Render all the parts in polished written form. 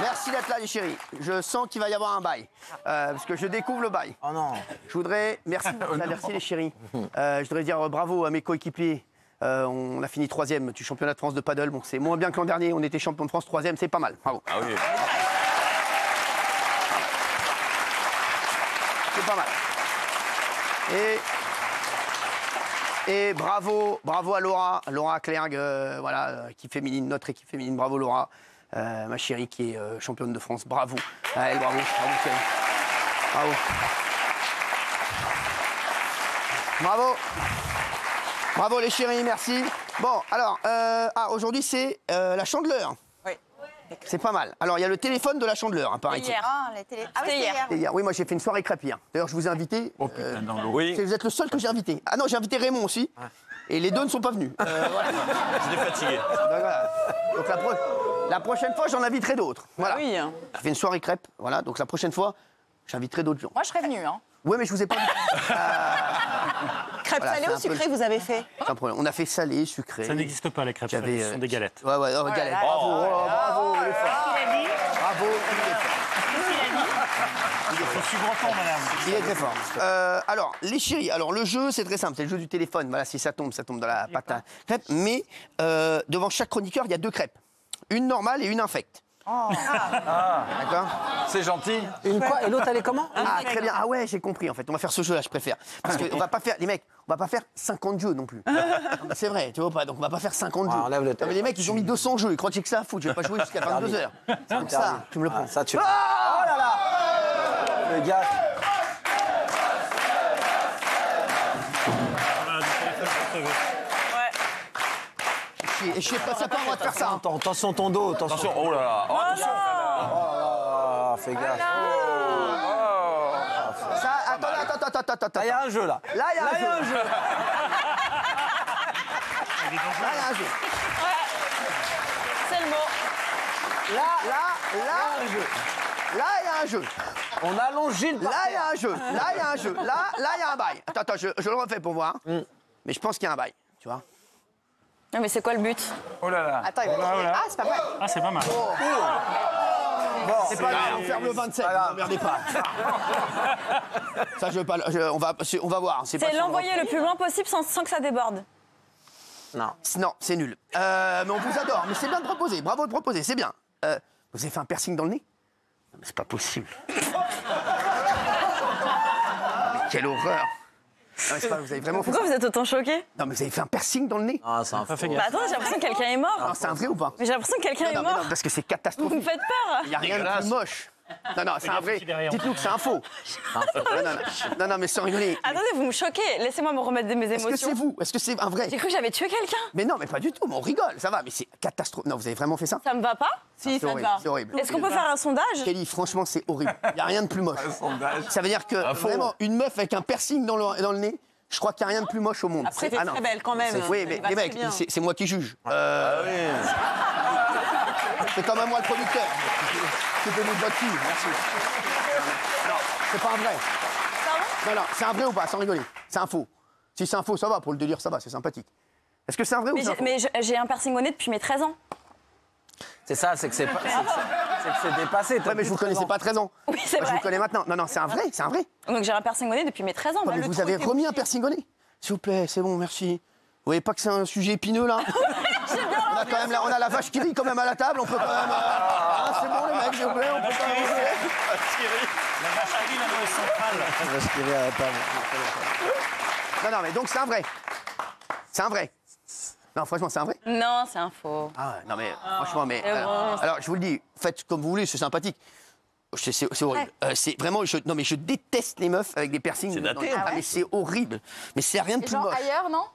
Merci d'être là, les chéris. Je sens qu'il va y avoir un bail. Parce que je découvre le bail. Oh non. Je voudrais... Merci, merci les chéris. Je voudrais dire bravo à mes coéquipiers. On a fini 3e du championnat de France de paddle. Bon, c'est moins bien que l'an dernier. On était champion de France 3e. C'est pas mal. Bravo. Ah oui. C'est pas mal. Et bravo à Laura Clergue, voilà, équipe féminine, notre équipe féminine. Bravo Laura, ma chérie qui est championne de France. Bravo. À elle, bravo chérie. Bravo. Bravo. Bravo les chéris, merci. Bon, alors, aujourd'hui c'est la Chandeleur. Oui. C'est pas mal. Alors, il y a le téléphone de la Chandeleur, hein, paraît-il. Hier. Ah, la télé. Ah oui, C'était c'était hier. Et hier, oui, moi j'ai fait une soirée crêpe hier. D'ailleurs, je vous ai invité. Oh putain, dans l'eau. Oui, Vous êtes le seul que j'ai invité. Ah non, j'ai invité Raymond aussi. Et les deux ne sont pas venus. j'étais fatigué. Donc, voilà. Donc la prochaine fois, j'en inviterai d'autres. Voilà. Oui. J'ai fait une soirée crêpe. Voilà. Donc la prochaine fois, j'inviterai d'autres gens. Moi, je serais venue. Hein. Oui, mais je vous ai pas dit. Crêpes Voilà, salées c'est ou un peu sucrées, vous avez fait? C'est un problème. On a fait salé, sucré. Ça n'existe pas, les crêpes salées, J'avais, ce sont des galettes. Ouais, ouais, galettes. là. Bravo, bravo, il est fort. Il a dit. Bravo, il est fort. Je suis breton, madame. Il est très fort. Alors, les chéris, alors le jeu, c'est très simple, c'est le jeu du téléphone. Voilà, si ça tombe dans la pâte à crêpes. Mais devant chaque chroniqueur, il y a 2 crêpes. Une normale et une infecte. D'accord. C'est gentil. Une quoi? Et l'autre, elle est comment? Ah, très bien. Ah ouais, j'ai compris, en fait. On va faire ce jeu-là, je préfère. Parce qu'on va pas faire, les mecs, on va pas faire 50 jeux non plus. C'est vrai, tu vois pas. Donc on va pas faire 50 jeux. enlève le Non, mais les mecs, ils ont mis 200 jeux. Ils croient que ça à foutre. Je vais pas jouer jusqu'à 22h. Donc ça, tu me le prends. Ça, tu... Ah, Oh là là! Le gars... et je sais pas, ça pas, on va te faire ça. Attends, attention ton dos, attention. Attention, oh là là. Oh, attention. Ah, fais gaffe. Ça, attends. Ah, il y a un jeu, là. Là, il y a un jeu. un jeu. Là, il y a un jeu. C'est le mot. Là, il y a un jeu. On allonge Gilles par Là, il y terre. a un jeu. Là, il y a un jeu. Là, il y a un bail. Attends, je le refais pour voir. Mais je pense qu'il y a un bail, tu vois. Non, mais c'est quoi le but? Oh là là. Attends, il va Ah, c'est pas vrai. Ah, c'est pas mal. C'est pas grave, on ferme le 27, ne m'emmerdez pas. Ça, je veux pas. On va voir. C'est pas l'envoyer le plus loin possible sans que ça déborde. Non. Non, c'est nul. Mais on vous adore. Mais c'est bien de proposer. Bravo de proposer, c'est bien. Vous avez fait un piercing dans le nez? Non, mais c'est pas possible. Mais quelle horreur. Non, mais c'est pas, vous avez vraiment fait Pourquoi ça? vous êtes autant choqués? Non, mais vous avez fait un piercing dans le nez? Ah, c'est un faux. Bah attends, j'ai l'impression que quelqu'un est mort. Non, c'est un vrai ou pas? Mais j'ai l'impression que quelqu'un est Non, mais mort. non, parce que c'est Vous me catastrophique. faites peur. Il n'y a rien de plus moche. Non, c'est un vrai. derrière. Dites-nous que c'est un faux. Non, mais sans rigoler. Attendez, vous me choquez. Laissez-moi me remettre de mes Est-ce que émotions. c'est vous? Est-ce que c'est un vrai? J'ai cru que j'avais tué quelqu'un. Mais non, mais pas du tout. Mais on rigole, ça va. Mais c'est catastrophique. Non, vous avez vraiment fait ça? Ça me va pas? Si, C'est ça me horrible. va. C'est horrible. Est-ce qu'on peut faire un sondage? Kelly, franchement, c'est horrible. Il n'y a rien de plus moche. Ça veut dire que vraiment, une meuf avec un piercing dans le nez, je crois qu'il n'y a rien de plus moche au monde. Après, t'es Ah non. très belle quand même. Oui, mais les mecs, c'est moi qui juge. C'est quand même moi le producteur. C'est de notre dessus. Merci. Non, c'est pas un vrai. Non, c'est un vrai ou pas, sans rigoler. C'est un faux. Si c'est un faux, ça va. Pour le délire, ça va, c'est sympathique. Est-ce que c'est un vrai ou c'est un faux? Mais j'ai un piercing au nez depuis mes 13 ans. C'est ça, c'est que c'est dépassé. Ouais, mais je vous connaissais pas à 13 ans. Oui, c'est Moi, je vrai. vous connais maintenant. Non, c'est un vrai, c'est un vrai. Donc j'ai un piercing au nez depuis mes 13 ans. Ouais, mais vous avez remis un piercing au nez. S'il vous plaît, c'est bon, merci. Vous voyez pas que c'est un sujet épineux, là? On a quand même on a la vache qui rit quand même à la table, on peut quand même... Ah, c'est bon, les mecs, s'il vous plaît, on peut quand même... La vache à riz, la noix centrale. Respirer à la table. Non, mais donc c'est un vrai. C'est un vrai. Non, franchement, c'est un vrai. Non, c'est un faux. Ah ouais, non, mais franchement, mais... c'est bon. alors, je vous le dis, faites comme vous voulez, c'est sympathique. C'est horrible. C'est vraiment... Non, mais je déteste les meufs avec des piercings. C'est daté, Ah, mais c'est horrible. Mais c'est rien de Et plus genre moche. ailleurs, non?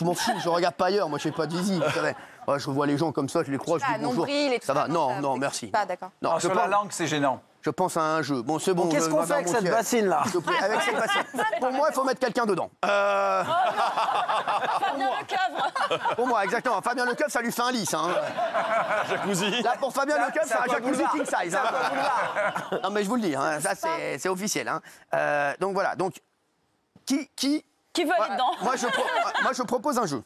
Je m'en fous, je regarde pas ailleurs, moi je fais pas de visite, vous savez. Ouais, je vois les gens comme ça, je les crois, je dis bonjour. Nombril et tout Ça va? ça, Non, ça- merci. Pas, d'accord. Non, Ah, je sur la pense, langue, c'est gênant. je pense à un jeu. Bon, c'est bon. Qu'est-ce qu'on fait avec cette bassine-là? S'il te plaît, avec cette bassine. Pour moi, il faut mettre quelqu'un dedans. Fabien Lecoeuvre. Pour moi, exactement. Fabien Lecoeuvre, ça lui fait un lisse. Hein. Jacuzzi. Là, pour Fabien Lecoeuvre, c'est un jacuzzi boulevard. king size. Hein. Non, mais je vous le dis, hein, ça c'est officiel. Hein. Donc voilà. Donc, qui Qui veut aller dedans? moi, je propose un jeu.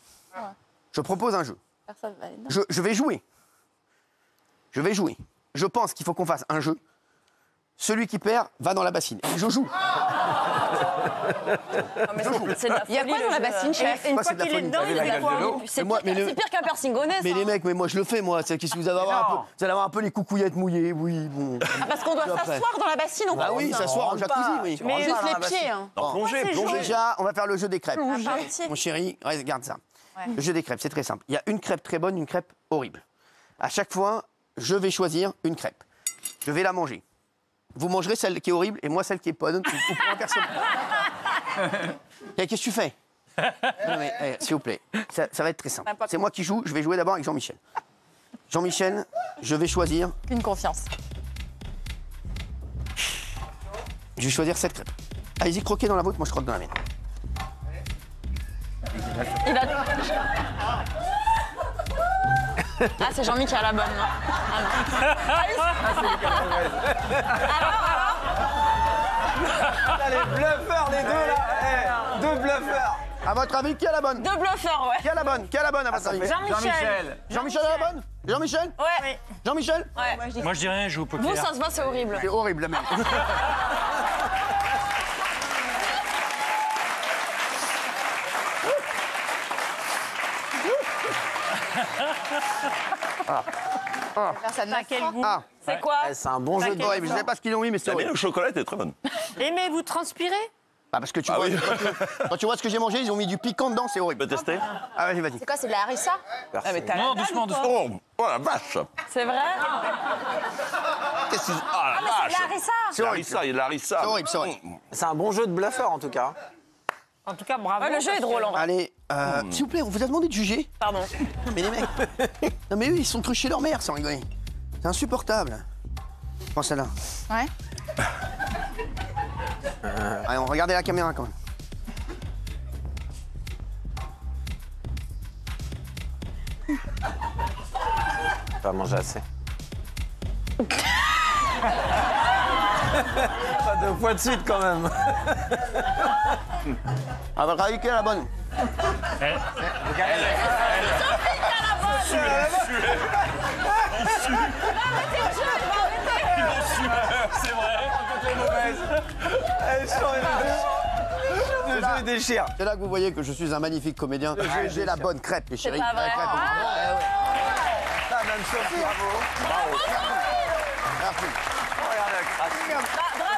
Je propose un jeu. Personne va aller dedans. Je vais jouer. Je vais jouer. je pense qu'il faut qu'on fasse un jeu. Celui qui perd va dans la bassine. Et je joue. Il y a quoi dans la bassine, chef? Une Moi, fois c'est de la qu'il est folie. dedans, il est Avec de la de l'eau. folie. C'est Mais moi, mais le- pire qu'un piercing gonnet, Mais ça. les mecs, mais moi je le fais, moi. C'est qu'est-ce que vous allez avoir un peu, vous allez avoir un peu les coucouillettes mouillées, oui, bon. Ah, parce qu'on doit Après. s'asseoir dans la bassine, on Bah oui, s'asseoir en jacuzzi, oui. Mais juste les pieds. Hein. Non, plongez, plongez. Déjà, on va faire le jeu des crêpes. Parti. Mon chéri, regarde ça. Le jeu des crêpes, c'est très simple. Il y a une crêpe très bonne, une crêpe horrible. À chaque fois, je vais choisir une crêpe. Je vais la manger. Vous mangerez celle qui est horrible et moi celle qui est bonne. Ou pour un personne. Qu'est-ce que tu fais? Non mais, s'il vous plaît, ça va être très simple. C'est moi qui joue, je vais jouer d'abord avec Jean-Michel. Jean-Michel, je vais choisir. Une confiance. Je vais choisir cette crêpe. Allez-y, croquez dans la vôtre, moi je croque dans la mienne. Il a... Ah, c'est Jean-Mi qui a la bonne, non? Ah, non. Les bluffeurs, les deux là. Deux bluffeurs. À votre avis, qui a la bonne? Deux bluffeurs, ouais. Qui a la bonne? Qui a la bonne à votre avis? Jean-Michel. Jean-Michel a la bonne? Jean-Michel? Ouais. Jean-Michel? Ouais. Moi, je dis rien, je joue au poker. Vous, ça se voit, c'est horrible. C'est horrible la merde. Ça n'a quel goût? Ah, C'est quoi? C'est un bon jeu de horrible. Je sais pas ce qu'ils ont mis, mais c'est La mienne horrible. au chocolat était très bonne. Et mais vous transpirez? Ah, parce que tu Ah vois, oui. quand tu vois ce que j'ai mangé, ils ont mis du piquant dedans, c'est Tu horrible. peux tester? Ah, vas-y, vas-y. C'est quoi, c'est de la harissa? Non, doucement, doucement. Oh la vache! C'est vrai? Qu'est-ce que c'est? Ah la vache! Harissa? C'est horrible. Larissa, il y a de Larissa. C'est horrible, c'est horrible. C'est un bon jeu de bluffeur en tout cas. En tout cas, bravo. Ouais, le jeu est drôle, en vrai. Allez, s'il vous plaît, on vous a demandé de juger. Pardon. Non, mais les mecs. Non, mais eux, ils sont truchés leur mère sans rigoler. C'est insupportable. Prends celle-là. Ouais. Allez, on regardait la caméra quand même. Pas manger assez. Pas deux fois de suite quand même. À votre avis, quelle est la bonne? C'est vrai. Le jeu il déchire. C'est là que vous voyez que je suis un magnifique comédien. J'ai la bonne crêpe, les chéris. pas vrai. La crêpe. Ah. Ça, même Sophie, bravo. Merci.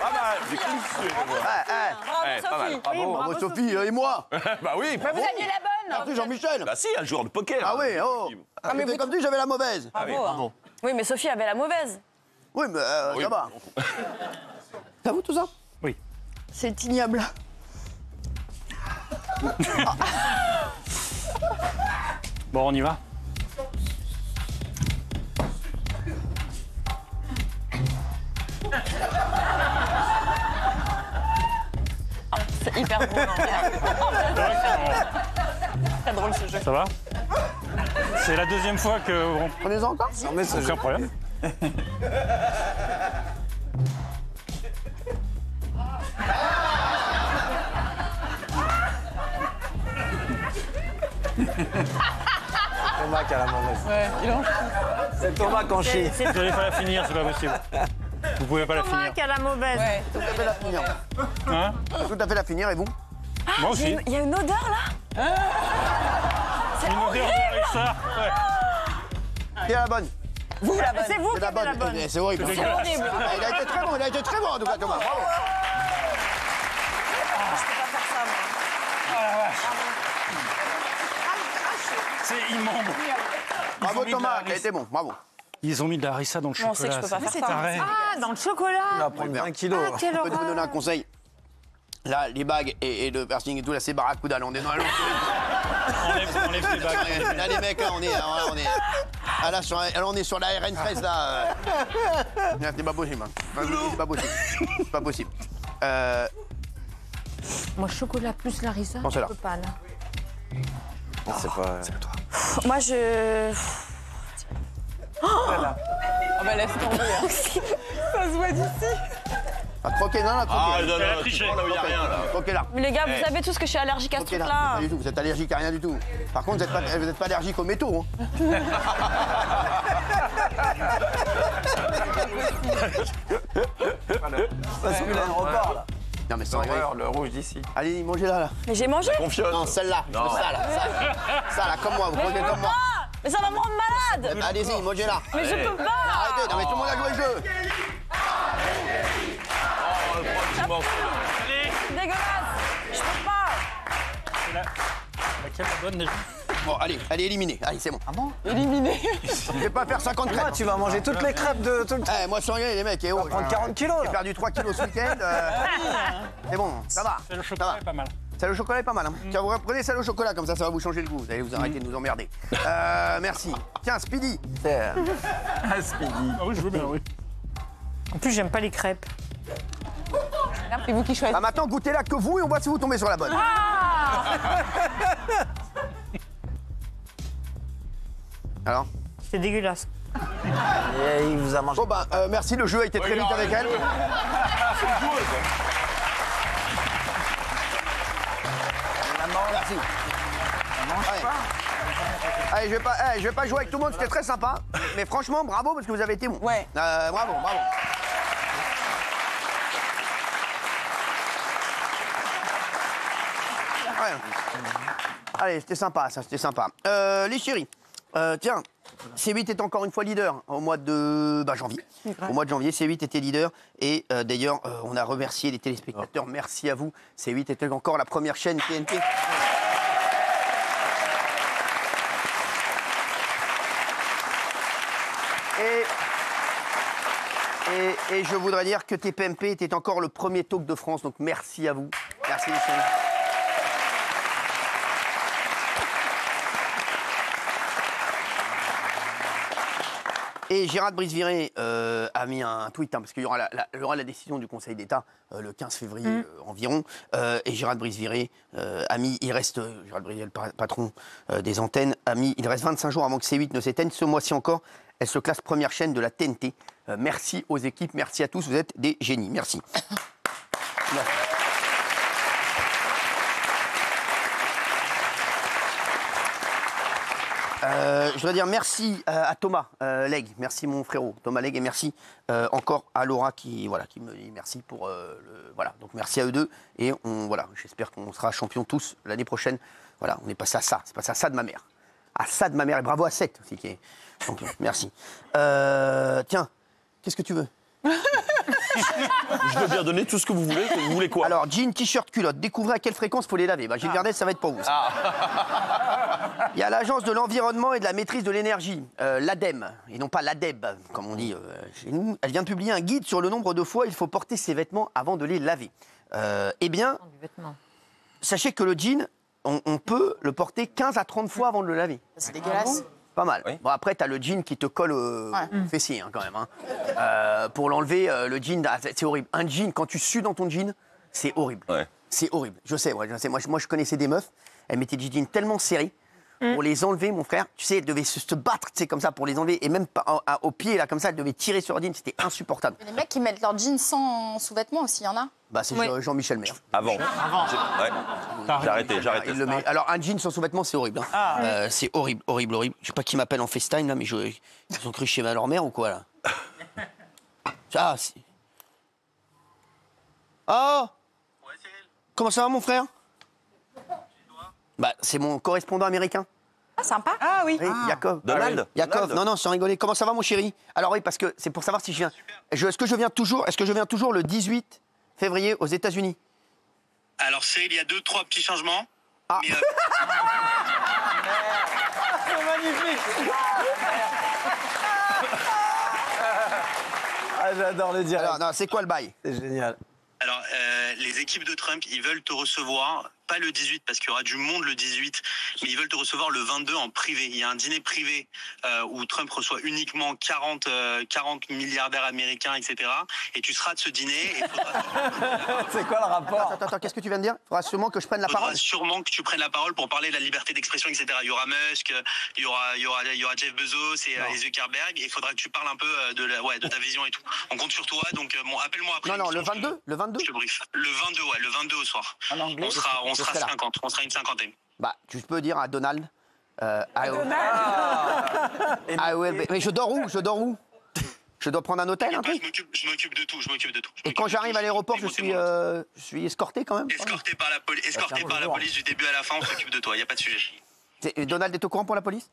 Pas mal, j'ai kiffé. Ouais, Pas mal. Bravo, bravo Sophie et moi. Bah oui. Vous aviez la bonne? Merci Jean-Michel. Bah si, un joueur de poker. Ah oui, oh. C'était comme dit, j'avais la mauvaise. Ah oui, bravo. Oui, mais Sophie avait la mauvaise. Oui, mais Oui. ça va. C'est à vous tout ça? Oui. C'est ignoble. Bon, on y va. C'est hyper drôle, en vrai. Très drôle, ce jeu. Ça va? C'est la deuxième fois que... Bon, Prenez-en encore? Non mais ce jeu. aucun problème. Thomas qui a la mauvaise. C'est Thomas qui en chie. Vous n'allez pas la finir, c'est pas possible. Vous pouvez pas la finir. qui a la mauvaise. Ouais. Tout à fait la finir. Hein? Tout à fait la finir et vous? Moi aussi. Il y a une odeur, là? Une odeur de ça. Ouais. Qui est la bonne? Vous, la bonne. C'est vous C'est la bonne. C'est horrible. C'est C'est horrible. Ah, il a été très bon, il a été très bon en tout cas Thomas. Bravo. C'est immonde. Bravo ont mis de Thomas, la qui a été bon. Bravo. Ils ont mis de la harissa dans le Bon, on sait que chocolat. je peux pas c'est faire ça. taré. Ah, dans le chocolat. Il va prendre 20 kilos. Je peux te donner un conseil. Là, les bagues et le piercing et tout, là, c'est barracuda. Là, on est dans la Enlève tes bagues. Là, les mecs, là, on est. Ah, là, on est sur la RN 13, là. Là, c'est pas possible. Hein. C'est pas possible. C'est pas possible. Moi, chocolat plus larissa, Prends je celle-là. peux pas, là. C'est pas. Moi, je... Ah bah laisse tomber. Ça se voit d'ici. Ah, croquez, non, là, Ah croquez. non, Elle a non, tu triché. prends là où il n'y a rien là. Croquez là. Mais les gars, vous savez tous que je suis allergique à ce Croquez là. truc-là. Pas du tout. Vous êtes allergique à rien du tout. Par contre, vous n'êtes pas allergique aux métaux. Hein. Parce que l'aéroport, là. Non, mais sans rigoler. Le rouge d'ici. Allez, mangez-la, là. Mais j'ai mangé. Confionne. Non, celle-là. Non. Ça, là. Ça, là, comme moi. Vous prenez comme moi. Ah, mais ça va me rendre malade. Allez-y, mangez-la. Mais je peux pas. Arrêtez. Non, mais tout le monde a joué le jeu. Oh, le petit morceau. C'est dégueulasse. Je peux pas. Laquelle la bonne déjà? Bon, allez, elle est éliminée. Allez, c'est bon. Ah bon? Éliminé. Je vais pas faire 50 crêpes. Moi, tu vas manger toutes les crêpes de tout le temps. Eh, moi, sans rien, les mecs. On va Prendre 40 kilos, J'ai là. perdu 3 kilos ce week-end. C'est bon, ça va. Le Ça chocolat va. est pas mal. Celle au chocolat est pas mal. Hein. Tiens, vous reprenez celle au chocolat, comme ça va vous changer le goût. Vous allez vous arrêter de nous emmerder. Merci. Tiens, Speedy. Speedy. Ah oui, je veux bien, oui. En plus, j'aime pas les crêpes. C'est vous qui choisissez. Ah, maintenant, goûtez-la que vous et on voit si vous tombez sur la bonne. Alors C'est dégueulasse. Et il vous a mangé. Bon, bah, merci. Le jeu a été très vite avec elle. Merci. Allez, je vais pas jouer avec tout le monde, c'était très sympa. Mais franchement, bravo parce que vous avez été bon. Ouais. Bravo. Ouais. Allez, c'était sympa, ça, c'était sympa. Les chéris, tiens, C8 est encore une fois leader au mois de janvier. Au mois de janvier, C8 était leader. Et d'ailleurs, on a remercié les téléspectateurs. Merci à vous. C8 était encore la première chaîne TNT. Et je voudrais dire que TPMP était encore le premier talk de France. Donc merci à vous. Merci les chéris. Et Gérard Brice-Viré a mis un tweet, hein, parce qu'il y aura la décision du Conseil d'État le 15 février environ. Et Gérard Brice-Viré a mis, Gérard Brice-Viré, le patron des antennes, a mis, il reste 25 jours avant que C8 ne s'éteigne. Ce mois-ci encore, elle se classe première chaîne de la TNT. Merci aux équipes, merci à tous, vous êtes des génies. Merci. Merci. Je voudrais dire merci à Thomas Legge, merci mon frérot Thomas Legge, et merci encore à Laura qui me dit merci pour voilà, donc merci à eux deux, et j'espère qu'on sera champions tous l'année prochaine. Voilà, on est passé à ça, c'est passé à ça de ma mère, et bravo à Seth aussi qui est champion. Merci. Tiens, qu'est-ce que tu veux? Je veux bien donner tout ce que vous voulez. Vous voulez quoi? Alors, jean, t-shirt, culotte, découvrez à quelle fréquence faut les laver. Gilles Verdez, ça va être pour vous. Il y a l'Agence de l'environnement et de la maîtrise de l'énergie, l'ADEME, et non pas l'ADEB, comme on dit chez nous. Elle vient de publier un guide sur le nombre de fois il faut porter ses vêtements avant de les laver. Eh bien, sachez que le jean, on peut le porter 15 à 30 fois avant de le laver. C'est dégueulasse. Pas mal. Oui. Bon, après, t'as le jean qui te colle au fessier, hein, quand même. Hein. Pour l'enlever, le jean, c'est horrible. Un jean, quand tu sues dans ton jean, c'est horrible. Ouais. C'est horrible. Je sais. Moi, je connaissais des meufs, elles mettaient des jeans tellement serrés. Pour les enlever, mon frère, tu sais, elles devaient se battre, tu sais, comme ça, pour les enlever. Et même au pied, là, comme ça, elles devaient tirer sur le jean. C'était insupportable. Il y a des mecs qui mettent leurs jeans sans sous-vêtements aussi, il y en a. Bah, c'est Jean-Michel Maire. Avant. Ouais. J'ai arrêté. Il le met. Alors, un jean sans sous-vêtements, c'est horrible. Hein. C'est horrible. Je sais pas qui m'appelle en FaceTime, là, mais ils ont cru chez leur mère ou quoi, là? Ah, c'est... Oh! Comment ça va, mon frère? Bah, c'est mon correspondant américain. Ah, sympa. Ah oui. Oui, Jacob. Donald? Jacob, non, sans rigoler. Comment ça va, mon chéri? Alors oui, parce que c'est pour savoir si je viens... Est-ce que je viens toujours le 18 février aux États-Unis? Alors il y a 2-3 petits changements. Ah. Mais, C'est magnifique. Ah, j'adore le dire. Alors, non, c'est quoi le bail? C'est génial. alors, les équipes de Trump, ils veulent te recevoir, pas le 18 parce qu'il y aura du monde le 18, mais ils veulent te recevoir le 22 en privé. Il y a un dîner privé où Trump reçoit uniquement 40 milliardaires américains, etc. Et tu seras de ce dîner. Et C'est quoi le rapport? Attends, qu'est-ce que tu viens de dire? Il faudra sûrement que je prenne la parole. faudra sûrement que tu prennes la parole pour parler de la liberté d'expression, etc. Il y aura Musk, il y aura Jeff Bezos et Zuckerberg. Et il faudra que tu parles un peu de ta vision et tout. On compte sur toi, donc bon, appelle-moi après. Non, le 22? Le 22? Je te brief. Le 22, le 22 au soir. En anglais? On sera serai là. 50, on sera une cinquantaine. Bah, tu peux dire à Donald... mais je dors où? Je dois prendre un hôtel, un truc? Je m'occupe de tout, Et quand j'arrive à l'aéroport, je suis escorté quand même? Escorté par la police du début à la fin, on s'occupe de toi, il n'y a pas de sujet. Donald est au courant pour la police?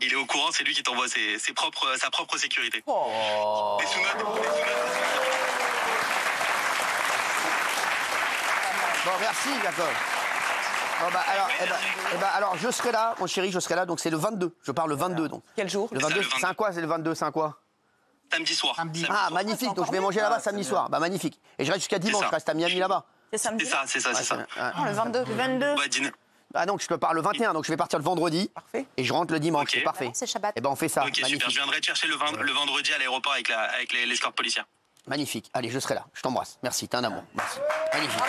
Il est au courant, c'est lui qui t'envoie sa propre sécurité. Oh. Des sous-notes. Bon, merci, Jacob. Bon, bah, alors, je serai là, mon chéri, je serai là. Donc, c'est le 22. Je pars le 22, donc. Quel jour? Le 22, c'est un quoi? C'est le 22, c'est un quoi? Samedi soir. Ah, magnifique. Donc, je vais manger là-bas samedi soir. Bah, magnifique. Et je reste jusqu'à dimanche. Je reste à Miami là-bas. C'est samedi. C'est ça. Le 22. Le 22. Ouais, dîner. Ah, donc, je pars le 21. Donc, je vais partir le vendredi. Parfait. Et je rentre le dimanche. Ok. C'est parfait. C'est Shabbat. Eh ben, on fait ça. Ok, super. Magnifique. Je viendrai te chercher le vendredi à l'aéroport avec l'escorte policière. Magnifique. Allez, je serai là. Je t'embrasse. Merci. T'es un amour. Merci. Magnifique.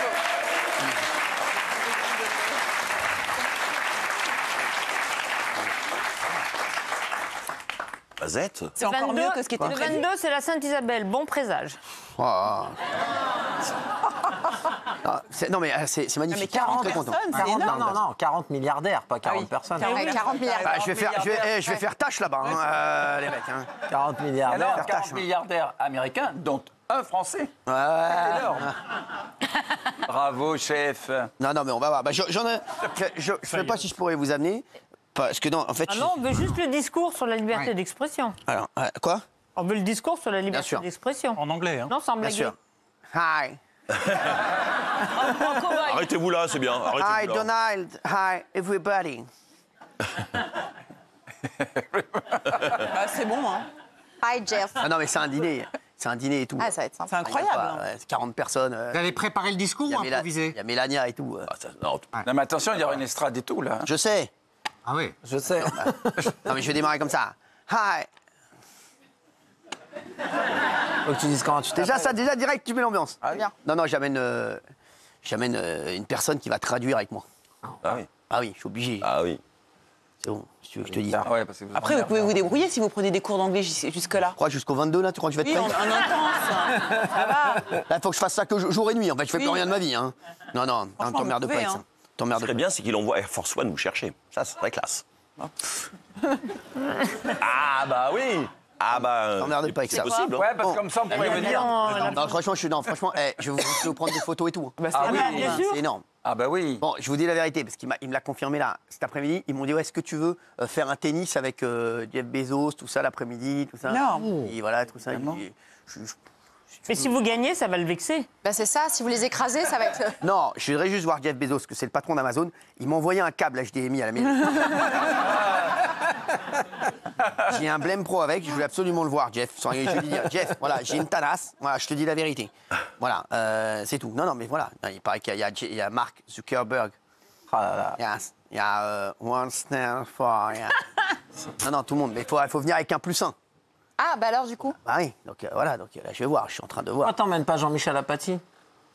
Bazette. C'est encore mieux que ce qui était Le prévu. 22, c'est la Sainte-Isabelle. Bon présage. Oh. Ah, non, mais c'est magnifique. Mais 40 Très content. personnes, c'est 40, énorme. non, 40 milliardaires, pas 40 personnes. Ouais, 40 milliards. Bah, je vais faire tâche là-bas, les mecs. Hein. 40 milliardaires. Alors, 40 milliardaires américains, dont un Français. Ouais. C'est énorme. Bravo, chef. Non, mais on va voir. Bah, je ne sais pas si je pourrais vous amener. Parce que non, en fait. Ah non, on veut juste le discours sur la liberté d'expression. Alors, quoi? On veut le discours sur la liberté sûr. d'expression. En anglais, hein. Non, sans Bien blaguer. sûr. Hi. Arrêtez-vous là, c'est bien. Hi, Arrêtez-vous là. Donald. Hi, everybody. Bah, c'est bon, hein. Hi, Jeff. Ah non, mais c'est un dîner. C'est un dîner et tout. Ah, ça va être sympa. C'est incroyable. hein. Ouais, 40 personnes. Vous avez préparé le discours ou Il improvisé? y a Mélania et tout. Ah, ça, non, Non, mais attention, il y aura une estrade et tout, là. Je sais. Ah oui. Je sais. Non, mais je vais démarrer comme ça. Hi. Faut que tu dises comment tu t'appelles. Déjà direct, tu mets l'ambiance. Ah oui. Non, j'amène une personne qui va traduire avec moi. Ah oui. Ah oui, je suis obligé. Ah oui. C'est bon, si tu veux que je te dise. Ah ouais, parce que vous Après, vous pouvez vous débrouiller si vous prenez des cours d'anglais jusque-là. Tu crois jusqu'au 22, là, tu crois que je vais être Oui, prêt? en intense. Ça va. Là, il faut que je fasse ça que jour et nuit. En fait, je fais Oui. plus rien de ma vie. Hein. Non, Franchement, t'emmerdes vous pas avec pouvez, ça. Ce T'emmerdes serait pas. bien, c'est qu'il envoie Air Force One vous chercher. Ça, c'est très classe. Ah bah oui. Ah bah. T'emmerdes pas avec c'est ça. possible. hein. Ouais, parce Bon. que comme ça, on pourrait venir. Non, franchement, je vais vous prendre des photos et tout. Bah, c'est Ah oui. bien sûr. C'est énorme. Ah bah oui. Bon, je vous dis la vérité, parce qu'il me l'a confirmé là, cet après-midi. Ils m'ont dit, ouais, est-ce que tu veux faire un tennis avec Jeff Bezos, tout ça, l'après-midi, tout ça? Non. Et voilà, tout ça. Mais si vous gagnez, ça va le vexer. Bah, c'est ça, si vous les écrasez, ça va être. Non, je voudrais juste voir Jeff Bezos, que c'est le patron d'Amazon. Il m'a envoyé un câble HDMI à la maison. J'ai un Blem Pro avec, je voulais absolument le voir, Jeff. Je lui dis, Jeff, voilà, j'ai une tanasse, voilà, je te dis la vérité. Voilà, c'est tout. Non, mais voilà, il paraît qu'il y a Mark Zuckerberg. Ah là là. Il y a One Snare for. Non, tout le monde, mais il faut venir avec un +1. Ah, bah alors, du coup. Ah oui, donc voilà, donc là, je vais voir, je suis en train de voir. Pourquoi t'emmènes pas Jean-Michel Apathy?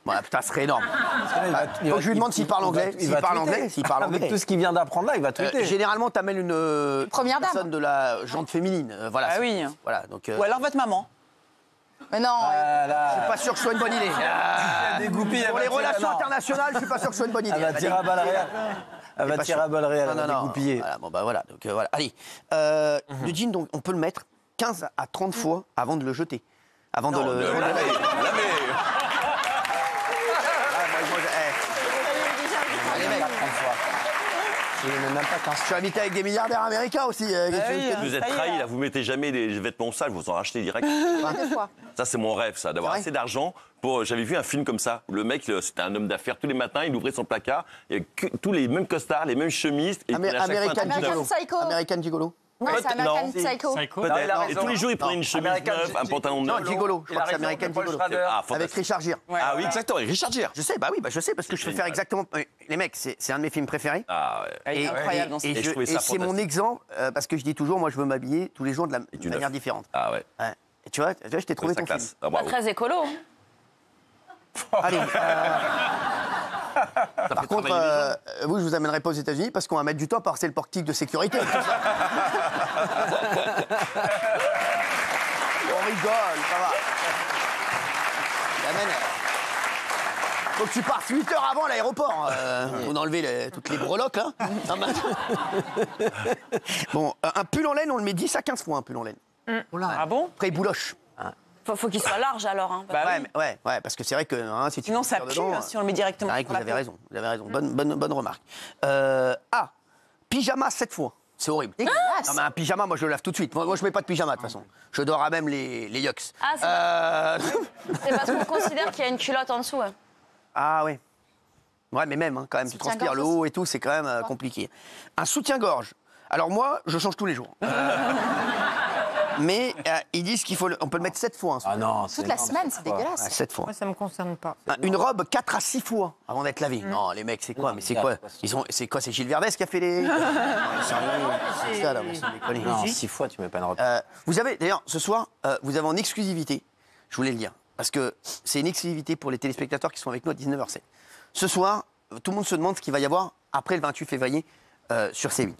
Voilà, putain, ce serait énorme. Il Faut que je lui demande s'il parle anglais. S'il parle anglais, s'il parle Avec anglais. tout ce qu'il vient d'apprendre là, il va tweeter. Généralement, t'amènes une Première dame. personne de la jante féminine. Voilà. Ah oui. Voilà, donc. Ou alors votre maman. Mais non. Je suis pas sûr que ce soit une bonne idée. Des goupilles, Pour les relations internationales, je suis pas sûr que ce soit une bonne idée. Elle va tirer à balles réelles. Elle va pas tirer sûr. à balles réelles, elle Non, va non, non. dégoupiller. Voilà, bon, bah voilà. Donc, voilà. Allez. Le jean, donc, on peut le mettre 15 à 30 fois avant de le jeter. Avant de le. Là, mais. Les mecs, je suis habité avec des milliardaires américains aussi. Vous êtes trahi, là, vous mettez jamais des vêtements sales, vous en rachetez direct. Deux fois. Ça, c'est mon rêve, ça, d'avoir C'est vrai assez d'argent pour. J'avais vu un film comme ça, où le mec, c'était un homme d'affaires. Tous les matins, il ouvrait son placard, il y avait tous les mêmes costards, les mêmes chemises. Et il prenait à chaque fois un American truc neuf. Gigolo. Psycho. American Gigolo. Ouais, c'est American Non. Psycho. Psycho. Non, il a Peut-être. Et raison. tous les jours, il prenait une chemise American neuve, un pantalon neuf. Non, Gigolo. Je Il a crois que c'est raison, American Paul Gigolo. Schrader. Ah, Avec fantastique. Richard Gere. Ah oui, exactement, et Richard Gere. Je sais, bah oui, je sais, parce que je peux faire exactement. Les mecs, c'est un de mes films préférés. Ah ouais. Il est incroyable dans ce Et je trouvais ça c'est mon fantastique. exemple, parce que je dis toujours, moi, je veux m'habiller tous les jours de du manière neuf. différente. Ah ouais. Ouais. Et tu vois, je t'ai trouvé Ça ton film. classe. Ah, Pas bravo. très écolo. hein. Allez. Par contre, vous, je vous amènerai pas aux États-Unis parce qu'on va mettre du temps à passer le portique de sécurité. On rigole, ça va. Faut que tu partes 8 heures avant l'aéroport. On a enlevé toutes les breloques, là. Non, mais- Bon, un pull en laine, on le met 10 à 15 fois, un pull en laine. Ah bon? Après, il bouloche. Faut qu'il soit large alors. Hein, Ouais, parce que c'est vrai que si tu sinon ça tires pue dedans, hein, si on le met directement c'est vrai sur que la vous avez peau. raison. Vous avez raison. Bonne remarque. Pyjama 7 fois. C'est horrible. Dégueulasse. Non, mais un pyjama, moi je le lave tout de suite. Moi je mets pas de pyjama de toute façon. Je dors à même les yucks. Ah, c'est parce qu'on considère qu'il y a une culotte en dessous. Ouais. Ah ouais. Ouais, mais même, quand même, tu Soutien-gorge transpires le haut et tout, c'est quand même compliqué. Un soutien-gorge. Alors moi, je change tous les jours. Mais ils disent on peut le mettre 7 fois. Ah non, Toute la semaine, c'est dégueulasse. 7 fois. Moi, ça me concerne pas. Une robe 4 à 6 fois avant d'être lavée. Non, les mecs, c'est quoi? Mais c'est quoi? C'est quoi? C'est Gilles Verdez qui a fait les. C'est ça, là, mais sans déconner. Non, 6 fois, tu mets pas une robe. Vous avez, d'ailleurs, ce soir, vous avez en exclusivité, je voulais le dire, parce que c'est une exclusivité pour les téléspectateurs qui sont avec nous à 19h07. Ce soir, tout le monde se demande ce qu'il va y avoir après le 28 février sur C8.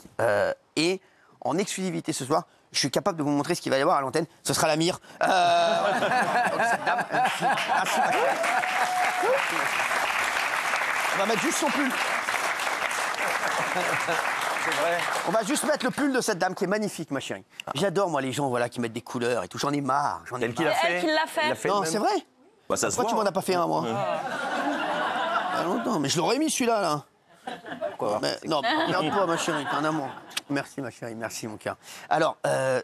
Et en exclusivité ce soir, je suis capable de vous montrer ce qu'il va y avoir à l'antenne. Ce sera la mire. Donc, cette dame, merci, ma chère. On va mettre juste son pull. C'est vrai. On va juste mettre le pull de cette dame qui est magnifique, ma chérie. J'adore, moi, les gens qui mettent des couleurs et tout. J'en ai marre. Tel qu'il a C'est elle fait. qui l'a fait. Il a fait Non, le même. c'est vrai. Bah, ça se Pourquoi tu voit. m'en as pas fait un, moi Ah, longtemps, mais je l'aurais mis celui-là, là. Quoi? Mais, non, merde pas, ma chérie, t'es un amour. Merci, ma chérie, merci, mon cœur. Alors,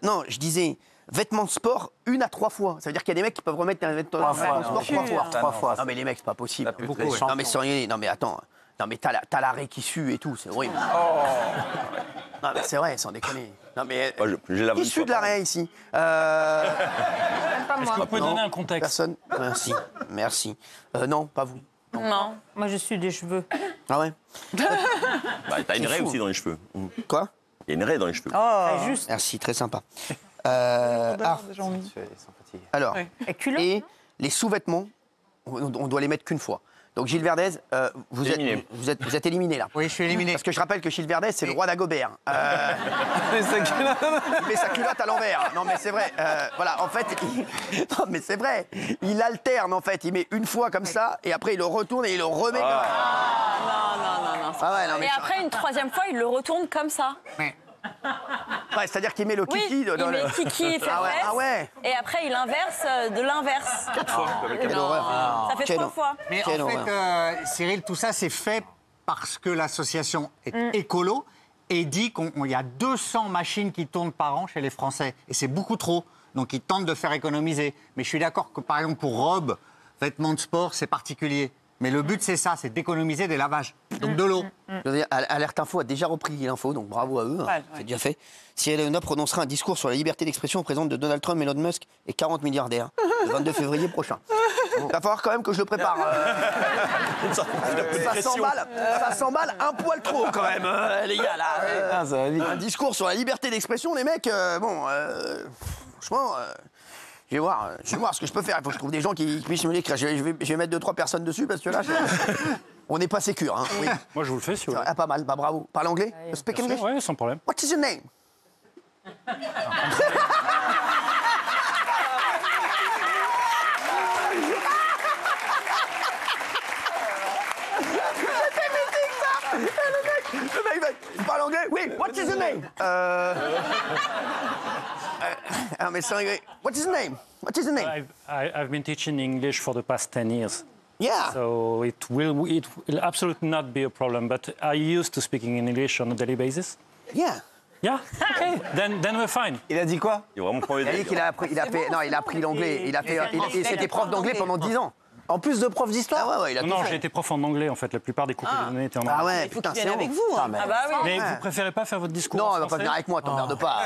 non, je disais, vêtements de sport 1 à 3 fois. Ça veut dire qu'il y a des mecs qui peuvent remettre un vêtement de sport 3 fois. 3 fois. Non, mais les mecs, c'est pas possible. Beaucoup, ouais. Non, mais sans rigoler, non, mais attends. Non, mais t'as l'arrêt qui sue et tout, c'est horrible. Non, mais c'est vrai, sans déconner. Non, mais. Moi, j'ai la Qui sue de l'arrêt ici Pas moi. Vous pouvez Non, donner un contexte. Personne. Merci, merci. Non, pas vous. Non. Moi, je suis des cheveux. Ah ouais. Bah, t'as une C'est raie fou. aussi dans les cheveux. Quoi? Il y a une raie dans les cheveux. Très juste. Merci, très sympa. C'est sympathique. Alors, Et culotte. et les sous-vêtements, on doit les mettre qu'une fois. Donc Gilles Verdez, vous êtes éliminé là. Oui, je suis éliminé. Parce que je rappelle que Gilles Verdez, c'est le roi d'Agobert. Il met sa culotte à l'envers. Non mais c'est vrai. Voilà, en fait, non mais c'est vrai. Il alterne en fait. Il met une fois comme ça et après il le retourne et il le remet. Non. Ah ouais, non, mais Et après, une troisième fois, il le retourne comme ça. ouais, c'est-à-dire qu'il met le Oui, kiki il met kiki, Ah ouais, fesses, ah ouais. et après, il inverse de l'inverse. 4 fois. Quelle horreur. Ça fait Quelle 3 horreur. fois. Mais Quelle en fait, horreur. Cyril, tout ça, c'est fait parce que l'association est écolo et dit qu'il y a 200 machines qui tournent par an chez les Français. Et c'est beaucoup trop. Donc, ils tentent de faire économiser. Mais je suis d'accord que, par exemple, pour robes, vêtements de sport, c'est particulier. Mais le but, c'est ça, c'est d'économiser des lavages. Donc, de l'eau. Je veux dire, Alerte Info a déjà repris l'info, donc bravo à eux, hein, c'est déjà fait. Si Eleonore prononcera un discours sur la liberté d'expression présente de Donald Trump, Elon Musk et 40 milliardaires le 22 février prochain. Il va falloir quand même que je le prépare. Ça s'emballe un poil trop quand même, les gars. Là, Ça va vite. un discours sur la liberté d'expression, les mecs, franchement... Je vais voir ce que je peux faire. Il faut que je trouve des gens qui puissent me l'écrire. Je vais mettre 2-3 personnes dessus parce que là, on n'est pas sécure. Hein. Oui. Moi, je vous le fais, si vous voulez. Ah, pas mal, bah, bravo. Parle anglais? Speak English? Oui, sans problème. What is your name? Le mec, il parle anglais? Oui, what is your name? Ah, mais sans rigoler. What is your name? What is your name? I've been teaching English for the past 10 years. Yeah. So it will absolutely not be a problem. But are you used to speaking in English on a daily basis? Yeah. Yeah? Okay. then we're fine. Il a dit quoi? Il a vraiment premier Il a dit qu'il a appris, il a appris l'anglais. C'était prof d'anglais pendant 10 ans. En plus de prof d'histoire? Ah ouais, il a tout Non, fait. j'ai été prof en anglais, en fait. La plupart des cours que j'ai donnés étaient en anglais. Ah ouais, Il faut putain, qu'il c'est vienne ouf. avec vous. Hein. mais- Ah bah oui. Mais vous préférez pas faire votre discours Non, en elle va pas français? venir avec moi, t'emmerde pas.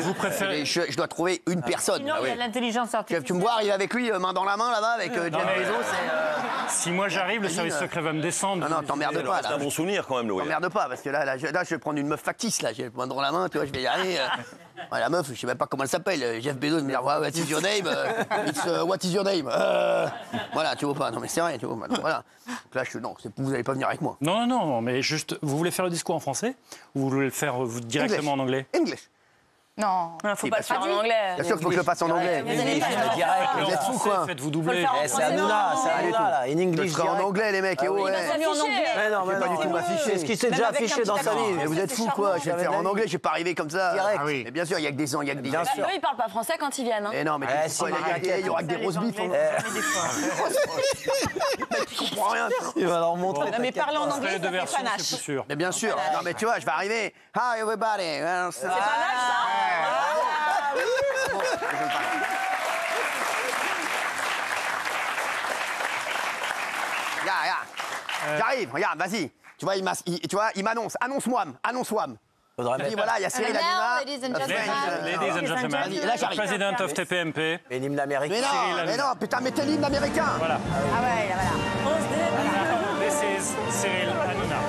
Vous préférez... Je dois trouver une personne. Sinon, il y a l'intelligence artificielle. Tu me vois arriver avec lui, main dans la main, là-bas, avec Jeff mais- Bezos. Si moi j'arrive, le service secret va me descendre. Non, t'emmerdes pas, C'est un là. bon souvenir quand même, le T'emmerdes pas, parce que là, je vais prendre une meuf factice, là. J'ai le main dans la main, tu vois, je vais y aller. Ouais, la meuf, je sais même pas comment elle s'appelle. Jeff Bezos me dit, what is your name? What is your name? Voilà, tu vois pas. Non, mais c'est vrai, tu vois. Voilà. Donc là, non, vous n'allez pas venir avec moi. Non, mais juste, vous voulez faire le discours en français ou vous voulez le faire directement en anglais? English. Non. Faut pas le faire en anglais. Bien sûr qu'il faut que je le fasse en anglais. Vous êtes fous, quoi. Faites-vous doubler. C'est Hanouna, c'est Hanouna, là. In Je le English. ferai en anglais, les mecs. Et oh, ouais. Mais en anglais. Mais non, Je vais pas du tout m'afficher. C'est ce qui s'est déjà affiché dans sa vie. Mais vous êtes fous, quoi. Je vais le faire en anglais, je vais pas arriver comme ça. Direct. Ah oui. Mais bien sûr, il y a que des ans, il y a que des... Bien sûr. Eux, ils parlent pas français quand ils viennent. Mais non, mais Eh, tu si, sais pas, il y aura que des roast beef. Je comprends rien. Il va leur montrer. Non, mais parler en Après, anglais, les deux ça fait versions, panache. c'est plus sûr. Mais bien sûr. Non, mais tu vois, je vais arriver. Hi, everybody. C'est Panache, ça. J'arrive, regarde, vas-y. Tu vois, il m'annonce. Annonce-moi. Faudrait Il dit, mettre voilà, il y a Cyril And now, Hanouna. ladies and French, gentlemen. Ladies and gentlemen, Vas-y, là, j'arrive. President of TPMP. et l'hymne américain. Mais non, putain, mettez l'hymne américain. Voilà. Ah ouais, là, voilà. This is Cyril Hanouna.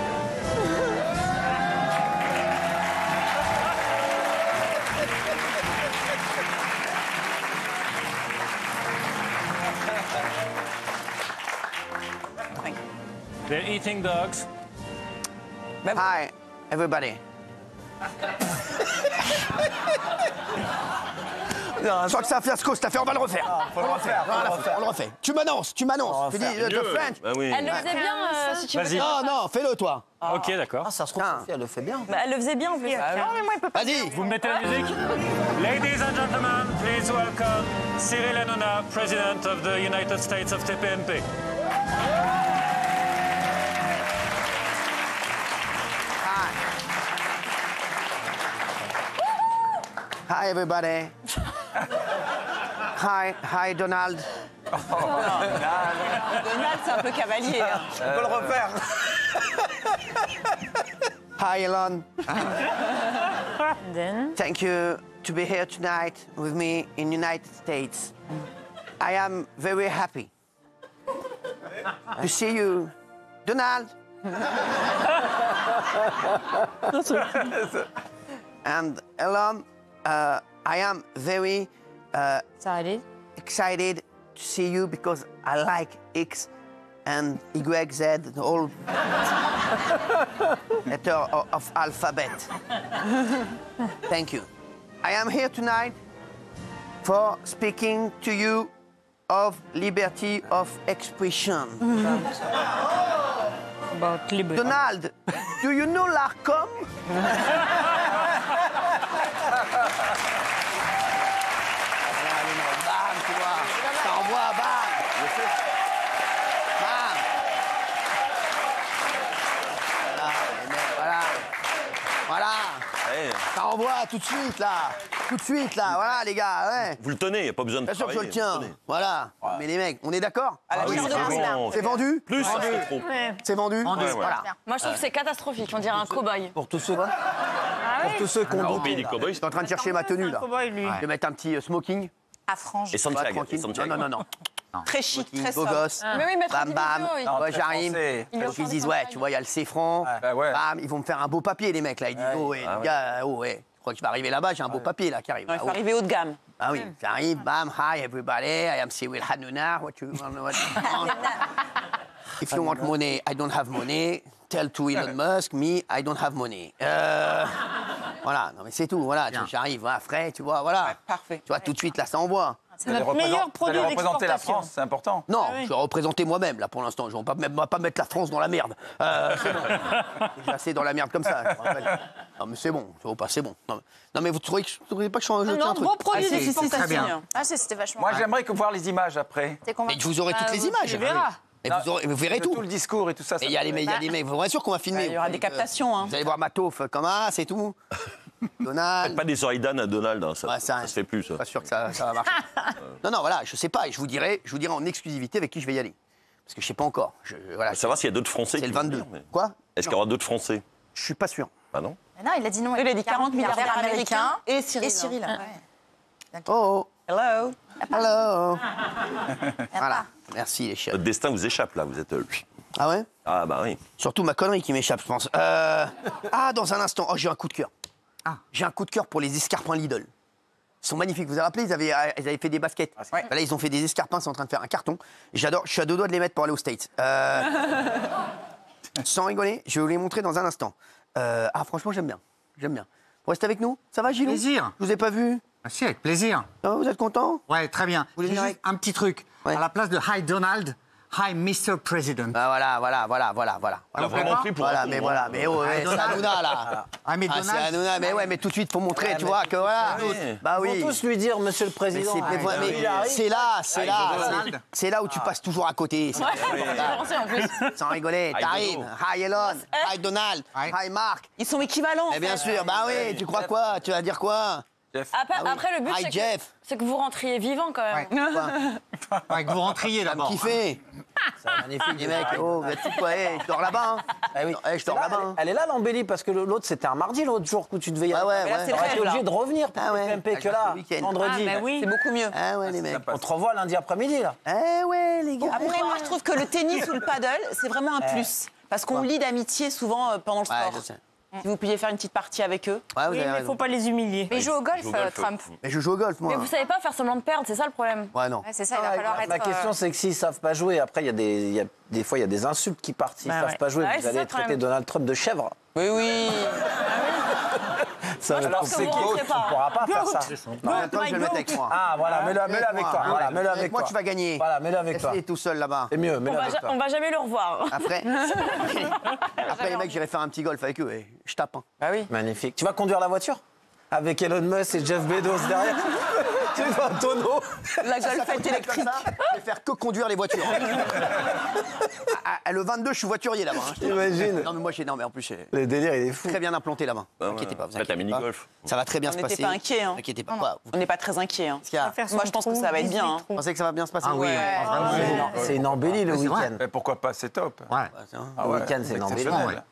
They're eating dogs. Hi, everybody. Je crois que ça a fait ce que t'as fait, on va le refaire. Faut le refaire. On le refait. Tu m'annonces. Tu dis, the French. Bah oui. Elle le faisait bien, si tu veux. Vas-y. Non, fais-le, toi. Ok, d'accord. Ah, ça se trouve, Sophie, elle le fait bien. Elle le faisait bien en plus. Vas-y. Vous me mettez la musique. Ladies and gentlemen, please welcome Cyril Hanouna, President of the United States of TPMP. Hi, everybody. Hi, Donald. Donald, c'est un peu cavalier. hein. On peut le refaire. Hi, Elon. Then, Thank you to be here tonight with me in United States. I am very happy to see you, Donald. And Elon, I am very excited. excited to see you because I like X and Y, Z, the whole letter of alphabet. Thank you. I am here tonight for speaking to you of liberty of expression. About liberty. Donald, do you know l'ARCOM? Bam, tu vois. Je t'envoie, bam. Bam. Voilà, les mecs, voilà. Voilà. Eh, Je t'envoie tout de suite, là. Tout de suite, là. Voilà, les gars, ouais. vous le tenez, il n'y a pas besoin de Bien sûr que je le travailler, tiens. vous le tenez. Voilà. Mais les mecs, on est d'accord? Ah oui, c'est bon. C'est vendu? Plus, ça fait trop. C'est vendu? Ouais, ouais. Voilà. Moi, je trouve que c'est catastrophique. On dirait un cow-boy. Pour tous ceux, pour tous ceux qui ont Au pays douté, des là. cowboys, Je suis en train de chercher ma tenue, là. Cowboy, lui. Je vais mettre un petit smoking. À frange. et Santiago. et Tranquille. Santiago. Non. Très chic, très Beau sobre. gosse. Mais oui, mettre un Bam, petit bam. vidéo, oui. Non, Ouais, très j'arrive. français. Donc ils disent, ouais, tu vois, il y a le C-franc. Bah ouais. Bam, ils vont me faire un beau papier, les mecs, là. Ils disent, oh, ouais, les gars, oh, ouais. Je crois que je vais arriver là-bas, j'ai un beau papier, là, qui arrive. Il Ah, faut oh. arriver haut de gamme. Ah oui, j'arrive, bam, hi everybody, I am Cyril Hanouna, what you want? If you want money, I don't have money. Tell to Elon Musk, me, I don't have money. Voilà, non mais c'est tout, voilà, j'arrive, voilà, frais, tu vois, voilà. Parfait. Tu vois, tout de suite, là, ça envoie. C'est notre meilleur produit Vous allez représenter la d'exportation. France, c'est important. Non, oui. je vais représenter moi-même, là, pour l'instant. Je ne vais pas mettre la France dans la merde. C'est bon. J'ai assez dans la merde comme ça, je me rappelle. Non, mais c'est bon, c'est bon. Non, mais vous ne trouvez pas que je suis un Non, un truc? beau produit si, d'exportation. très bien. Ah, c'était vachement. Moi, j'aimerais que voir les images après. T'es Mais convaincu? je vous aurai toutes les images. Tu verras. Et vous verrez Tout tout. le discours et tout ça. Et il y a les mecs, vous êtes sûr qu'on va filmer. Il y aura des captations, hein. Vous allez voir ma taufe comme ça, c'est tout. Donald. Pas des oreilles d'âne à Donald, hein, ça, Ouais, ça se fait plus, ça. Pas sûr que ça va marcher. Non, voilà, je sais pas. Et je vous dirai en exclusivité avec qui je vais y aller. Parce que je sais pas encore. Voilà, Faut savoir s'il y a d'autres Français. c'est qui le vont 22. venir, mais- Quoi? Est-ce qu'il y aura d'autres Français? Je suis pas sûr. Ah non? Mais non, il a dit non. Il a dit 40 milliardaires américains et Cyril. Et Cyril. Ouais. Oh, Hello. hello. Voilà. Merci les chefs. Votre destin vous échappe, là. Vous êtes... Ah ouais? Ah bah oui. Surtout ma connerie qui m'échappe, je pense. Ah, dans un instant. Oh, j'ai un coup de cœur. J'ai un coup de cœur pour les escarpins Lidl. Ils sont magnifiques. Vous vous rappelez, ils avaient fait des baskets. Ouais. Là, ils ont fait des escarpins, c'est en train de faire un carton. J'adore, je suis à 2 doigts de les mettre pour aller aux States. Sans rigoler, je vais vous les montrer dans un instant. Franchement, j'aime bien. Vous restez avec nous? Ça va, Gilou? Plaisir. Je vous ai pas vu. Ah, si, avec plaisir. Non, vous êtes content? Ouais, très bien. voulez J'ai venir juste un petit truc. Ouais. À la place de Hi Donald, Hi Mr. President. Bah voilà. Elle a vraiment pris pour Voilà, un mais con, voilà, hein. mais oh, ouais, c'est Donald. Hanouna, là. Ah, mais Ah, c'est Donald. Hanouna, mais ouais, mais tout de suite, faut montrer, tu vois, que voilà. oui. Bah Ils oui. vont tous lui dire, Monsieur le Mais Président. c'est là, c'est là où tu passes toujours à côté. Français en plus. Sans rigoler, t'arrives. Dodo. Hi Elon, hi Donald, hi Marc. Ils sont équivalents. en Et bien fait. sûr, bah oui, tu crois quoi? Tu vas dire quoi? Après, le but, Hi Jeff. c'est que vous rentriez vivant quand même. Ouais, que vous rentriez d'abord. Kiffé. Magnifique. Les mecs, oh, vous êtes fous, quoi? Je dors là-bas. Je dors là-bas. Elle est là, l'embellie, parce que l'autre, c'était un mardi, l'autre jour où tu devais y aller. Ouais, Mais là, ouais. c'est T'aurais vrai, été là. obligé de revenir pour Ah ouais. TPMP que Ah, là, le week-end. vendredi. C'est beaucoup mieux. Ah ouais, les mecs. On te revoit lundi après-midi, là. Eh ouais, les gars. Après, moi, je trouve que le tennis ou le paddle, c'est vraiment un plus. Parce qu'on lie d'amitié souvent pendant le Ouais, sport. je sais. Si vous pouviez faire une petite partie avec eux. Ouais, vous Oui, avez mais raison. faut pas les humilier. Mais il joue au golf, golf, Trump. Mais je joue au golf, moi. Mais vous savez pas faire semblant de perdre, c'est ça le problème. Ouais, non. Ouais, c'est ça, il va falloir être. Ma question, c'est que s'ils savent pas jouer, après, des fois, il y a des insultes qui partent. S'ils Bah savent ouais. pas jouer, Ouais, vous c'est allez ça le traiter problème. Donald Trump de chèvre. Oui, oui. Ça Moi, je va pense que être vous compliqué. rentrez pas. On pourra pas faire ça. Non, attends, je vais le mettre avec moi. Ah, voilà, mets-le avec toi. Voilà, mets-le avec moi, toi. tu vas gagner. Voilà, mets-le avec toi. Laisse-les tout seul là-bas. C'est mieux, mets-le avec toi. On va jamais le revoir. Après, les mecs, j'irai faire un petit golf avec eux et je tape. Hein. Bah oui. Magnifique. Tu vas conduire la voiture? Avec Elon Musk et Jeff Bezos derrière. Tu vas en tonneau. La golfette Comme électrique. ça, je vais faire que conduire les voitures. Le 22, je suis voiturier là-bas. Hein. T'imagines? Non, mais moi, non, mais en plus, j'ai Le délire, il est fou. très bien implanté là-bas. Inquiétez pas, vous Faites un inquiétez pas. mini-golf. Ça va très bien On se n'était passer. pas inquiets, hein. Inquiétez pas. Quoi, vous On n'est pas très inquiets. Hein. qu'il y a Moi, je pense que ça va être bien. Hein. Vous pensez que ça va bien se passer? Ah oui, C'est une embellie le c'est vrai. week-end. Mais pourquoi pas, c'est top. Ouais. Le week-end, c'est une embellie. Exceptionnel.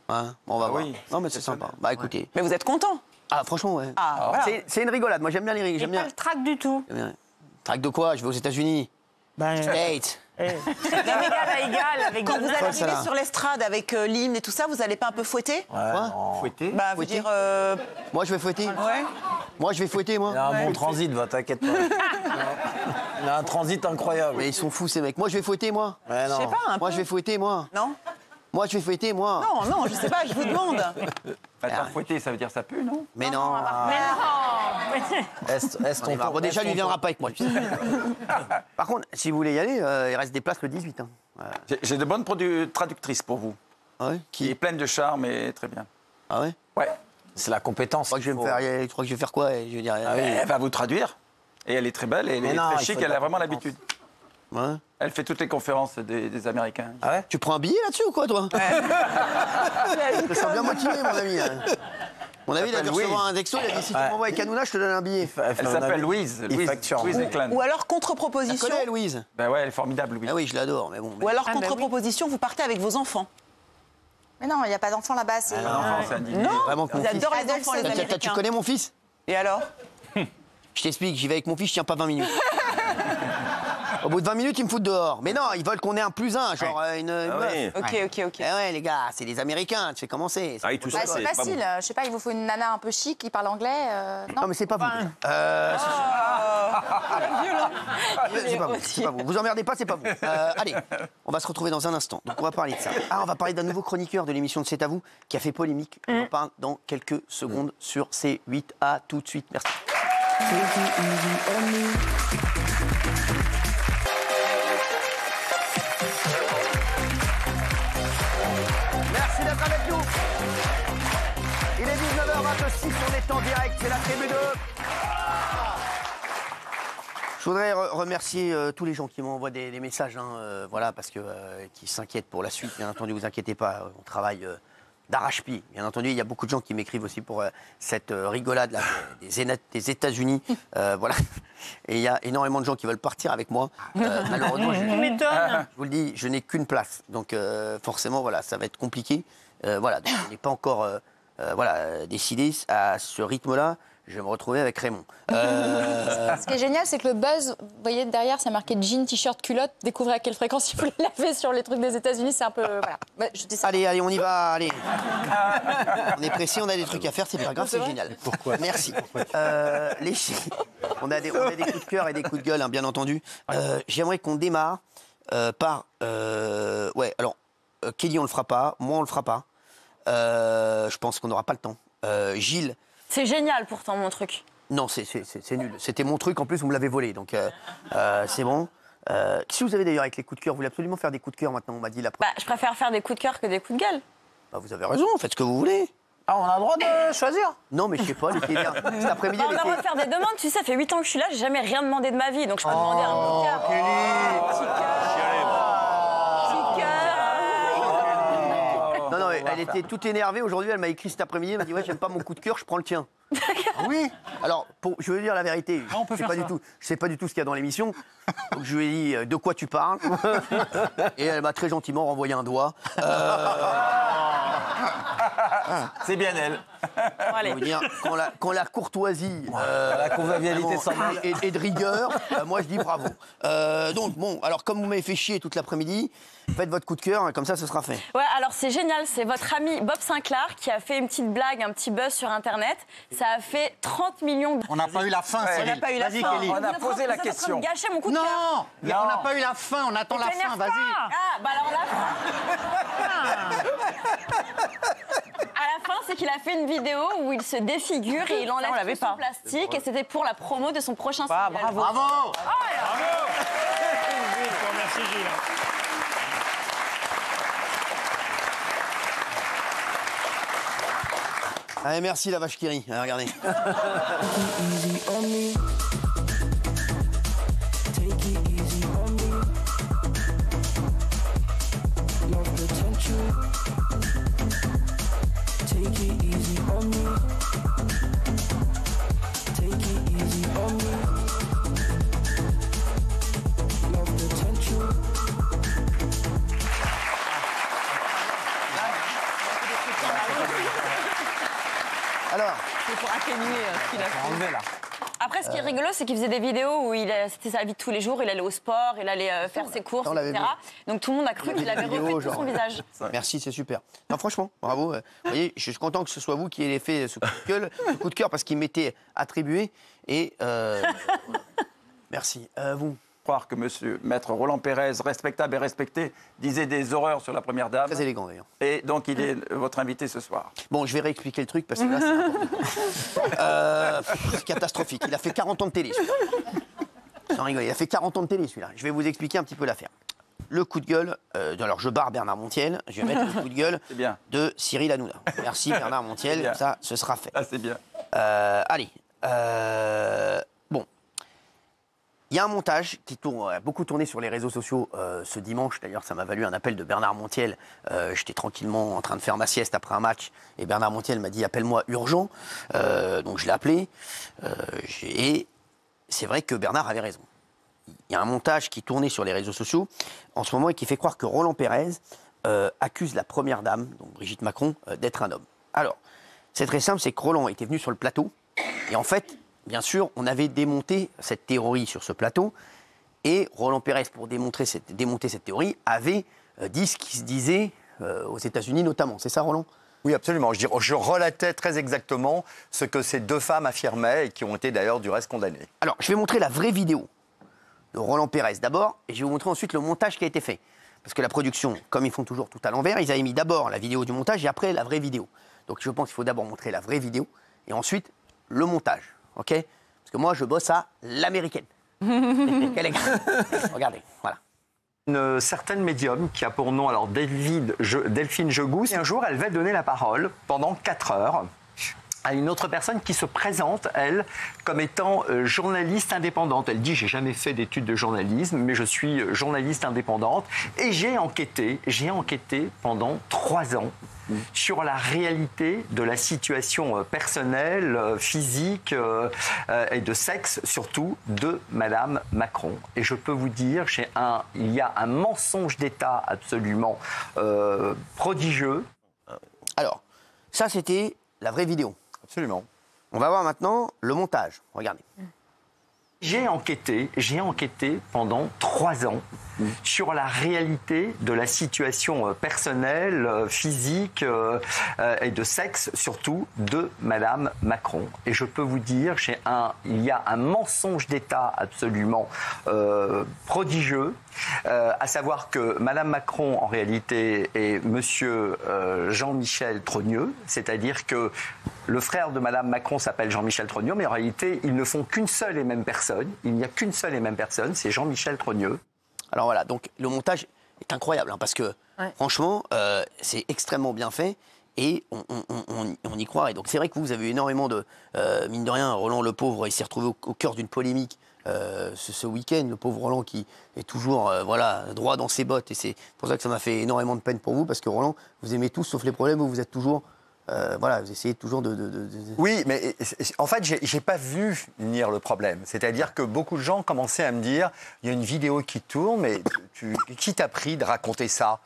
Ouais, bon, on va voir. oui, Non, mais c'est sympa. Bah écoutez. Mais vous êtes content. Ah, franchement, ouais. Ah, voilà. C'est une rigolade. Moi, j'aime bien les rigoles. J'ai J'aime pas bien. le trac du tout. J'aime bien. Traque de quoi? Je vais aux États-Unis. Ben, States. d'égal à égal avec Quand vous Donald. allez ça, arriver là. sur l'estrade avec l'hymne et tout ça, vous allez pas un peu fouetter? Quoi? Fouetté. Bah, vous Fouetter dire. Moi, je vais fouetter. Ouais. Moi, je vais fouetter, moi. Il y a un bon transit, va, t'inquiète pas. Il y a un transit incroyable. Mais ils sont fous, ces mecs. Moi, je vais fouetter, moi. Ouais, Je sais non. pas, un peu. Moi, je vais fouetter, moi. Non? Moi, je vais fouetter, moi. Non, non, je sais pas, je vous demande. Attends, fouetter, ça veut dire ça pue, non? Mais non. Est ton tour. Bon, déjà, lui, il Est-ce ton viendra tour. pas avec moi. tu sais. Par contre, si vous voulez y aller, il reste des places le 18. Hein. J'ai de bonnes traductrices pour vous. Ah ouais? Qui est pleine de charme et très bien. Ah ouais? Ouais. C'est la compétence. Je crois que je vais me faire. Je crois que je vais faire quoi? Je vais dire. Elle va vous traduire. Et elle est très belle, et elle Mais est non, très il chic, faut de elle la a vraiment compétence. l'habitude. Ouais. Elle fait toutes les conférences des Américains. Ah ouais? Tu prends un billet là-dessus ou quoi, toi? Je te sens bien motivé, mon ami. Hein. Mon ami, il a dû s'appelle recevoir un texto, il a dit si tu m'envoies avec Hanouna, je te donne un billet. Elle s'appelle Louise. Il facture. Louise Eclan. Ou alors, Tu contre-proposition. connais Louise? Ben ouais, elle est formidable, Louise. Ah oui, je l'adore, mais bon. Ou alors, Ah, bah oui. contre-proposition, vous partez avec vos enfants. Mais non, il n'y a pas d'enfants là-bas. C'est... Enfant, c'est un dîner. Non, Vraiment ils con. adorent les Adolphe, enfants, les c'est- Tu Américains. connais mon fils? Et alors? Je t'explique, j'y vais avec mon fils, je tiens pas 20 minutes. Au bout de 20 minutes, ils me foutent dehors. Mais non, ils veulent qu'on ait un plus un, genre une meuf. oui. Ok. Eh ouais, les gars, c'est les Américains, tu fais commencer. Ah, ils touchent Bah, ça, c'est pas facile. bon. Je sais pas, il vous faut une nana un peu chic qui parle anglais. Non, mais c'est pas vous. C'est pas vous, c'est pas vous. Vous emmerdez pas, c'est pas vous. Allez, on va se retrouver dans un instant. Donc on va parler de ça. Ah, on va parler d'un nouveau chroniqueur de l'émission de C'est à vous qui a fait polémique. On en parle dans quelques secondes sur C8. À tout de suite. Merci. Merci d'être avec nous. Il est 19h26, on est en direct, c'est la tribu 2. Je voudrais remercier tous les gens qui m'envoient des messages, hein, voilà, parce que qui s'inquiètent pour la suite. Bien entendu, vous inquiétez pas, on travaille d'arrache-pied. Bien entendu, il y a beaucoup de gens qui m'écrivent aussi pour cette rigolade là, des États-Unis, voilà. Et il y a énormément de gens qui veulent partir avec moi. Malheureusement, Tu m'étonnes. je vous le dis, je n'ai qu'une place, donc forcément, voilà, ça va être compliqué. Voilà, donc, je n'ai pas encore voilà, décidé à ce rythme-là. Je vais me retrouver avec Raymond. Ce qui est génial, c'est que le buzz, vous voyez derrière, c'est marqué jean, t-shirt, culotte. Découvrez à quelle fréquence il faut les laver sur les trucs des États-Unis. C'est un peu. Voilà. Ouais, je dis ça. Allez, on y va, allez. On est pressé, on a des trucs à faire, c'est pas grave, c'est génial. Pourquoi? Merci. On a des coups de cœur et des coups de gueule, hein, bien entendu. J'aimerais qu'on démarre par... ouais, alors, Kelly, on le fera pas. Moi, on le fera pas. Je pense qu'on n'aura pas le temps. Gilles, C'est génial pourtant mon truc. Non, c'est nul. C'était mon truc, en plus, vous me l'avez volé, donc c'est bon. Qu'est-ce que vous avez d'ailleurs avec les coups de cœur? Vous voulez absolument faire des coups de cœur maintenant, on m'a dit là. Bah, je préfère faire des coups de cœur que des coups de gueule. Bah, vous avez raison, faites ce que vous voulez. Ah, on a le droit de choisir? Non, mais je sais pas, cet après-midi, On a le droit de faire des demandes, tu sais, ça fait 8 ans que je suis là, j'ai jamais rien demandé de ma vie, donc je peux demander un coup de cœur. Non, non, elle était toute énervée. Aujourd'hui, elle m'a écrit cet après-midi. Elle m'a dit ouais, j'aime pas mon coup de cœur, je prends le tien. Ah oui. Alors, je veux dire la vérité. on peut faire ça. Je sais pas du tout ce qu'il y a dans l'émission. Donc je lui ai dit de quoi tu parles. Et elle m'a très gentiment renvoyé un doigt. C'est bien elle. Bon, allez. Je veux dire, quand la courtoisie, La convivialité vraiment, sans mal. et de rigueur, moi je dis bravo. Donc bon, alors comme vous m'avez fait chier toute l'après-midi, faites votre coup de cœur, hein, comme ça ce sera fait. Ouais, alors c'est génial, c'est votre ami Bob Sinclair qui a fait une petite blague, un petit buzz sur Internet. Ça a fait 30 millions de... On n'a pas eu la fin, On Cyril. n'a pas eu la Vas-y, fin. Kelly. On a posé la question. Vous êtes en train de gâcher mon coup de cœur. Non, mais on n'a pas eu la fin, on attend la fin, vas-y. Ah, bah alors la fin. À la fin, c'est qu'il a fait une vidéo où il se défigure et il enlève tout son plastique et c'était pour la promo de son prochain single. Bravo. Merci Gilles. Allez, merci la vache qui rit. Allez, regardez. Alors, C'est pour atténuer ce qu'il a fait. Enlevé, là. Après, ce qui est rigolo, c'est qu'il faisait des vidéos où c'était sa vie de tous les jours, il allait au sport, il allait faire ses courses, on l'avait etc. Donc tout le monde a cru On qu'il avait avait des vidéos, refait tout son genre. visage. merci, c'est super. Non, franchement, bravo. Vous voyez, je suis content que ce soit vous qui ayez fait ce coup de cœur parce qu'il m'était attribué. Et merci. Vous. Croire que monsieur Maître Roland Pérez, respectable et respecté, disait des horreurs sur la première dame. Très élégant d'ailleurs. Et donc il est votre invité ce soir. Bon, je vais réexpliquer le truc parce que là, c'est n'importe quoi. C'est catastrophique. Il a fait 40 ans de télé, celui-là. Sans rigoler, il a fait 40 ans de télé, celui-là. Je vais vous expliquer un petit peu l'affaire. Le coup de gueule, alors je barre Bernard Montiel, je vais mettre le coup de gueule bien. de Cyril Hanouna. Merci Bernard Montiel, bien. ça, ce sera fait. Ah, c'est bien. Allez, bon. Il y a un montage qui a beaucoup tourné sur les réseaux sociaux ce dimanche. D'ailleurs, ça m'a valu un appel de Bernard Montiel. J'étais tranquillement en train de faire ma sieste après un match. Et Bernard Montiel m'a dit « Appelle-moi urgent ». Donc je l'ai appelé. Et c'est vrai que Bernard avait raison. Il y a un montage qui tournait sur les réseaux sociaux en ce moment et qui fait croire que Roland Pérez accuse la première dame, donc Brigitte Macron, d'être un homme. Alors, c'est très simple, c'est que Roland était venu sur le plateau. Et en fait... Bien sûr, on avait démonté cette théorie sur ce plateau et Roland Pérez, pour démonter cette théorie, avait dit ce qui se disait aux États-Unis notamment. C'est ça, Roland ? Oui, absolument. Je relatais très exactement ce que ces deux femmes affirmaient et qui ont été d'ailleurs du reste condamnées. Alors, je vais montrer la vraie vidéo de Roland Pérez d'abord et je vais vous montrer ensuite le montage qui a été fait. Parce que la production, comme ils font toujours tout à l'envers, ils avaient mis d'abord la vidéo du montage et après la vraie vidéo. Donc je pense qu'il faut d'abord montrer la vraie vidéo et ensuite le montage. OK ? Parce que moi, je bosse à l'américaine. Quel est... Regardez, voilà. Une certaine médium qui a pour nom alors Delphine Jegous. Et un jour, elle va donner la parole pendant 4 heures à une autre personne qui se présente, elle, comme étant journaliste indépendante. Elle dit « J'ai jamais fait d'études de journalisme, mais je suis journaliste indépendante. Et j'ai enquêté pendant 3 ans sur la réalité de la situation personnelle, physique et de sexe, surtout, de Madame Macron. Et je peux vous dire, il y a un mensonge d'État absolument prodigieux. Alors, ça, c'était la vraie vidéo. Absolument. On va voir maintenant le montage. Regardez. J'ai enquêté pendant 3 ans sur la réalité de la situation personnelle, physique et de sexe, surtout, de Madame Macron. Et je peux vous dire, il y a un mensonge d'État absolument prodigieux, à savoir que Madame Macron, en réalité, est Monsieur Jean-Michel Trogneux, c'est-à-dire que le frère de Madame Macron s'appelle Jean-Michel Trogneux, mais en réalité, ils ne font qu'une seule et même personne. Il n'y a qu'une seule et même personne, c'est Jean-Michel Trogneux. Alors voilà, donc le montage est incroyable, hein, parce que franchement, c'est extrêmement bien fait. Et on y croit. Et donc c'est vrai que vous avez eu énormément de... mine de rien, Roland le pauvre, il s'est retrouvé au cœur d'une polémique ce week-end. Le pauvre Roland qui est toujours droit dans ses bottes. Et c'est pour ça que ça m'a fait énormément de peine pour vous. Parce que Roland, vous aimez tous sauf les problèmes où vous êtes toujours... vous essayez toujours de... Oui, mais en fait, j'ai pas vu venir le problème. C'est-à-dire que beaucoup de gens commençaient à me dire, il y a une vidéo qui tourne, mais qui t'a pris de raconter ça ?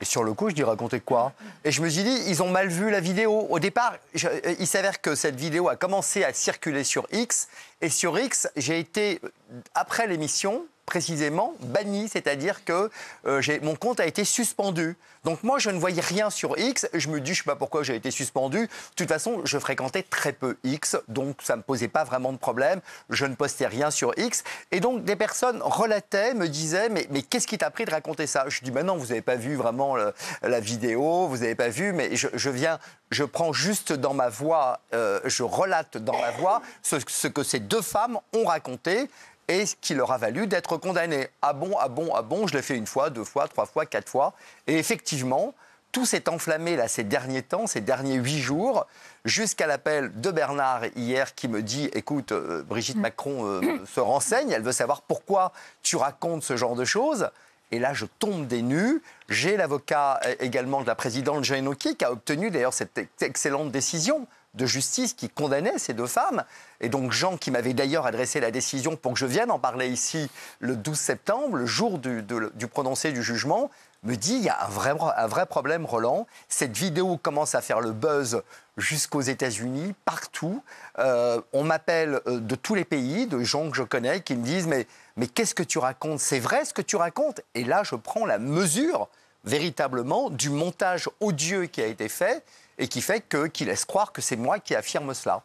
Et sur le coup, je dis raconter quoi? Et je me suis dit, ils ont mal vu la vidéo. Au départ, il s'avère que cette vidéo a commencé à circuler sur X. Et sur X, j'ai été, après l'émission, précisément, banni. C'est-à-dire que mon compte a été suspendu. Donc moi, je ne voyais rien sur X. Je me dis, je ne sais pas pourquoi j'ai été suspendu. De toute façon, je fréquentais très peu X. Donc ça ne me posait pas vraiment de problème. Je ne postais rien sur X. Et donc des personnes relataient, me disaient, mais qu'est-ce qui t'a pris de raconter ça? Je dis, non, vous n'avez pas vu vraiment la vidéo. Vous n'avez pas vu, mais je prends juste dans ma voix, je relate dans ma voix ce que ces deux femmes ont raconté. Et ce qui leur a valu d'être condamnés. Ah bon, je l'ai fait une fois, 2 fois, 3 fois, 4 fois. Et effectivement, tout s'est enflammé là, ces derniers temps, ces derniers 8 jours, jusqu'à l'appel de Bernard hier qui me dit, écoute, Brigitte Macron se renseigne, elle veut savoir pourquoi tu racontes ce genre de choses. Et là, je tombe des nues. J'ai l'avocat également de la présidente Jean-Enoki qui a obtenu d'ailleurs cette excellente décision de justice qui condamnait ces deux femmes. Et donc Jean, qui m'avait d'ailleurs adressé la décision pour que je vienne en parler ici le 12 septembre, le jour du prononcé du jugement, me dit, il y a un vrai problème, Roland. Cette vidéo commence à faire le buzz jusqu'aux États-Unis, partout. On m'appelle de tous les pays, de gens que je connais, qui me disent, mais qu'est-ce que tu racontes? C'est vrai ce que tu racontes? Et là, je prends la mesure, véritablement, du montage odieux qui a été fait, et qui fait qui laisse croire que c'est moi qui affirme cela.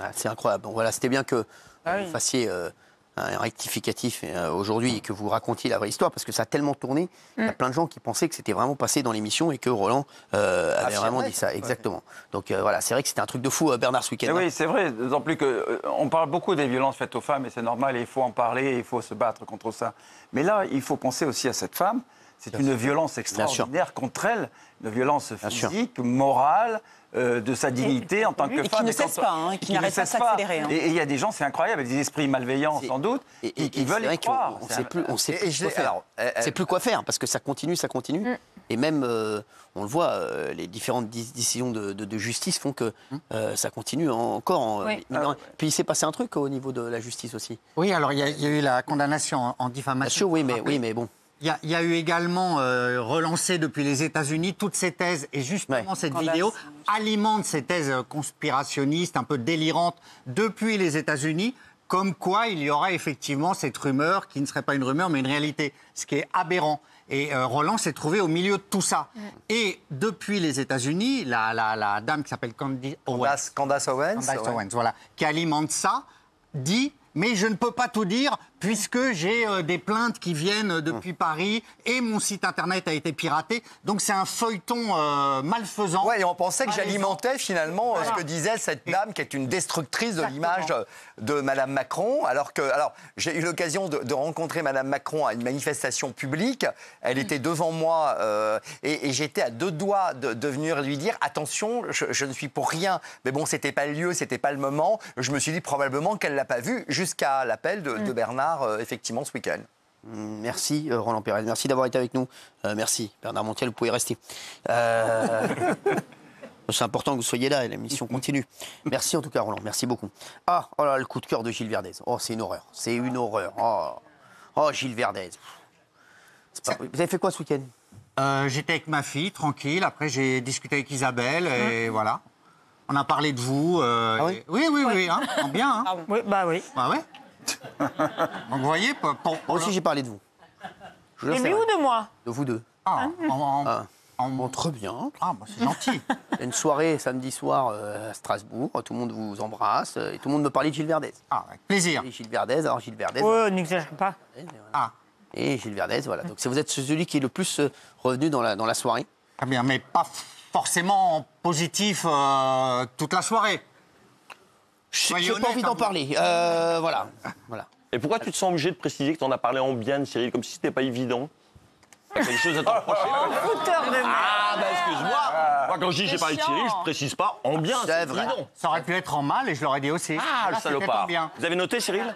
Ah, c'est incroyable. Bon, voilà, c'était bien que vous fassiez un rectificatif aujourd'hui et que vous racontiez la vraie histoire, parce que ça a tellement tourné. Il y a plein de gens qui pensaient que c'était vraiment passé dans l'émission et que Roland avait vraiment dit ça. Exactement. Donc voilà, c'est vrai que c'était un truc de fou, Bernard, ce week-end. Oui, c'est vrai. D'autant plus qu'on parle beaucoup des violences faites aux femmes, et c'est normal, et il faut en parler, et il faut se battre contre ça. Mais là, il faut penser aussi à cette femme. C'est une violence extraordinaire contre elle, une violence physique, morale, de sa dignité en tant que femme. Et qui ne cesse pas, qui n'arrête pas de s'accélérer. Et il y a des gens, c'est incroyable, des esprits malveillants sans doute, qui veulent y croire. On sait plus quoi faire, parce que ça continue. Et même, on le voit, les différentes décisions de justice font que ça continue encore. Puis il s'est passé un truc au niveau de la justice aussi. Oui, alors il y a eu la condamnation en diffamation. Oui, mais bon. Il y a eu également relancé depuis les États-Unis toutes ces thèses, et justement cette vidéo alimente ces thèses conspirationnistes, un peu délirantes, depuis les États-Unis, comme quoi il y aura effectivement cette rumeur, qui ne serait pas une rumeur, mais une réalité, ce qui est aberrant. Et Roland s'est trouvé au milieu de tout ça. Et depuis les États-Unis, la dame qui s'appelle Candace Owens, voilà, qui alimente ça, dit... Mais je ne peux pas tout dire puisque j'ai des plaintes qui viennent depuis Paris et mon site internet a été piraté. Donc c'est un feuilleton malfaisant. Ouais, et on pensait que j'alimentais finalement ce que disait cette dame qui est une destructrice de l'image de Madame Macron. Alors j'ai eu l'occasion de rencontrer Madame Macron à une manifestation publique. Elle était devant moi et j'étais à 2 doigts de venir lui dire attention, je ne suis pour rien. Mais bon, c'était pas le lieu, c'était pas le moment. Je me suis dit probablement qu'elle l'a pas vu jusqu'à l'appel de Bernard. Effectivement, ce week-end. Merci Roland Pérez, merci d'avoir été avec nous. Merci Bernard Montiel, vous pouvez rester. C'est important que vous soyez là et la mission continue. Merci en tout cas Roland, merci beaucoup. Oh là, le coup de cœur de Gilles Verdez. Oh, c'est une horreur, c'est une horreur. Oh Gilles Verdez. Vous avez fait quoi ce week-end? J'étais avec ma fille, tranquille. Après, j'ai discuté avec Isabelle et voilà. On a parlé de vous. Ah oui, oui, hein, bien. Hein. Oui, bah oui. Ah ouais. Donc vous voyez, moi aussi j'ai parlé de vous. Je le De sais, lui ou de moi? De vous deux. Ah, Bon, très bien. Ah, bah, c'est gentil. Il y a une soirée samedi soir à Strasbourg, tout le monde vous embrasse et tout le monde me parlait de Gilles Verdez. Ah, avec plaisir. Et Gilles Verdez, alors Gilles Verdez. Oh, n'exagère pas. Ah. Et Gilles Verdez, voilà. Donc vous êtes celui qui est le plus revenu dans la soirée. Très bien, mais pas forcément positif toute la soirée. J'ai pas envie d'en parler. Voilà. Et pourquoi tu te sens obligé de préciser que tu en as parlé en bien de Cyril, comme si c'était pas évident? T'as quelque chose à t'en reprocher? Fouteur de merde. Ah, bah excuse-moi. Moi, quand je dis j'ai parlé de Cyril, je précise pas en bien, c'est vrai. évident. Ça aurait pu être en mal et je l'aurais dit aussi. Ah, le Là, c'était salopard. en bien. Vous avez noté, Cyril?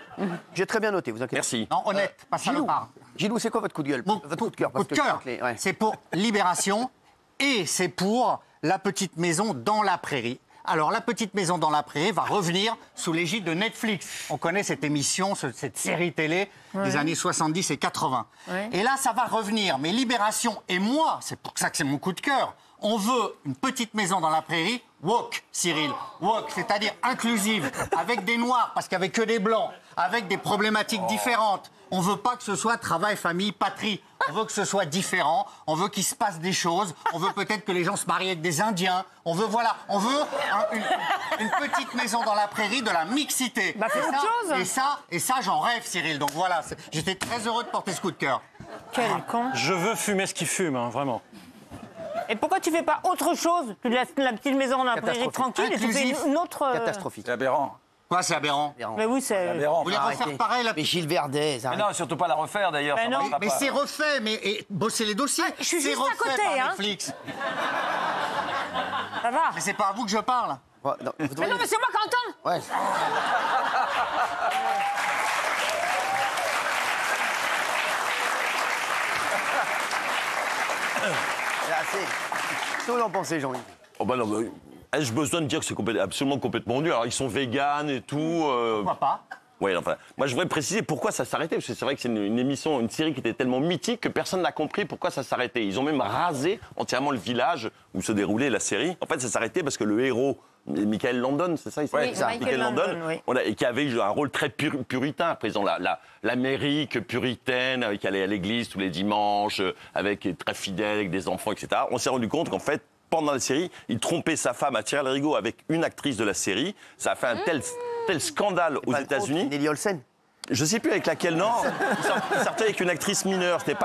J'ai très bien noté, vous inquiétez. Merci. Non, honnête, pas Gilou, salopard. Gilou, c'est quoi votre coup de gueule? Votre coup de cœur. Coup de cœur, c'est pour Libération et c'est pour La Petite Maison dans la Prairie. Alors, La Petite Maison dans la Prairie va revenir sous l'égide de Netflix. On connaît cette émission, cette série télé des années 70 et 80. Ouais. Et là, ça va revenir. Mais Libération et moi, c'est pour ça que c'est mon coup de cœur, on veut une petite maison dans la prairie, woke, Cyril. Woke, c'est-à-dire inclusive, avec des noirs, parce qu'il n'y avait que des blancs, avec des problématiques différentes. On ne veut pas que ce soit travail, famille, patrie. On veut que ce soit différent. On veut qu'il se passe des choses. On veut peut-être que les gens se marient avec des Indiens. On veut, voilà, on veut une petite maison dans la prairie, de la mixité. Bah, fais autre chose. Et ça, j'en rêve, Cyril. Donc voilà, j'étais très heureux de porter ce coup de cœur. Quel con. Je veux fumer ce qui fume, hein, vraiment. Et pourquoi tu fais pas autre chose que la petite maison dans la prairie tranquille et tu fais une autre... Catastrophique. C'est aberrant. Quoi, c'est aberrant? Mais oui, c'est... Aberrant. Vous voulez refaire pareil, Mais Gilles Verdez, Mais non, surtout pas la refaire d'ailleurs. Mais ça non. marchera Mais pas. c'est refait, mais bossez les dossiers. je suis C'est juste à refait côté, par hein. Netflix. Ça va. Mais c'est pas à vous que je parle. Ouais, non, vous Mais devriez- non, mais c'est moi qui entends. Ouais. Là, c'est... Qu'est-ce que vous en pensez, Jean-Yves? Oh bah non, bah, ai-je besoin de dire que c'est absolument complètement nul? Alors, ils sont véganes et tout. Pourquoi pas? Ouais, enfin, moi, je voudrais préciser pourquoi ça s'arrêtait. Parce que c'est vrai que c'est une émission, une série qui était tellement mythique que personne n'a compris pourquoi ça s'arrêtait. Ils ont même rasé entièrement le village où se déroulait la série. En fait, ça s'arrêtait parce que le héros, Michael Landon, c'est ça, il s'appelle Oui, Michael Landon, oui. Voilà, et qui avait joué un rôle très puritain, représentant l'Amérique puritaine, qui allait à l'église tous les dimanches, avec très fidèle, avec des enfants, etc. On s'est rendu compte qu'en fait, pendant la série, il trompait sa femme à tirer le rigot avec une actrice de la série. Ça a fait un tel scandale aux États-Unis. Nelly Olsen. Je sais plus avec laquelle, non. Il sortait avec une actrice mineure. C'était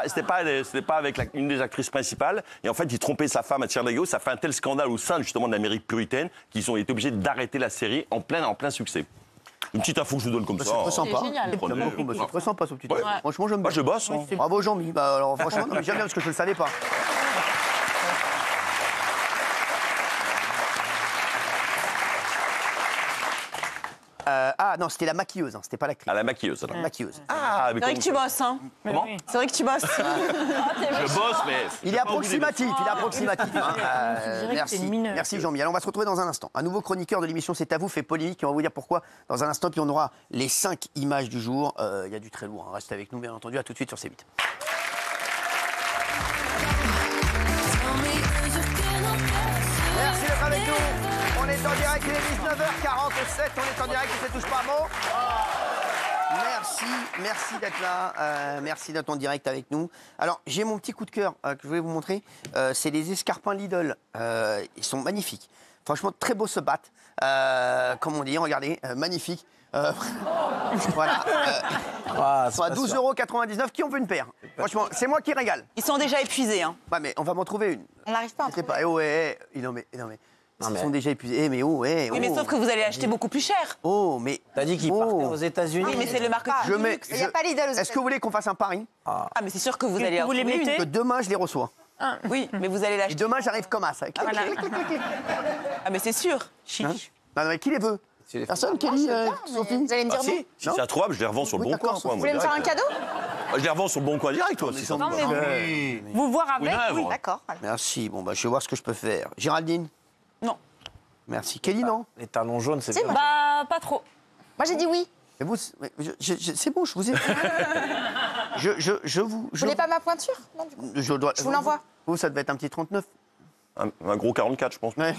pas avec une des actrices principales. Et en fait, il trompait sa femme à tirer le rigot. Ça a fait un tel scandale au sein justement de l'Amérique puritaine qu'ils ont été obligés d'arrêter la série en plein succès. Une petite info que je vous donne comme ça. C'est très sympa. génial. C'est très sympa, ce petit truc. Ouais. Franchement, j'aime bien. Moi, je bosse. Hein. Bravo, Jean-Mi. Bah, alors, franchement, non, mais j'aime bien parce que je ne le savais pas. Ah non, c'était la maquilleuse, hein, c'était pas l'actrice. À la maquilleuse, alors. La maquilleuse. Ah, mais C'est vrai que tu bosses, hein. Comment? C'est vrai que tu bosses. Je bosse, mais... Il est approximatif, il est approximatif. hein. tu dirais que t'es Merci, mineur. merci Jean-Mi. Alors on va se retrouver dans un instant. Un nouveau chroniqueur de l'émission C'est à vous fait polémique et on va vous dire pourquoi dans un instant. Puis on aura les 5 images du jour. Il y a du très lourd. Hein. Restez avec nous, bien entendu. À tout de suite sur C8. Merci d'être avec nous. On est en direct, il est 19h47. On est en direct et ça touche pas à mot. Merci d'être là. Merci d'être en direct avec nous. Alors, j'ai mon petit coup de cœur que je voulais vous montrer. C'est les escarpins Lidl. Ils sont magnifiques. Franchement, très beaux ce battent. Comme on dit, regardez, magnifique. Voilà. Ils sont à 12,99 €. Qui en veut une paire? Franchement, c'est moi qui régale. Ils sont déjà épuisés, hein. Ouais, mais on va m'en trouver une. On n'arrive pas. Je sais pas. Non, mais. Ils sont déjà épuisés. Mais Oui, mais sauf que vous allez acheter beaucoup plus cher. Oh, mais. T'as dit qu'il partait aux États-Unis. Oui, mais c'est le marketing. Il n'y a pas Lidl aux Est-ce que vous voulez qu'on fasse un pari? Ah, mais c'est sûr que vous allez en vous les trouver une. mettez Que demain, je les reçois. Oui, mais vous allez Et l'acheter. demain, j'arrive comme as. Avec... Voilà. Ah, mais c'est sûr. Hein? Non, mais qui les veut? Personne, Kelly, Sophie? Vous allez me dire non. Si c'est introuvable, je les revends sur le Oui, bon coin. d'accord, Quoi, Vous voulez me faire un cadeau? Je les revends sur le bon coin direct, toi. Non, mais vous voir avec, oui. D'accord. Merci. Bon, bah, je vais voir ce que je peux faire. Géraldine? Non. Merci. Kelly, non? Les talons jaunes, c'est Si, bien. Bah, pas trop. Moi, j'ai dit oui. Mais vous, c'est bon, je vous ai. je vous. Vous voulez pas ma pointure? Non, du coup. Je vous l'envoie. Vous, ça devait être un petit 39. Un gros 44, je pense. Ouais.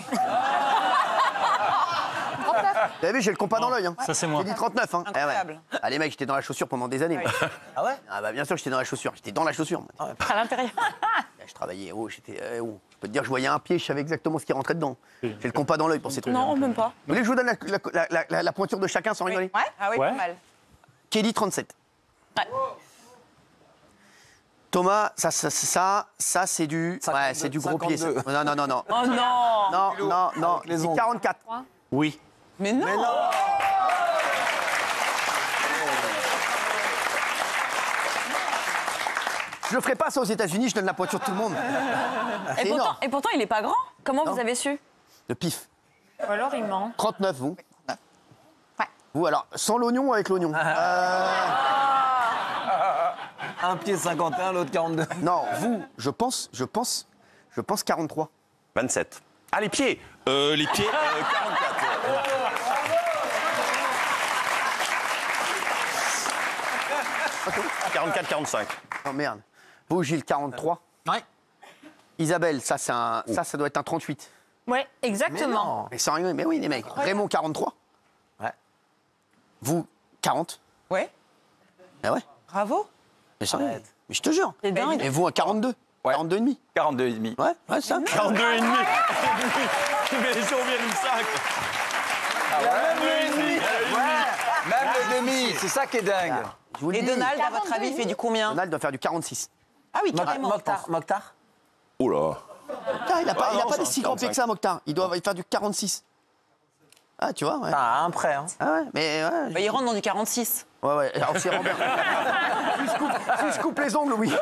39. Vous avez vu, j'ai le compas dans l'œil. Hein. Ça, c'est moi. J'ai dit 39. Hein. Incroyable. Ah, les mecs, j'étais dans la chaussure pendant des années. moi. Ah ouais? Ah bah bien sûr, j'étais dans la chaussure. J'étais dans la chaussure. moi. À l'intérieur. Je travaillais. Oh, j'étais. Oh. Je peux te dire, je voyais un pied, je savais exactement ce qui rentrait dedans. J'ai le compas dans l'œil pour ces trucs. Non, même pas. Vous voulez que je vous donne la pointure de chacun sans rigoler? Ouais. Ah oui, Ouais. pas mal. Kelly, 37. Ouais. Thomas, ça c'est du. Ouais, c'est du gros pied. ça. 52. Non, non, non, non. Oh non. Non. les C'est ongles. 44. Oui. Mais non. Je le ferai pas ça aux États-Unis, je donne la pointure de tout le monde. C'est énorme. Et pourtant, il est pas grand. Comment vous avez su? Le pif. Ou alors il ment. 39, vous. Ouais. Vous, alors, sans l'oignon ou avec l'oignon Un pied 51, l'autre 42. Non, vous, je pense 43. 27. Ah, les pieds. Les pieds, 44. 44, 45. Oh merde. Vous, Gilles, 43. Ouais. Isabelle, ça doit être un 38. Ouais, exactement. Non, mais sans rigoler, mais oui, les mecs. Raymond, 43. Ouais. Vous, 40. Ouais. Ah ouais. Bravo. Mais sans rigoler. Mais je te jure. C'est dingue. Et vous, à 42. Ouais. 42 et demi. 42 et demi. Ouais, ça. 42 et demi. Mais 0,5. Même le demi, c'est ça qui est dingue. Je vous le Et dis. Donald, à votre avis, il fait du combien? Donald doit faire du 46. Ah oui, carrément. Mokhtar. Oh là. Mokhtar, il n'a pas, non, des si grands pieds que ça, Mokhtar. Il doit faire du 46. Ah, tu vois, ouais. Ah, un prêt, hein. Ah ouais, mais ouais. Bah, il rentre dans du 46. Ouais. Alors, c'est Robert. Si je coupe les ongles, oui.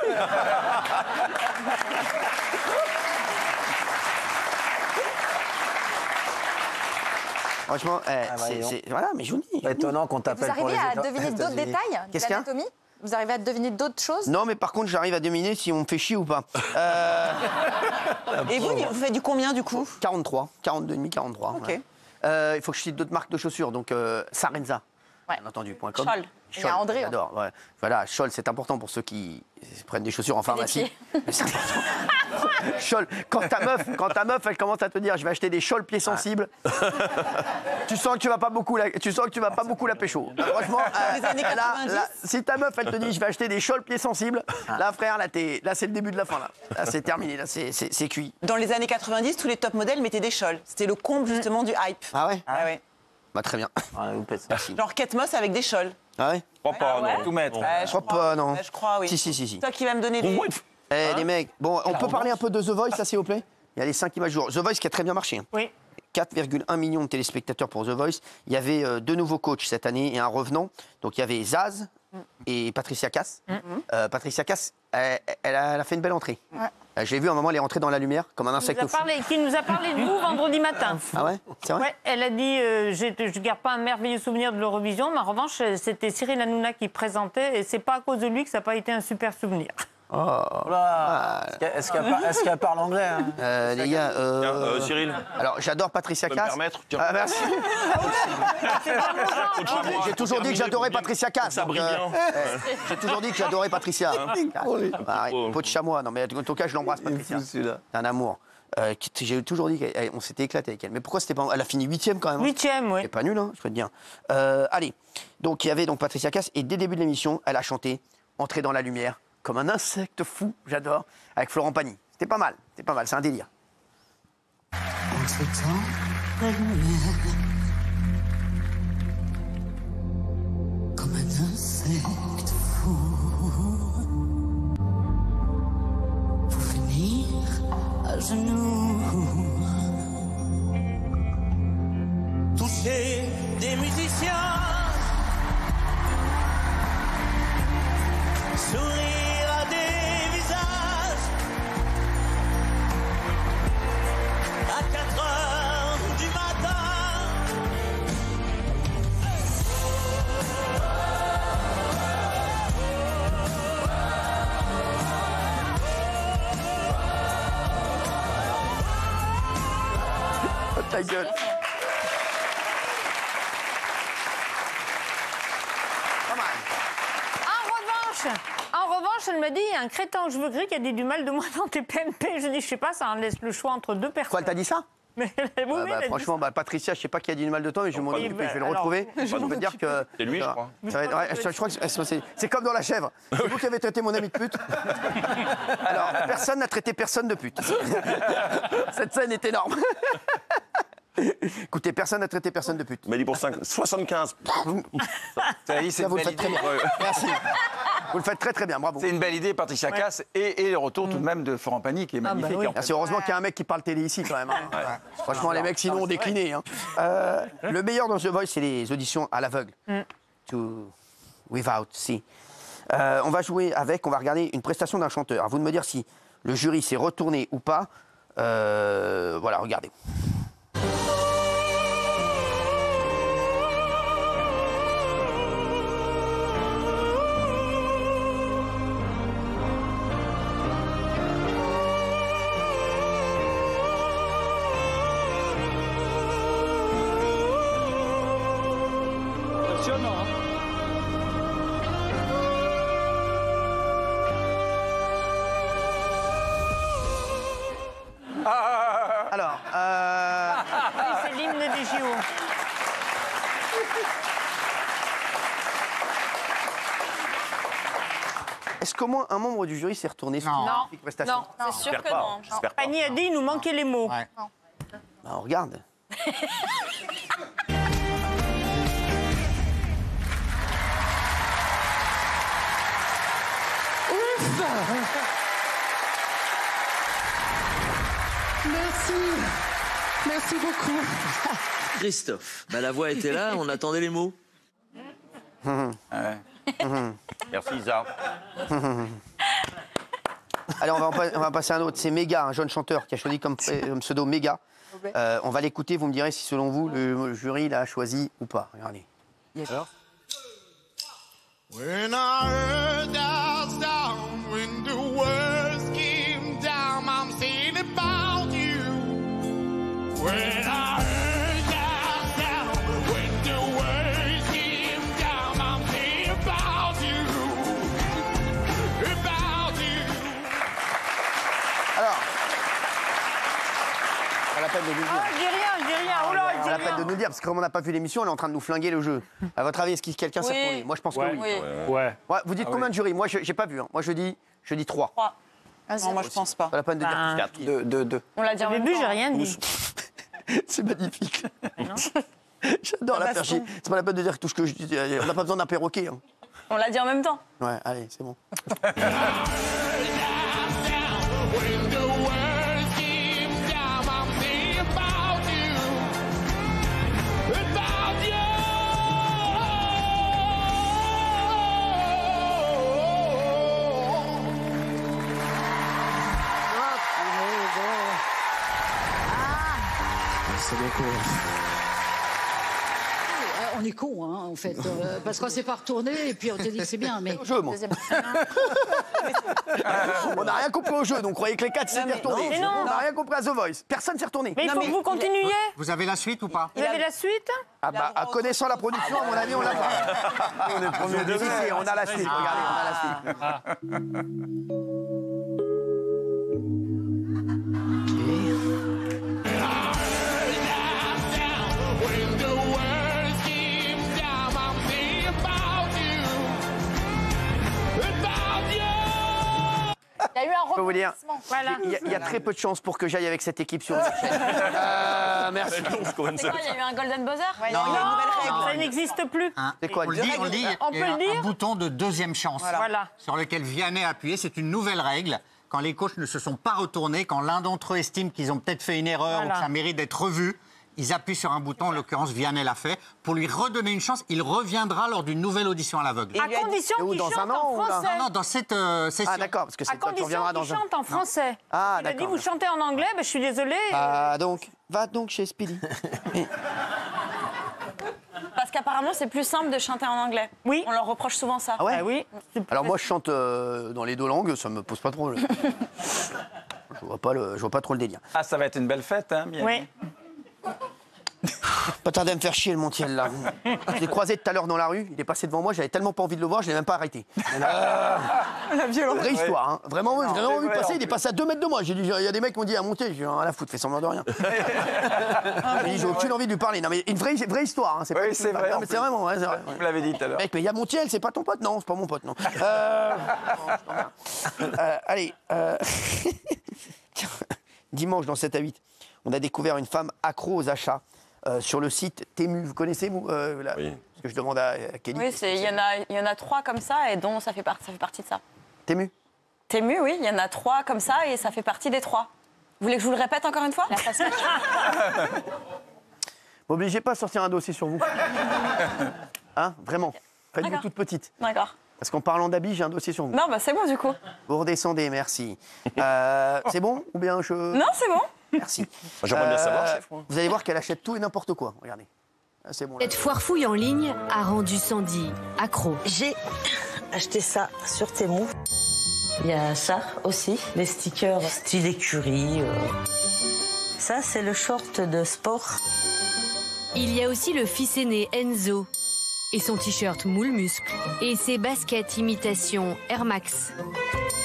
Franchement, voilà, mais je vous dis. Étonnant qu'on Vous t'appelle pour arrivez les à deviner d'autres États-Unis. détails de Qu'est-ce qu'il y a l'anatomie? Vous arrivez à deviner d'autres choses? Non, mais par contre, j'arrive à deviner si on me fait chier ou pas. Et vous faites du combien, du coup? 43, 42 demi, 43. Ok. ouais. Il faut que je cite d'autres marques de chaussures, donc Sarenza, Ouais. bien entendu, .com. Scholl. Il y a André, J'adore, ouais. Voilà, Scholl, c'est important pour ceux qui prennent des chaussures en pharmacie. Mais c'est important. Scholl, quand ta meuf, elle commence à te dire, je vais acheter des Scholl pieds sensibles, tu sens que tu vas pas beaucoup la pécho. Franchement, Les années 90. si ta meuf, elle te dit, je vais acheter des Scholl pieds sensibles, là, frère, là, c'est le début de la fin, là. Là, c'est terminé, là, c'est cuit. Dans les années 90, tous les top modèles mettaient des chols. C'était le comble, justement, du hype. Ah ouais? Ah ouais. Bah, très bien. Merci. Genre Kate Moss avec des chols. Ah ouais? Je crois pas, non. Tout mettre. Ouais, Je crois pas, non. Ouais, je crois, oui. Si. Toi qui vas me donner les... Les mecs, bon, on peut parler un peu de The Voice, là, s'il vous plaît? Il y a les 5 images du jour. The Voice qui a très bien marché. Hein. Oui. 4,1 millions de téléspectateurs pour The Voice. Il y avait 2 nouveaux coachs cette année et un revenant. Donc il y avait Zaz et Patricia Cass. Patricia Cass, elle a fait une belle entrée. Je l'ai vu à un moment, elle est rentrée dans la lumière comme un insecte fou. Qui nous a parlé de vous vendredi matin. Ah ouais? C'est vrai? Ouais, elle a dit je garde pas un merveilleux souvenir de l'Eurovision, mais en revanche, c'était Cyril Hanouna qui présentait et c'est pas à cause de lui que ça n'a pas été un super souvenir. Est-ce qu'elle parle anglais, hein? Les gars, Cyril, alors j'adore Patricia tu peux me Cass. permettre? Ah, merci. J'ai toujours dit que j'adorais Patricia Cass. Ça donc, brille bien. J'ai toujours dit que j'adorais Patricia. Peau de chamois, non mais en tout cas je l'embrasse Patricia. C'est un amour. J'ai toujours dit qu'on s'était éclaté avec elle. Mais pourquoi c'était pas... Elle a fini 8e quand même. 8e, oui. C'est pas nul, hein, je peux te dire. Allez, donc il y avait donc Patricia Cass et dès le début de l'émission, elle a chanté Entrer dans la lumière comme un insecte fou, j'adore, avec Florent Pagny. C'était pas mal, c'est un délire. Entre dans la lumière comme un insecte fou. Pour finir à genoux. Toucher des musiciens. Sourire à des visages. À 4 heures du matin. Oh, ta gueule. Pas mal. En revanche, elle m'a dit, il y a un crétin aux cheveux gris qui a dit du mal de moi dans tes PMP. Je dis, je sais pas, ça en laisse le choix entre deux personnes. Quoi, elle t'a dit ça? Mais oui, elle a dit franchement, Patricia, je sais pas qui a dit du mal de toi, mais je vais m'en occuper, je vais le retrouver. Je peux te dire que. C'est lui, je crois. Ça va être- ouais, je crois que c'est comme dans La Chèvre. C'est vous qui avez traité mon ami de pute. Alors, personne n'a traité personne de pute. Cette scène est énorme. Écoutez, personne n'a traité personne de pute. Mais dit pour 75. Ça y est, c'est Ça, une vous le belle faites très idée. bien. Merci. Vous le faites très très bien, bravo. C'est une belle idée, Patricia Cass, et le retour tout de même de Florent Pagny, qui est magnifique. En fait. Merci, heureusement qu'il y a un mec qui parle télé ici quand même. hein. Franchement, les mecs sinon ont décliné. hein. Le meilleur dans The Voice, c'est les auditions à l'aveugle. To without see. On va jouer avec, on va regarder une prestation d'un chanteur. À vous de me dire si le jury s'est retourné ou pas. Voilà, regardez. Alors, Oui, c'est l'hymne des JO. est-ce qu'au moins un membre du jury s'est retourné sur Non. cette magnifique prestation? Non, c'est sûr J'espère que pas. non. J'espère pas. Fanny a dit, il nous manquait les mots. Ouais. Bah, on regarde. Merci beaucoup. Christophe, la voix était là, on attendait les mots. Merci, Isa. Allez, on va passer à un autre. C'est Méga, un jeune chanteur qui a choisi comme pseudo Méga. On va l'écouter, vous me direz si selon vous le jury l'a choisi ou pas. Regardez. When I heard that sound, when the words came down, I'm saying about you. When I heard that sound, when the words came down, I'm saying about you. About you. Alors, pas la peine de nous le dire. Je dis rien. Oh là, il dit Pas la peine de rien. nous le dire, parce que comme on n'a pas vu l'émission, on est en train de nous flinguer le jeu. À votre avis, est-ce que quelqu'un s'est Oui. retourné? Moi, je pense que oui. Ouais. Ouais, vous dites combien de jurys? Moi, j'ai pas vu. hein. Moi, je dis 3. Non, moi je pense pas. Pas la peine de dire Quatre. Deux. On l'a dit en Au même début, temps. j'ai rien dit. C'est magnifique. J'adore la percher. C'est pas la peine de dire tout ce que je dis. On n'a pas besoin d'un perroquet. hein. On l'a dit en même temps. Ouais, allez, c'est bon. When the words came down, I'm saying about you. About you. C'est beaucoup. On est con, hein, en fait, parce qu'on s'est pas retourné et puis on s'est dit que c'est bien, mais... Au jeu, moi. On n'a rien compris au jeu, donc croyez que les 4 s'étaient retournés. Mais non. On n'a rien compris à The Voice. Personne s'est retourné. Mais il faut que vous continuiez. Vous avez la suite ou pas? Vous avez la suite? Ah bah, en connaissant la production, à mon avis, on l'a pas. On est premier de on a la suite. Regardez, on a la suite. When the words came down, I'm saying about you. About you. Il y a eu un Je peux vous dire, Voilà. il y a très peu de chances pour que j'aille avec cette équipe sur une chaîne. Merci. C'est quoi, il y a eu un golden buzzer? Ouais, il y a eu une nouvelle règle. Ça n'existe plus. C'est quoi On le dit, On peut il y a le dire un bouton de deuxième chance Voilà. sur lequel Vianney a appuyé. C'est une nouvelle règle. Quand les coachs ne se sont pas retournés, quand l'un d'entre eux estime qu'ils ont peut-être fait une erreur Voilà. ou que ça mérite d'être revu, ils appuient sur un bouton, en l'occurrence Vianney l'a fait, pour lui redonner une chance. Il reviendra lors d'une nouvelle audition à l'aveugle. À condition Et où, qu'il dans chante un an en ou là français. Non, dans cette session. Ah d'accord, parce que À c'est quand tu condition reviendras qu'il dans un... chante en français. Ah Il a dit, d'accord. vous chantez en anglais, ben, je suis désolée. Va donc chez Speedy. Parce qu'apparemment, c'est plus simple de chanter en anglais. Oui. On leur reproche souvent ça. Ah ouais? Ah oui. Alors moi je chante dans les deux langues, ça me pose pas trop. Je vois pas trop le délire. Ah, ça va être une belle fête, hein, Miami. Oui. Pas tarder à me faire chier le Montiel là. Je l'ai croisé tout à l'heure dans la rue, il est passé devant moi, j'avais tellement pas envie de le voir, je l'ai même pas arrêté. La violence. Vraie histoire, hein. Vraiment, j'ai vraiment vu passer, il est passé à 2 mètres de moi. J'ai dit, il y a des mecs qui m'ont dit à monter, j'ai dit, rien à foutre, fais semblant de rien. J'ai aucune envie de lui parler. Non mais une vraie histoire, hein. C'est Oui, c'est vrai. Non, mais c'est vraiment, ouais, c'est vrai. Vous me l'avez dit tout à l'heure. Mec, mais il y a Montiel, c'est pas ton pote? Non, c'est pas mon pote, non. Allez, dimanche dans 7 à 8, on a découvert une femme accro aux achats sur le site Temu. Vous connaissez, vous Oui. Parce que je demande à Kelly. Oui, il y en a 3 comme ça et dont ça fait partie de ça. Temu? Temu, oui, il y en a 3 comme ça et ça fait partie des 3. Vous voulez que je vous le répète encore une fois? M'obligez pas à sortir un dossier sur vous. Hein? Vraiment. Faites-vous toute petite. D'accord. Parce qu'en parlant d'habits, j'ai un dossier sur vous. Non, bah c'est bon du coup. Vous redescendez, merci. C'est bon ou bien je... Non, c'est bon. Merci. J'aimerais bien savoir, chef. Moi. Vous allez voir qu'elle achète tout et n'importe quoi. Regardez. Ah, c'est bon. Là. Cette foire fouille en ligne a rendu Sandy accro. J'ai acheté ça sur Temu. Il y a ça aussi, les stickers style écurie. Ça, c'est le short de sport. Il y a aussi le fils aîné Enzo et son t-shirt moule muscle et ses baskets imitation Air Max,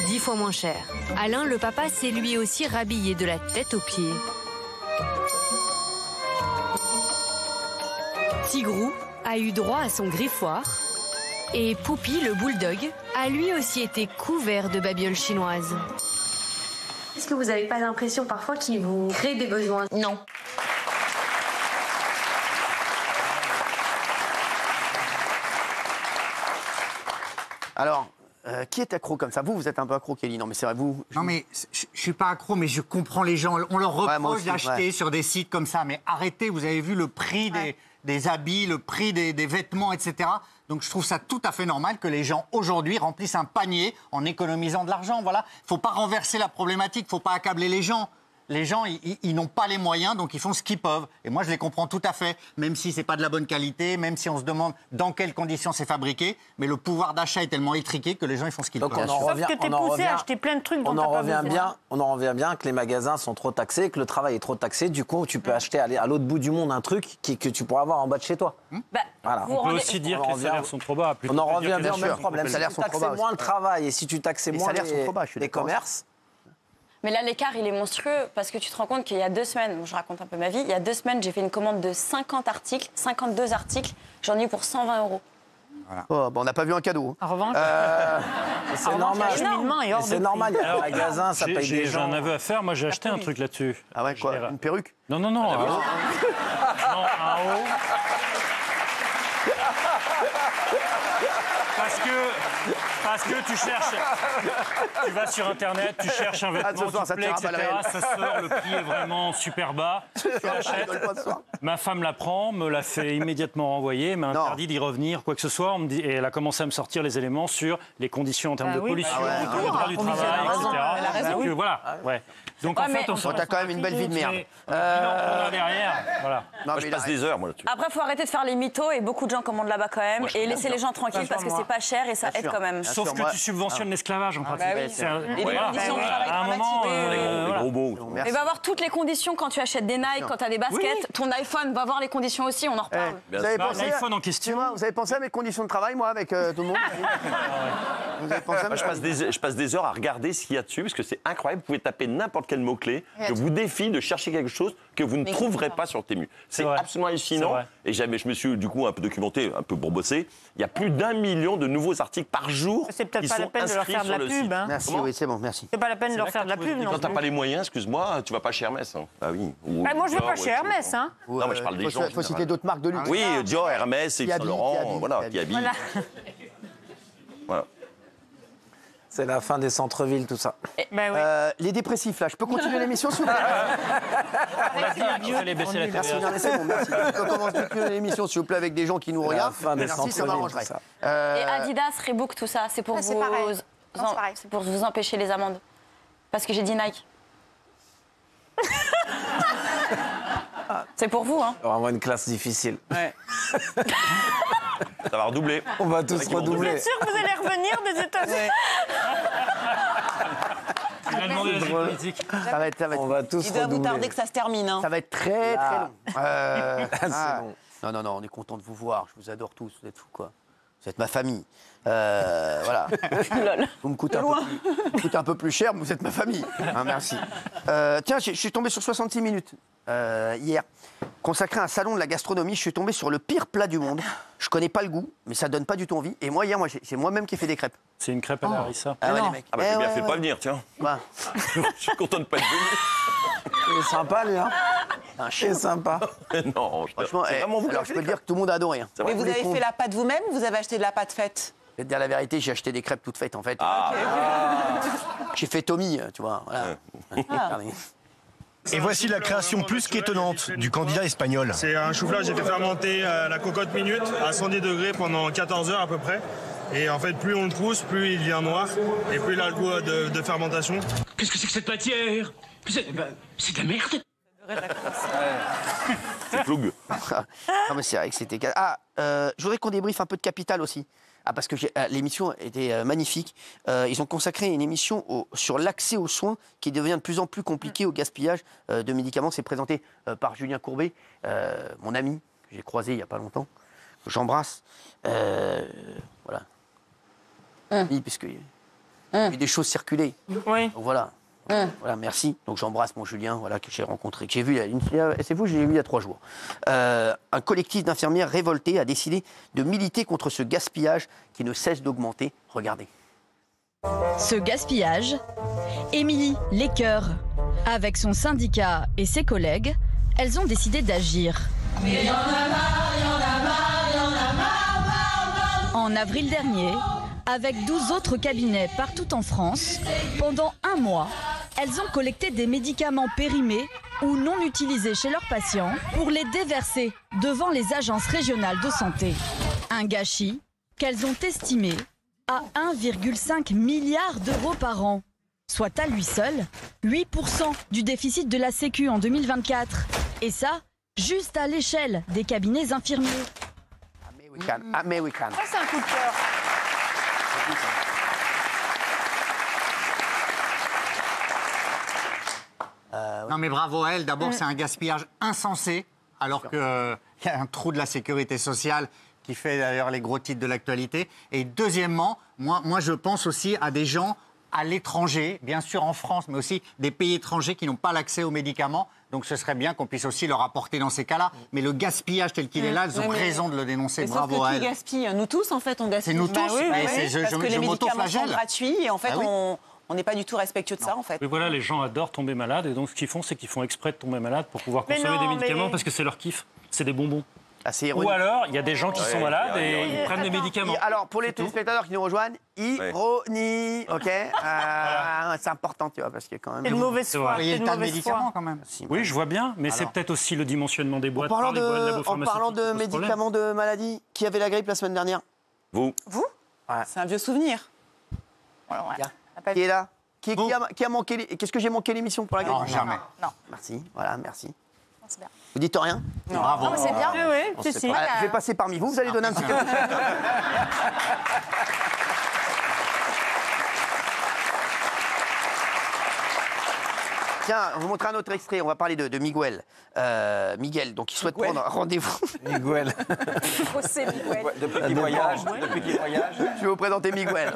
10 fois moins cher. Alain, le papa, s'est lui aussi rhabillé de la tête aux pieds. Tigrou a eu droit à son griffoir et Poupy, le bulldog, a lui aussi été couvert de babioles chinoises. Est-ce que vous n'avez pas l'impression parfois qu'il vous crée des besoins? Non. Alors, qui est accro comme ça? Vous êtes un peu accro, Kelly. Non, mais c'est vrai, vous... Non, mais je suis pas accro, mais je comprends les gens. On leur reproche aussi, d'acheter sur des sites comme ça. Mais arrêtez, vous avez vu le prix des habits, le prix des vêtements, etc. Donc je trouve ça tout à fait normal que les gens, aujourd'hui, remplissent un panier en économisant de l'argent. Voilà. Il ne faut pas renverser la problématique, il ne faut pas accabler les gens. Les gens, ils n'ont pas les moyens, donc ils font ce qu'ils peuvent. Et moi, je les comprends tout à fait, même si ce n'est pas de la bonne qualité, même si on se demande dans quelles conditions c'est fabriqué. Mais le pouvoir d'achat est tellement étriqué que les gens, ils font ce qu'ils peuvent. Sauf que t'es poussé à acheter plein de trucs dont t'as pas besoin. On en revient bien que les magasins sont trop taxés, que le travail est trop taxé. Du coup, tu peux acheter à l'autre bout du monde un truc que tu pourras avoir en bas de chez toi. Voilà. On peut aussi dire que les salaires sont trop bas. On en revient bien au même problème. Les Si salaires tu sont trop taxais bas moins le travail et si tu taxais moins les commerces... Mais là, l'écart, il est monstrueux parce que tu te rends compte qu'il y a 2 semaines, je raconte un peu ma vie, il y a 2 semaines, j'ai fait une commande de 50 articles, 52 articles, j'en ai eu pour 120 €. Voilà. Oh, on n'a pas vu un cadeau. En revanche, c'est normal. C'est normal, il y a un magasin, ça paye des gens. J'ai un aveu à faire, moi j'ai acheté un truc là-dessus. Ah ouais, quoi? Une perruque? Non, non, non. Non, un haut. Parce que tu cherches, tu vas sur Internet, tu cherches un vêtement qui te plaît, etc. Ça sort, le prix est vraiment super bas. Tu l'achètes. Ma femme la prend, me la fait immédiatement renvoyer, m'a interdit d'y revenir, quoi que ce soit. On me dit, et elle a commencé à me sortir les éléments sur les conditions en termes de pollution, de droit du travail, etc. Elle a raison. Voilà, ouais. Donc en fait, on se t'as quand même une belle vie de merde. Derrière, voilà. Moi, je passe des heures, moi, là-dessus. Après, il faut arrêter de faire les mythos et beaucoup de gens commandent là-bas quand même et laisser les gens tranquilles parce que c'est pas cher et ça aide quand même. Sauf que tu subventionnes l'esclavage en pratique. Et les conditions de travail à un moment, les gros mots. Mais va voir toutes les conditions quand tu achètes des Nike, quand tu as des baskets. Ton iPhone, va voir les conditions aussi, on en reparle. Vous avez pensé l'iPhone en question. Vous avez pensé à mes conditions de travail, moi, avec tout le monde? Vous avez pensé à Moi, je passe des heures à regarder ce qu'il y a dessus parce que c'est incroyable. Vous pouvez taper n'importe quel mot-clé. Je vous défie de chercher quelque chose que vous ne trouverez pas sur Temu. C'est absolument hallucinant. Et jamais, je me suis du coup un peu documenté, un peu pour bosser. Il y a plus d'1 million de nouveaux articles par jour. C'est peut-être pas la peine de leur faire de la pub. Merci, oui, c'est bon, merci. C'est pas la peine de leur faire de la pub, non? Quand t'as pas les moyens, excuse-moi, tu vas pas chez Hermès. Ah oui. Moi, je vais pas chez Hermès, hein. Non, mais je parle des gens. Il faut citer d'autres marques de luxe. Oui, Dior, Hermès, Yves Saint Laurent, voilà, qui habillent. Voilà. C'est la fin des centres-villes, tout ça. Les dépressifs, là, je peux continuer l'émission, s'il vous plaît? On a dit qu'il fallait baisser la Merci, non, mais c'est bon, merci. On commence l'émission, s'il vous plaît, avec des gens qui nous regardent. Merci, ça m'arrangerait. Et Adidas, Reebok, tout ça, c'est pour vous empêcher les amendes. Parce que j'ai dit Nike. C'est pour vous, hein. Vraiment une classe difficile. Ouais. Ça va redoubler. On va tous redoubler. Vous êtes sûr que vous allez revenir des États-Unis? a demandé l'asile politique. Ça va être... On va tous Il doit vous tarder que ça se termine. Hein. Ça va être très Là. très long. C'est bon. Non, on est content de vous voir. Je vous adore tous. Vous êtes fous, quoi. Vous êtes ma famille. Voilà. Vous me coûtez un peu plus cher, mais vous êtes ma famille. Hein, merci. Tiens, je suis tombé sur 66 minutes hier. Consacré à un salon de la gastronomie, je suis tombé sur le pire plat du monde. Je connais pas le goût, mais ça donne pas du tout envie. Et moi, hier, c'est moi-même qui ai fait des crêpes. C'est une crêpe à la harissa. Ah ouais, les mecs. Ah bah, j'ai bien fait de pas venir, tiens. Ouais. Je suis content de pas être venu. Il est sympa, lui, hein. C'est sympa. Non, Franchement, c'est vraiment vous qui alors avez je fait peux te dire que tout le monde a adoré. Hein. Mais vous avez fait la pâte vous-même ou vous avez acheté de la pâte faite? Je vais te dire la vérité, j'ai acheté des crêpes toutes faites, en fait. J'ai fait Tommy, tu vois. Voilà. Et voici la création plus qu'étonnante du candidat espagnol. C'est un chou-fleur que j'ai fait fermenter à la cocotte minute à 110 degrés pendant 14 heures à peu près. Et en fait, plus on le pousse, plus il devient noir et plus il a le goût de fermentation. Qu'est-ce que c'est que cette matière? C'est de la merde. C'est ploug. Non, mais c'est vrai que c'était... je voudrais qu'on débriefe un peu de Capital aussi. Parce que l'émission était magnifique. Ils ont consacré une émission sur l'accès aux soins qui devient de plus en plus compliqué au gaspillage de médicaments. C'est présenté par Julien Courbet, mon ami, que j'ai croisé il n'y a pas longtemps. J'embrasse. Voilà. Oui, puisque il y a eu des choses circulées. Oui. Donc voilà. Voilà, merci. Donc j'embrasse mon Julien, voilà, que j'ai rencontré, que j'ai vu c'est vous, j'ai vu il y a 3 jours. Un collectif d'infirmières révoltées a décidé de militer contre ce gaspillage qui ne cesse d'augmenter. Regardez. Ce gaspillage, Émilie Lecoeur, avec son syndicat et ses collègues, elles ont décidé d'agir. Mais y en a marre, y en a marre, y en a marre. En avril dernier, avec 12 autres cabinets partout en France, pendant 1 mois, elles ont collecté des médicaments périmés ou non utilisés chez leurs patients pour les déverser devant les agences régionales de santé. Un gâchis qu'elles ont estimé à 1,5 milliard d'euros par an, soit à lui seul 8% du déficit de la Sécu en 2024. Et ça, juste à l'échelle des cabinets infirmiers. Mais we can. Ça, c'est un coup de cœur. Non mais bravo à elle. D'abord, c'est un gaspillage insensé, alors qu'il y a un trou de la sécurité sociale qui fait d'ailleurs les gros titres de l'actualité. Et deuxièmement, moi je pense aussi à des gens à l'étranger, bien sûr en France, mais aussi des pays étrangers qui n'ont pas l'accès aux médicaments. Donc ce serait bien qu'on puisse aussi leur apporter dans ces cas-là. Mais le gaspillage tel qu'il est là, elles ont raison de le dénoncer. Bravo à elles. Qui gaspille? Nous tous, en fait, on gaspille. C'est nous tous. Parce que les médicaments sont gratuits et en fait, on n'est pas du tout respectueux de ça, en fait. Mais voilà, les gens adorent tomber malades et donc ce qu'ils font, c'est qu'ils font exprès de tomber malade pour pouvoir consommer des médicaments parce que c'est leur kiff. C'est des bonbons. Ou alors, il y a des gens qui sont malades et ils prennent des médicaments. Alors, pour les téléspectateurs qui nous rejoignent, ironie, ok. C'est important, tu vois, parce qu'il y a quand même... Et de mauvaise foi. Il y a le tas de médicaments, quand même. Oui, je vois bien, mais c'est peut-être aussi le dimensionnement des boîtes. En parlant de médicaments de maladie, qui avait la grippe la semaine dernière? Vous. Vous? C'est un vieux souvenir. Qui est là? Qui a manqué? Qu'est-ce que j'ai manqué l'émission pour la grippe? Non, jamais. Non. Merci, voilà, merci. C'est bien. Vous dites rien? Non. Bravo. Non, mais c'est bien. Oui, c'est si. Je vais passer parmi vous, vous allez donner un petit peu. Tiens, on va vous montrer un autre extrait. On va parler de Miguel. Miguel, donc il souhaite prendre rendez-vous. Miguel. Depuis qu'il voyage. Je vais vous présenter Miguel.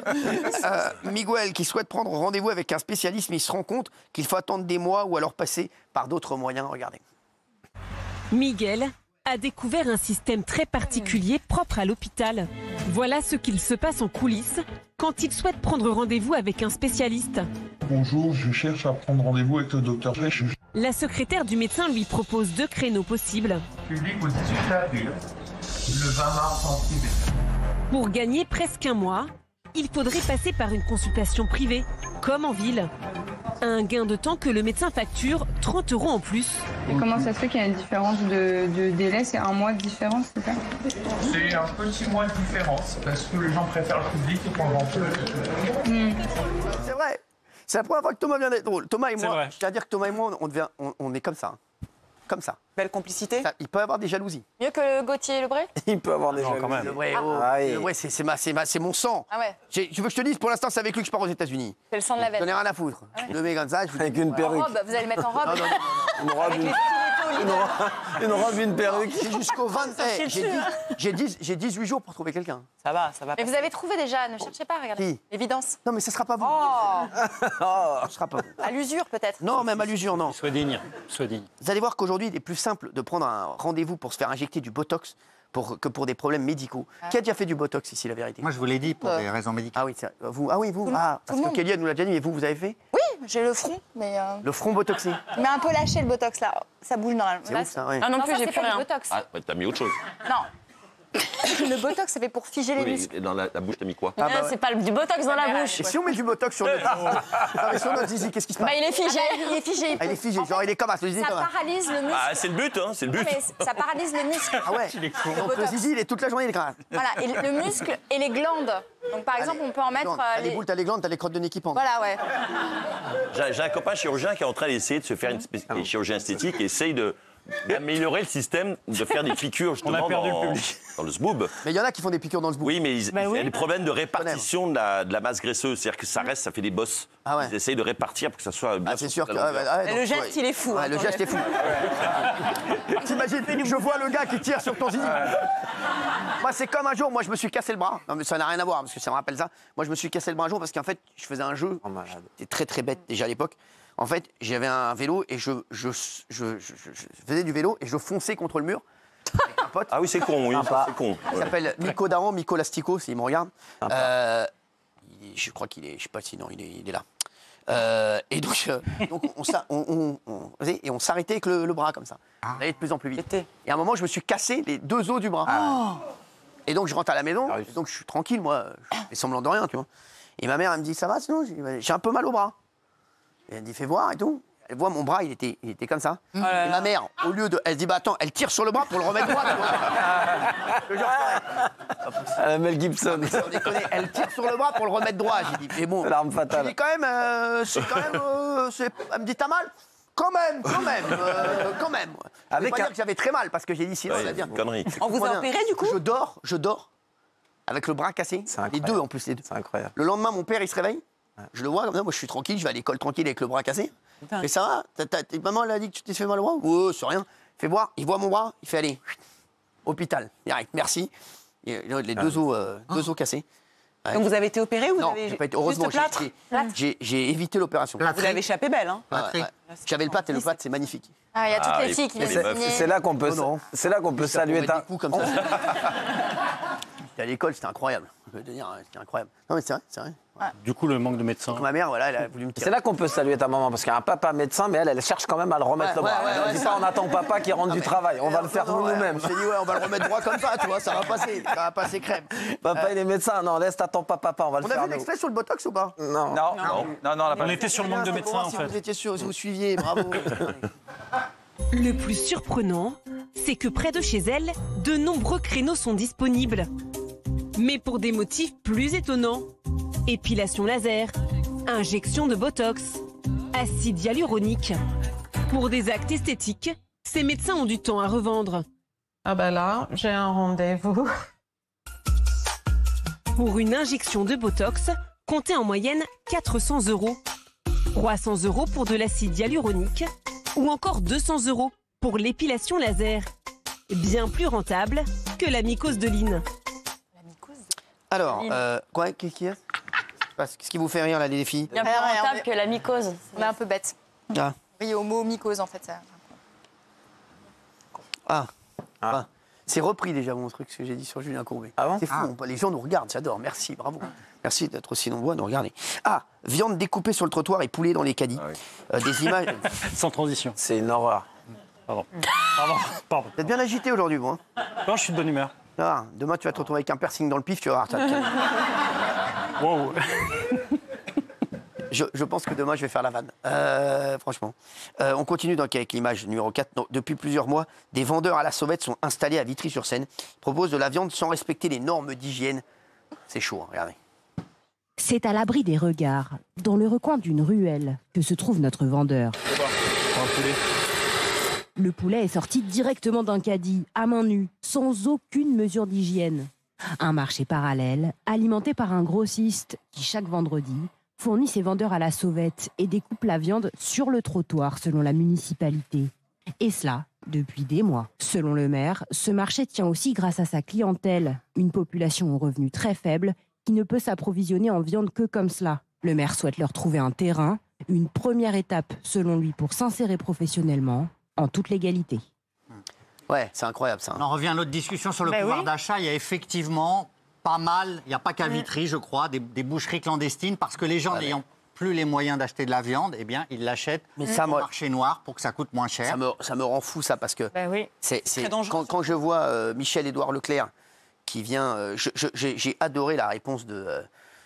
Miguel qui souhaite prendre rendez-vous avec un spécialiste, mais il se rend compte qu'il faut attendre des mois ou alors passer par d'autres moyens. Regardez. Miguel a découvert un système très particulier propre à l'hôpital. Voilà ce qu'il se passe en coulisses quand il souhaite prendre rendez-vous avec un spécialiste. Bonjour, je cherche à prendre rendez-vous avec le docteur Rech. La secrétaire du médecin lui propose 2 créneaux possibles. Public au 18 avril, le 20 mars en privé. Pour gagner presque 1 mois, il faudrait passer par une consultation privée, comme en ville. Un gain de temps que le médecin facture 30 € en plus. Et comment ça se fait qu'il y a une différence de délai? C'est 1 mois de différence, c'est ça? C'est un petit mois de différence, parce que les gens préfèrent le public et qu'on vend peu. C'est vrai. C'est la première fois que Thomas vient d'être drôle. Thomas et moi, je tiens à dire que Thomas et moi, on est comme ça. comme ça. Belle complicité. Ça, il peut avoir des jalousies. Mieux que Gauthier et Lebray? Il peut avoir des jalousies. quand même. Lebray, c'est mon sang. Ah ouais. Tu veux que je te dise, pour l'instant, c'est avec lui que je pars aux États-Unis. C'est le sang de la veine. J'en ai rien à foutre. Le mec comme ça, je vous Avec dis, une perruque. En robe, vous allez le mettre en robe. Une robe, une robe, une perruque. C'est jusqu'au 20. J'ai 18 jours pour trouver quelqu'un. Ça va. Mais vous avez trouvé déjà, ne cherchez pas, regardez. Qui? Évidence. Non, mais ce sera pas vous. Ce sera pas vous. À l'usure, peut-être. Non, même à l'usure, non. Sois digne. Vous allez voir qu'aujourd'hui, il est plus simple de prendre un rendez-vous pour se faire injecter du Botox que pour des problèmes médicaux. Qui a déjà fait du Botox ici, la vérité? Moi, je vous l'ai dit, pour des raisons médicales. Ah oui, vous. Ah oui, vous. Parce que Kelly, elle nous l'a déjà dit, mais vous avez fait? Oui, j'ai le front, mais... Le front botoxé. Mais un peu lâché, le Botox, là. Ça bouge normalement. C'est ouf, ça, ouais. Ah non plus, j'ai plus rien. Botox. Ah, ouais, t'as mis autre chose. Non. Le Botox, ça fait pour figer les Oui, muscles. mais dans la bouche, t'as mis quoi? C'est pas du Botox dans la bouche. Et si on met du Botox sur notre zizi, qu'est-ce qui se passe? Bah, il est figé. Il est figé. Ah, il est figé, genre il est comme ça, le zizi Ça comme ça. paralyse le muscle. Ah, c'est le but, hein, c'est le but. Non, mais ça paralyse le muscle. Ah ouais. Donc le zizi, il est toute la journée, il est comme ça. Voilà, et le muscle et les glandes. Donc par exemple, on peut en mettre... T'as les boules, t'as les glandes, t'as les crottes de nez qui pendent. Voilà, ouais. J'ai un copain chirurgien qui est en train d'essayer de se faire une chirurgie esthétique et essaye d'améliorer le système, de faire des piqûres justement dans le zboob. Mais il y en a qui font des piqûres dans le zboob. Oui, mais il y a des problèmes de répartition de la masse graisseuse. C'est-à-dire que ça reste, ça fait des bosses. Ah ouais. Ils essayent de répartir pour que ça soit bien. Ah, c'est sûr que... Le geste, il est fou. Ouais, le geste est fou. T'imagines, je vois le gars qui tire sur ton zizi. Moi, c'est comme un jour, moi, je me suis cassé le bras. Non, mais ça n'a rien à voir, parce que ça me rappelle ça. Moi, je me suis cassé le bras un jour parce qu'en fait, je faisais un jeu. C'était très, très bête déjà à l'époque. En fait, j'avais un vélo et je faisais du vélo et je fonçais contre le mur avec un pote. Ah oui, c'est con, oui, c'est con. Il s'appelle Miko Daron, Miko Lastico, s'il me regarde. Je crois qu'il est, je sais pas sinon, il est là. Et donc on s'arrêtait avec le bras comme ça. On allait de plus en plus vite. Et à un moment, je me suis cassé les deux os du bras. Et donc je rentre à la maison, donc je suis tranquille, moi, je fais semblant de rien, tu vois. Et ma mère, elle me dit, ça va sinon? J'ai un peu mal au bras. Et elle me dit, fais voir et tout. Elle voit mon bras, il était comme ça. Et ma mère, au lieu de... Elle se dit, bah attends, elle tire sur le bras pour le remettre droit. Mel Gibson. Sans déconner, elle tire sur le bras pour le remettre droit. J'ai dit, mais bon. C'est l'arme fatale. J'ai dit, quand même, elle me dit, t'as mal? Quand même. Avec dire que j'avais très mal, parce que j'ai dit, sinon, ça va dire. Connerie. On vous a opéré, du coup? Je dors, avec le bras cassé. Les deux, en plus, les deux. C'est incroyable. Le lendemain, mon père, il se réveille. Je le vois comme ça, moi je suis tranquille, je vais à l'école tranquille avec le bras cassé. Mais ça va? Maman elle a dit que tu t'es fait mal au bras? Ouais, c'est rien. Fais voir, il voit mon bras, il fait aller. Hôpital, direct, merci. Et les deux os cassés. Donc vous avez été opéré ou non, vous avez j'ai pas été. Heureusement, j'ai évité l'opération. Vous l'avez échappé belle, hein? J'avais le plâtre et le plâtre, c'est magnifique. Ah, il y a toutes les filles qui viennent signer. C'est là qu'on peut saluer ta... À l'école, c'était incroyable. Je peux te dire, c'était incroyable. Non, mais c'est vrai. Du coup, le manque de médecins. Donc, ma mère, voilà, elle a voulu me tirer. C'est là qu'on peut saluer ta maman, parce qu'il y a un papa médecin, mais elle cherche quand même à le remettre le bras. Elle dit pas, on attend papa qui rentre du travail, on va le faire nous-mêmes. On s'est dit, on va le remettre droit comme ça, tu vois, ça va passer crème. Papa, il est médecin, non, laisse t'attends pas papa, on va le faire. On a vu l'extrait sur le Botox ou pas? Non. On était sur le manque de médecins, en fait. Vous étiez sûr, vous suiviez, bravo. Le plus surprenant, c'est que près de chez elle, de nombreux créneaux sont disponibles. Mais pour des motifs plus étonnants. Épilation laser, injection de Botox, acide hyaluronique. Pour des actes esthétiques, ces médecins ont du temps à revendre. Ah ben là, j'ai un rendez-vous. Pour une injection de Botox, comptez en moyenne 400 €. 300 € pour de l'acide hyaluronique ou encore 200 € pour l'épilation laser. Bien plus rentable que la mycose de Lynn. Alors, quoi, qu'est-ce qu'il y a? Qu'est-ce qui vous fait rire, là, les filles? Bien plus rentable que la mycose. On est un peu bête. Ah. Oui, au mot mycose, en fait. Ça. C'est repris déjà, mon truc, ce que j'ai dit sur Julien Courbet. C'est fou, les gens nous regardent, j'adore, merci, bravo. Merci d'être aussi nombreux à nous regarder. Viande découpée sur le trottoir et poulet dans les caddies. Des images... Sans transition. C'est une horreur. Pardon. Vous êtes bien agité aujourd'hui, vous, hein? Non, je suis de bonne humeur. Demain, tu vas te retrouver avec un piercing dans le pif, tu vas voir. Wow. Je pense que demain, je vais faire la vanne. Franchement. On continue donc avec l'image numéro 4. Donc, depuis plusieurs mois, des vendeurs à la sauvette sont installés à Vitry-sur-Seine. Ils proposent de la viande sans respecter les normes d'hygiène. C'est chaud, hein, regardez. C'est à l'abri des regards, dans le recoin d'une ruelle, que se trouve notre vendeur. Le poulet est sorti directement d'un caddie, à main nue, sans aucune mesure d'hygiène. Un marché parallèle, alimenté par un grossiste qui, chaque vendredi, fournit ses vendeurs à la sauvette et découpe la viande sur le trottoir selon la municipalité. Et cela, depuis des mois. Selon le maire, ce marché tient aussi grâce à sa clientèle, une population aux revenus très faibles qui ne peut s'approvisionner en viande que comme cela. Le maire souhaite leur trouver un terrain, une première étape selon lui pour s'insérer professionnellement, en toute légalité. Ouais, c'est incroyable ça. On en revient à notre discussion sur le pouvoir d'achat. Il y a effectivement pas mal, il n'y a pas qu'à Vitry, je crois, des boucheries clandestines, parce que les gens n'ayant plus les moyens d'acheter de la viande, eh bien, ils l'achètent au marché noir pour que ça coûte moins cher. Ça me rend fou ça, parce que c'est dangereux, quand je vois Michel-Édouard Leclerc qui vient... j'ai adoré la réponse de...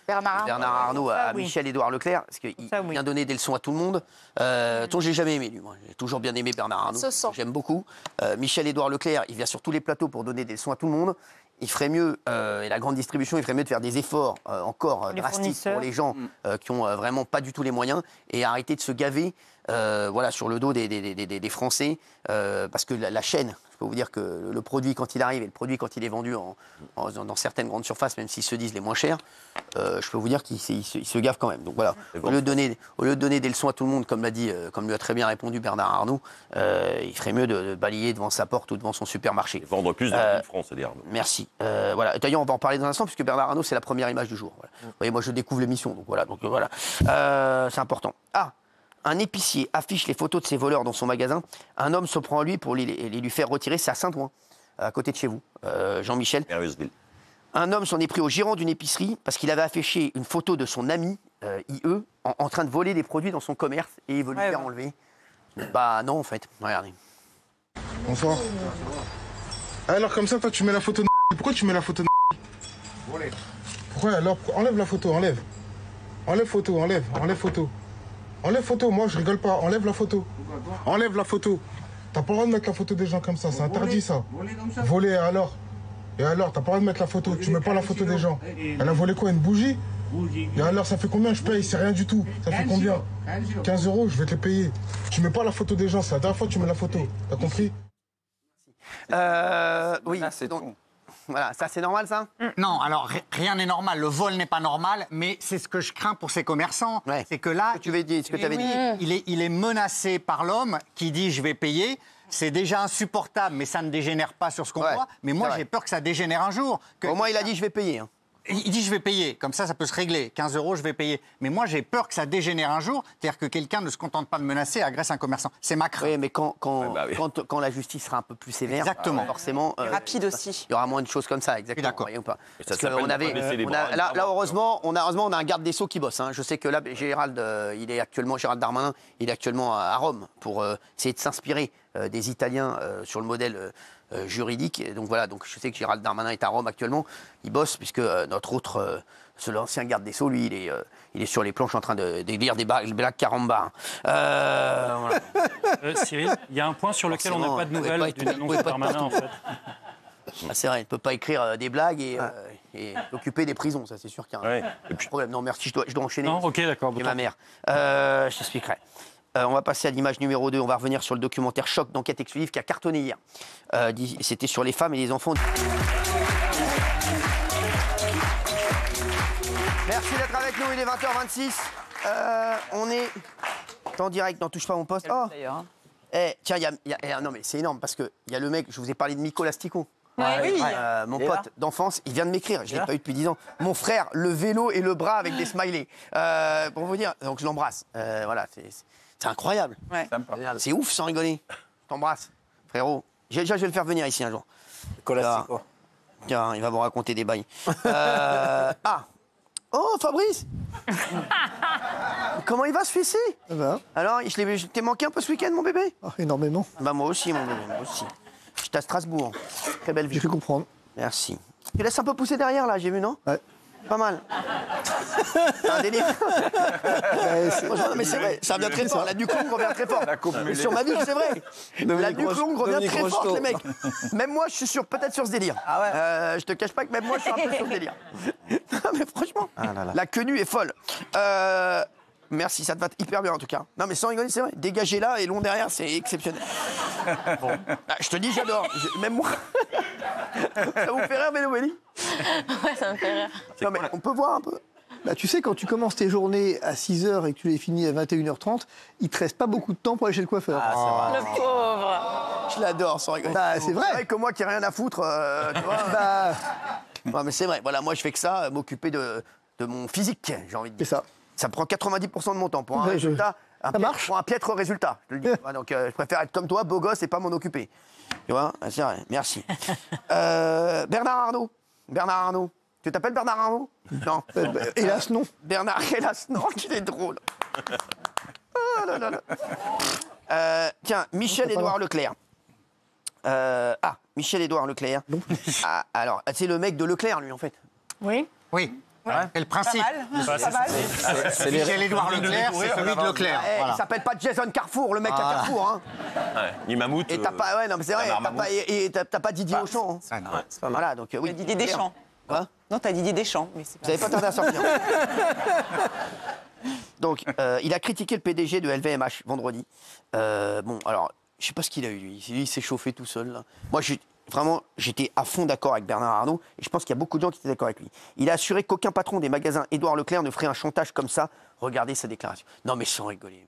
Bernard Arnault à Michel-Édouard Leclerc, parce qu'il vient donner des leçons à tout le monde. Dont j'ai jamais aimé, lui. Moi. J'ai toujours bien aimé Bernard Arnault. J'aime beaucoup. Michel-Édouard Leclerc, il vient sur tous les plateaux pour donner des leçons à tout le monde. Il ferait mieux, et la grande distribution, il ferait mieux de faire des efforts encore drastiques pour les gens qui ont vraiment pas du tout les moyens, et arrêter de se gaver sur le dos des Français, parce que la chaîne, je peux vous dire que le produit quand il arrive et le produit quand il est vendu dans certaines grandes surfaces, même s'ils se disent les moins chers, je peux vous dire qu'ils se gavent quand même. Donc voilà, au lieu de donner des leçons à tout le monde, comme lui a très bien répondu Bernard Arnault, il ferait mieux de balayer devant sa porte ou devant son supermarché. Et vendre plus de France, c'est-à-dire. Merci. Voilà. D'ailleurs, on va en parler dans un instant, puisque Bernard Arnault, c'est la première image du jour. Voilà. Vous voyez, moi, je découvre l'émission, donc voilà. C'est important. Un épicier affiche les photos de ses voleurs dans son magasin. Un homme se prend à lui pour les lui faire retirer. C'est à Saint-Ouen, à côté de chez vous, Jean-Michel. Un homme s'en est pris au gérant d'une épicerie parce qu'il avait affiché une photo de son ami IE en train de voler des produits dans son commerce et il veut lui faire enlever. Bah non, en fait. Regardez. Bonsoir. Alors comme ça, toi, tu mets la photo de... Pourquoi tu mets la photo de... Pourquoi alors? Enlève la photo, enlève. Enlève photo, enlève photo. Enlève photo, moi je rigole pas, enlève la photo. Enlève la photo. T'as pas le droit de mettre la photo des gens comme ça, c'est interdit ça. Voler alors. Et alors, t'as pas le droit de mettre la photo, tu mets pas la photo des gens. Elle a volé quoi, une bougie? Et alors, ça fait combien je paye? C'est rien du tout. Ça fait combien? 15 €, je vais te les payer. Tu mets pas la photo des gens, c'est la dernière fois que tu mets la photo. T'as compris? Oui, c'est donc. Voilà, ça c'est normal ça? Non, alors rien n'est normal. Le vol n'est pas normal, mais c'est ce que je crains pour ces commerçants. C'est que là, tu avais dit. Il est menacé par l'homme qui dit je vais payer. C'est déjà insupportable, mais ça ne dégénère pas sur ce qu'on voit. Mais moi, j'ai peur que ça dégénère un jour. Au moins, il a dit je vais payer. Il dit je vais payer, comme ça peut se régler. 15 € je vais payer. Mais moi j'ai peur que ça dégénère un jour, c'est-à-dire que quelqu'un ne se contente pas de menacer et agresse un commerçant. C'est ma crainte. Oui, mais quand la justice sera un peu plus sévère, forcément, rapide aussi. Il y aura moins de choses comme ça, exactement. D'accord. Parce que là, heureusement, on a un garde des Sceaux qui bosse. Je sais que là, Gérald Darmanin, il est actuellement à Rome pour essayer de s'inspirer des Italiens sur le modèle juridique. Et donc voilà, donc je sais que Gérald Darmanin est à Rome actuellement. Il bosse puisque notre autre, l'ancien garde des Sceaux, lui, il est sur les planches en train de lire des Black Caramba. Voilà. Cyril, il y a un point sur lequel on n'a pas de nouvelles d'une annonce de Darmanin en fait. C'est vrai, il ne peut pas écrire des blagues et occuper des prisons, ça c'est sûr qu'il y a un problème. Non, merci, je dois enchaîner. Non, ok, d'accord. C'est ma mère. Je t'expliquerai. On va passer à l'image numéro 2. On va revenir sur le documentaire Choc d'enquête exclusive qui a cartonné hier. C'était sur les femmes et les enfants. Merci d'être avec nous, il est 20h26. On est en direct dans Touche pas mon poste. Oh. Tiens, non mais c'est énorme parce qu'il y a le mec, je vous ai parlé de Miko Lastico. Mon pote d'enfance, il vient de m'écrire, je ne l'ai pas eu depuis 10 ans. Mon frère, le vélo et le bras avec des smileys. Pour vous dire, donc je l'embrasse. Voilà, c'est incroyable. C'est ouf sans rigoler. Je t'embrasse, frérot. Déjà, je vais le faire venir ici un jour. Tiens, il va vous raconter des bails. Oh, Fabrice. Comment il va ce fils-ci? Alors, je t'ai manqué un peu ce week-end, mon bébé? Énormément. Bah moi aussi, mon bébé, moi aussi. J'étais à Strasbourg. Très belle vie. J'ai pu comprendre. Merci. Tu laisses un peu pousser derrière, là, j'ai vu, non? Ouais. Pas mal. C'est un délire. Mais c'est vrai, ça revient très fort. La nuque longue revient très fort. Sur ma vie, c'est vrai. La nuque longue revient très fort, les mecs. Même moi, je suis peut-être sur ce délire. Je te cache pas que même moi, je suis un peu sur ce délire. Non, mais franchement, la queue nue est folle. Merci, ça te va hyper bien en tout cas. Non mais sans rigoler, c'est vrai. Dégagé là et long derrière, c'est exceptionnel. Bon. Ah, je te dis, j'adore. Même moi. Ça vous fait rire, Mélo-Mélie? Ouais, ça me fait rire. Non mais on peut voir un peu. Bah, tu sais, quand tu commences tes journées à 6h et que tu les finis à 21h30, il te reste pas beaucoup de temps pour aller chez le coiffeur. Ah, c'est vrai. Le pauvre. Je l'adore, sans rigoler. Bah, c'est vrai. C'est vrai que moi qui n'ai rien à foutre, tu vois. Bah... Non, mais c'est vrai. Voilà, moi je fais que ça, m'occuper de mon physique, j'ai envie de dire. C'est ça. Ça prend 90% de mon temps pour un résultat. Pour un piètre résultat, je te le dis. Donc je préfère être comme toi, beau gosse, et pas m'en occuper. Tu vois, c'est vrai. Merci. Bernard Arnault. Tu t'appelles Bernard Arnault? Non. Hélas, non. Bernard, hélas, non, qu'il est drôle. Oh là là là. Tiens, Michel-Édouard Leclerc. Michel-Édouard Leclerc. Ah, alors, c'est le mec de Leclerc, lui, en fait. Oui. Oui. Ouais. Et le principe. C'est Michel-Édouard Leclerc, c'est celui de Leclerc. Il s'appelle pas Jason Carrefour, le mec à Carrefour. Hein. Ouais, ni Mammouth. Et t'as pas, ouais, non, mais c'est vrai, t'as pas Didier Auchan. Hein. C'est pas mal. Voilà, donc oui. Didier Deschamps. Quoi? Non, t'as Didier Deschamps. Mais vous n'avez pas tardé à sortir. Donc, il a critiqué le PDG de LVMH vendredi. Bon, alors, je sais pas ce qu'il a eu, lui. Il s'est chauffé tout seul. Là. Moi, j'étais à fond d'accord avec Bernard Arnault, et je pense qu'il y a beaucoup de gens qui étaient d'accord avec lui. Il a assuré qu'aucun patron des magasins Édouard Leclerc ne ferait un chantage comme ça. Regardez sa déclaration. Non, mais sans rigoler.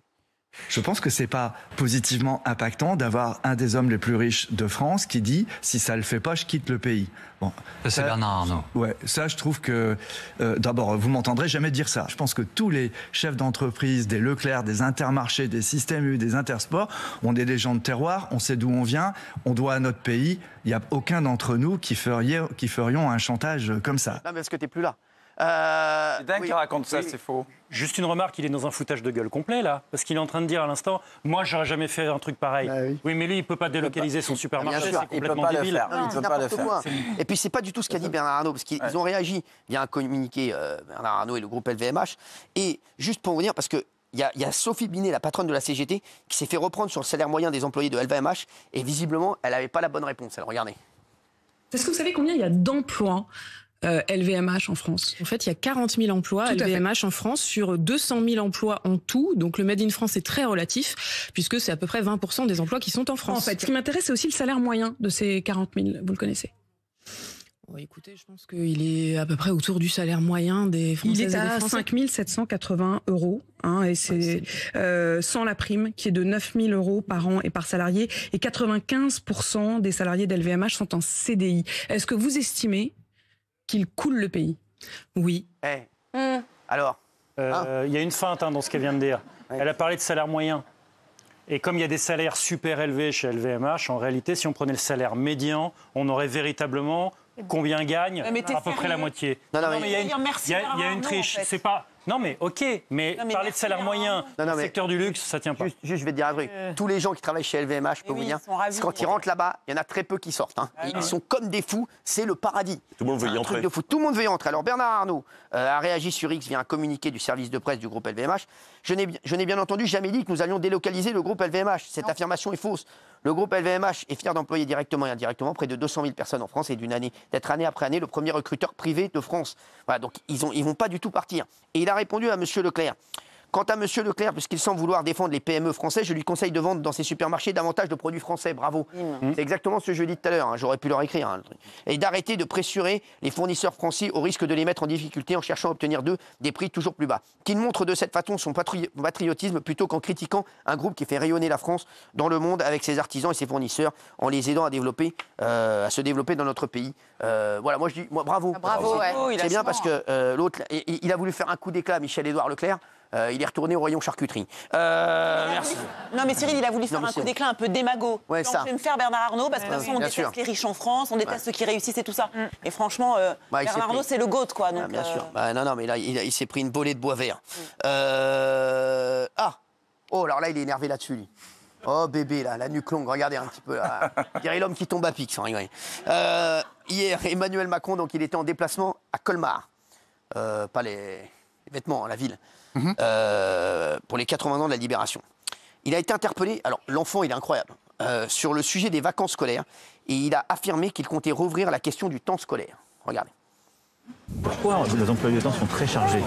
Je pense que c'est pas positivement impactant d'avoir un des hommes les plus riches de France qui dit si ça le fait pas, je quitte le pays. Bon, c'est Bernard Arnault. Ouais, ça je trouve que d'abord vous m'entendrez jamais dire ça. Je pense que tous les chefs d'entreprise, des Leclerc, des Intermarchés, des Système U, des Intersport, on est des gens de terroir, on sait d'où on vient, on doit à notre pays. Il n'y a aucun d'entre nous qui ferions un chantage comme ça. Non, mais est-ce que t'es plus là? C'est dingue qu'il raconte ça, c'est faux. Juste une remarque, il est dans un foutage de gueule complet, là. Parce qu'il est en train de dire à l'instant, moi, j'aurais jamais fait un truc pareil. Oui, mais lui, il peut pas délocaliser son supermarché, c'est complètement débile. Il peut pas le faire. Et puis, c'est pas du tout ce qu'a dit Bernard Arnault, parce qu'ils ont réagi via un communiqué, Bernard Arnault et le groupe LVMH. Et juste pour vous dire, parce que il y a Sophie Binet, la patronne de la CGT, qui s'est fait reprendre sur le salaire moyen des employés de LVMH, et visiblement, elle n'avait pas la bonne réponse. Alors, regardez. Est-ce que vous savez combien il y a d'emplois LVMH en France? En fait, il y a 40 000 emplois LVMH en France sur 200 000 emplois en tout. Donc le Made in France est très relatif puisque c'est à peu près 20% des emplois qui sont en France. En fait, ce qui m'intéresse, c'est aussi le salaire moyen de ces 40 000. Vous le connaissez? Écoutez, je pense qu'il est à peu près autour du salaire moyen des Françaises et des Français. Il est à 5 780 €, hein, et c'est sans la prime qui est de 9 000 € par an et par salarié. Et 95% des salariés d'LVMH sont en CDI. Est-ce que vous estimez qu'il coule le pays? Oui. Alors il y a une feinte dans ce qu'elle vient de dire. Elle a parlé de salaire moyen. Et comme il y a des salaires super élevés chez LVMH, en réalité, si on prenait le salaire médian, on aurait véritablement combien gagne à peu près la moitié. Non, mais il y a une triche. C'est pas. Non, mais OK, mais parler de salaire moyen dans le secteur du luxe, ça tient pas. Juste, je vais te dire un truc. Tous les gens qui travaillent chez LVMH, je peux vous dire, quand ils rentrent là-bas, il y en a très peu qui sortent. Hein. Ils sont comme des fous, c'est le paradis. Tout le monde veut y entrer. Tout le monde veut y entrer. Alors Bernard Arnault a réagi sur X via un communiqué du service de presse du groupe LVMH. Je n'ai bien entendu jamais dit que nous allions délocaliser le groupe LVMH. Cette affirmation est fausse. Le groupe LVMH est fier d'employer directement et indirectement près de 200 000 personnes en France et d'être année après année le premier recruteur privé de France. Voilà, donc ils vont pas du tout partir. Et il a répondu à Monsieur Leclerc. Quant à M. Leclerc, puisqu'il semble vouloir défendre les PME français, je lui conseille de vendre dans ses supermarchés davantage de produits français. Bravo. C'est exactement ce que je dis tout à l'heure. Hein. J'aurais pu leur écrire. Hein, et d'arrêter de pressurer les fournisseurs français au risque de les mettre en difficulté en cherchant à obtenir d'eux des prix toujours plus bas. Qu'il montre de cette façon son patriotisme plutôt qu'en critiquant un groupe qui fait rayonner la France dans le monde avec ses artisans et ses fournisseurs en les aidant à se développer dans notre pays. Voilà, moi je dis bravo. Bravo, c'est bien parce que l'autre, il a voulu faire un coup d'éclat à Michel-Édouard Leclerc. Il est retourné au rayon charcuterie. Merci. Non, mais Cyril, il a voulu faire un coup d'éclat un peu démago. Ouais, je vais me faire Bernard Arnault parce que de toute façon, on déteste les riches en France, on déteste ceux qui réussissent et tout ça. Et franchement, Bernard Arnault, c'est le GOAT, quoi. Donc, bien sûr. Non, mais là, il s'est pris une bolée de bois vert. Oh, alors là, il est énervé là-dessus, lui. Oh, bébé, là, la nuque longue, regardez un petit peu. Là. Je dirais l'homme qui tombe à pic, sans rigoler. Hier, Emmanuel Macron, donc, il était en déplacement à Colmar. Pas les vêtements, la ville. Pour les 80 ans de la Libération. Il a été interpellé, alors l'enfant il est incroyable, sur le sujet des vacances scolaires et il a affirmé qu'il comptait rouvrir la question du temps scolaire. Regardez. Pourquoi les emplois du temps sont très chargés?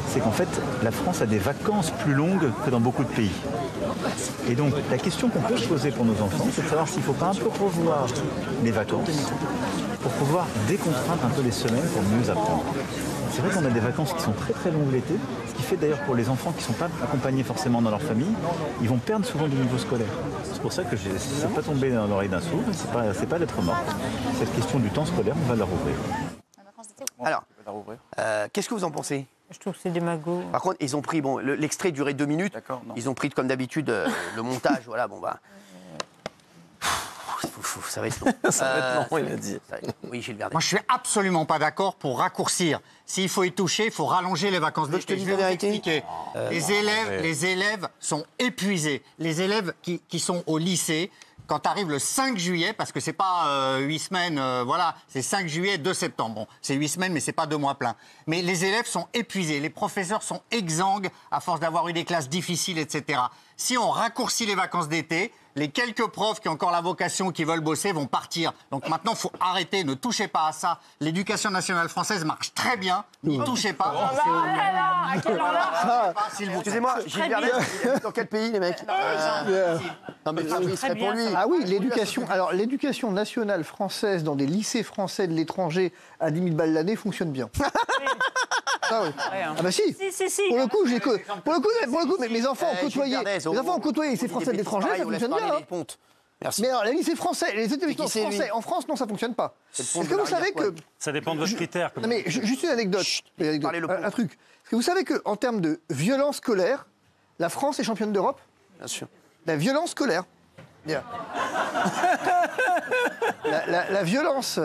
C'est qu'en fait, la France a des vacances plus longues que dans beaucoup de pays. Et donc, la question qu'on peut se poser pour nos enfants, c'est de savoir s'il ne faut pas un peu revoir les vacances pour pouvoir décontraindre un peu les semaines pour mieux apprendre. C'est vrai qu'on a des vacances qui sont très très longues l'été, ce qui fait d'ailleurs pour les enfants qui ne sont pas accompagnés forcément dans leur famille, ils vont perdre souvent du niveau scolaire. C'est pour ça que ça n'est pas tombé dans l'oreille d'un sourd, c'est pas lettre morte. Cette question du temps scolaire, on va la rouvrir. Alors, qu'est-ce que vous en pensez? Je trouve que c'est démago. Par contre, ils ont pris, bon, l'extrait durait 2 minutes. Ils ont pris, comme d'habitude, le montage. Voilà, bon, bah. Ça va être long. Ça va être long, il a dit. Oui, Gilles Vernet. Moi, je suis absolument pas d'accord pour raccourcir. S'il faut y toucher, il faut rallonger les vacances d'été. Je vais vous expliquer. Les élèves sont épuisés. Les élèves qui sont au lycée, quand arrive le 5 juillet, parce que c'est pas 8 semaines, voilà, c'est 5 juillet, 2 septembre. Bon, c'est 8 semaines, mais c'est pas 2 mois pleins. Mais les élèves sont épuisés, les professeurs sont exsangues à force d'avoir eu des classes difficiles, etc. Si on raccourcit les vacances d'été, les quelques profs qui ont encore la vocation, qui veulent bosser, vont partir. Donc maintenant, il faut arrêter, ne touchez pas à ça. L'éducation nationale française marche très bien, n'y touchez pas. Excusez-moi, Gilles Vernet, dans quel pays, les mecs? Non, mais Fabrice, réponds lui. Ah oui, l'éducation. Alors, l'éducation nationale française dans des lycées français de l'étranger à 10 000 balles l'année fonctionne bien. Ah oui. Ah bah si. Pour le coup, mais mes enfants ont côtoyé ces Français de l'étranger, ça fonctionne bien. Merci. Mais alors, les lycées français, les établissements français en France, non, ça fonctionne pas. Est-ce que vous savez que... Ça dépend de votre critère. Non mais juste une anecdote, un truc. Est-ce que vous savez qu'en termes de violence scolaire, la France est championne d'Europe? Bien sûr. La violence scolaire. Bien. La violence,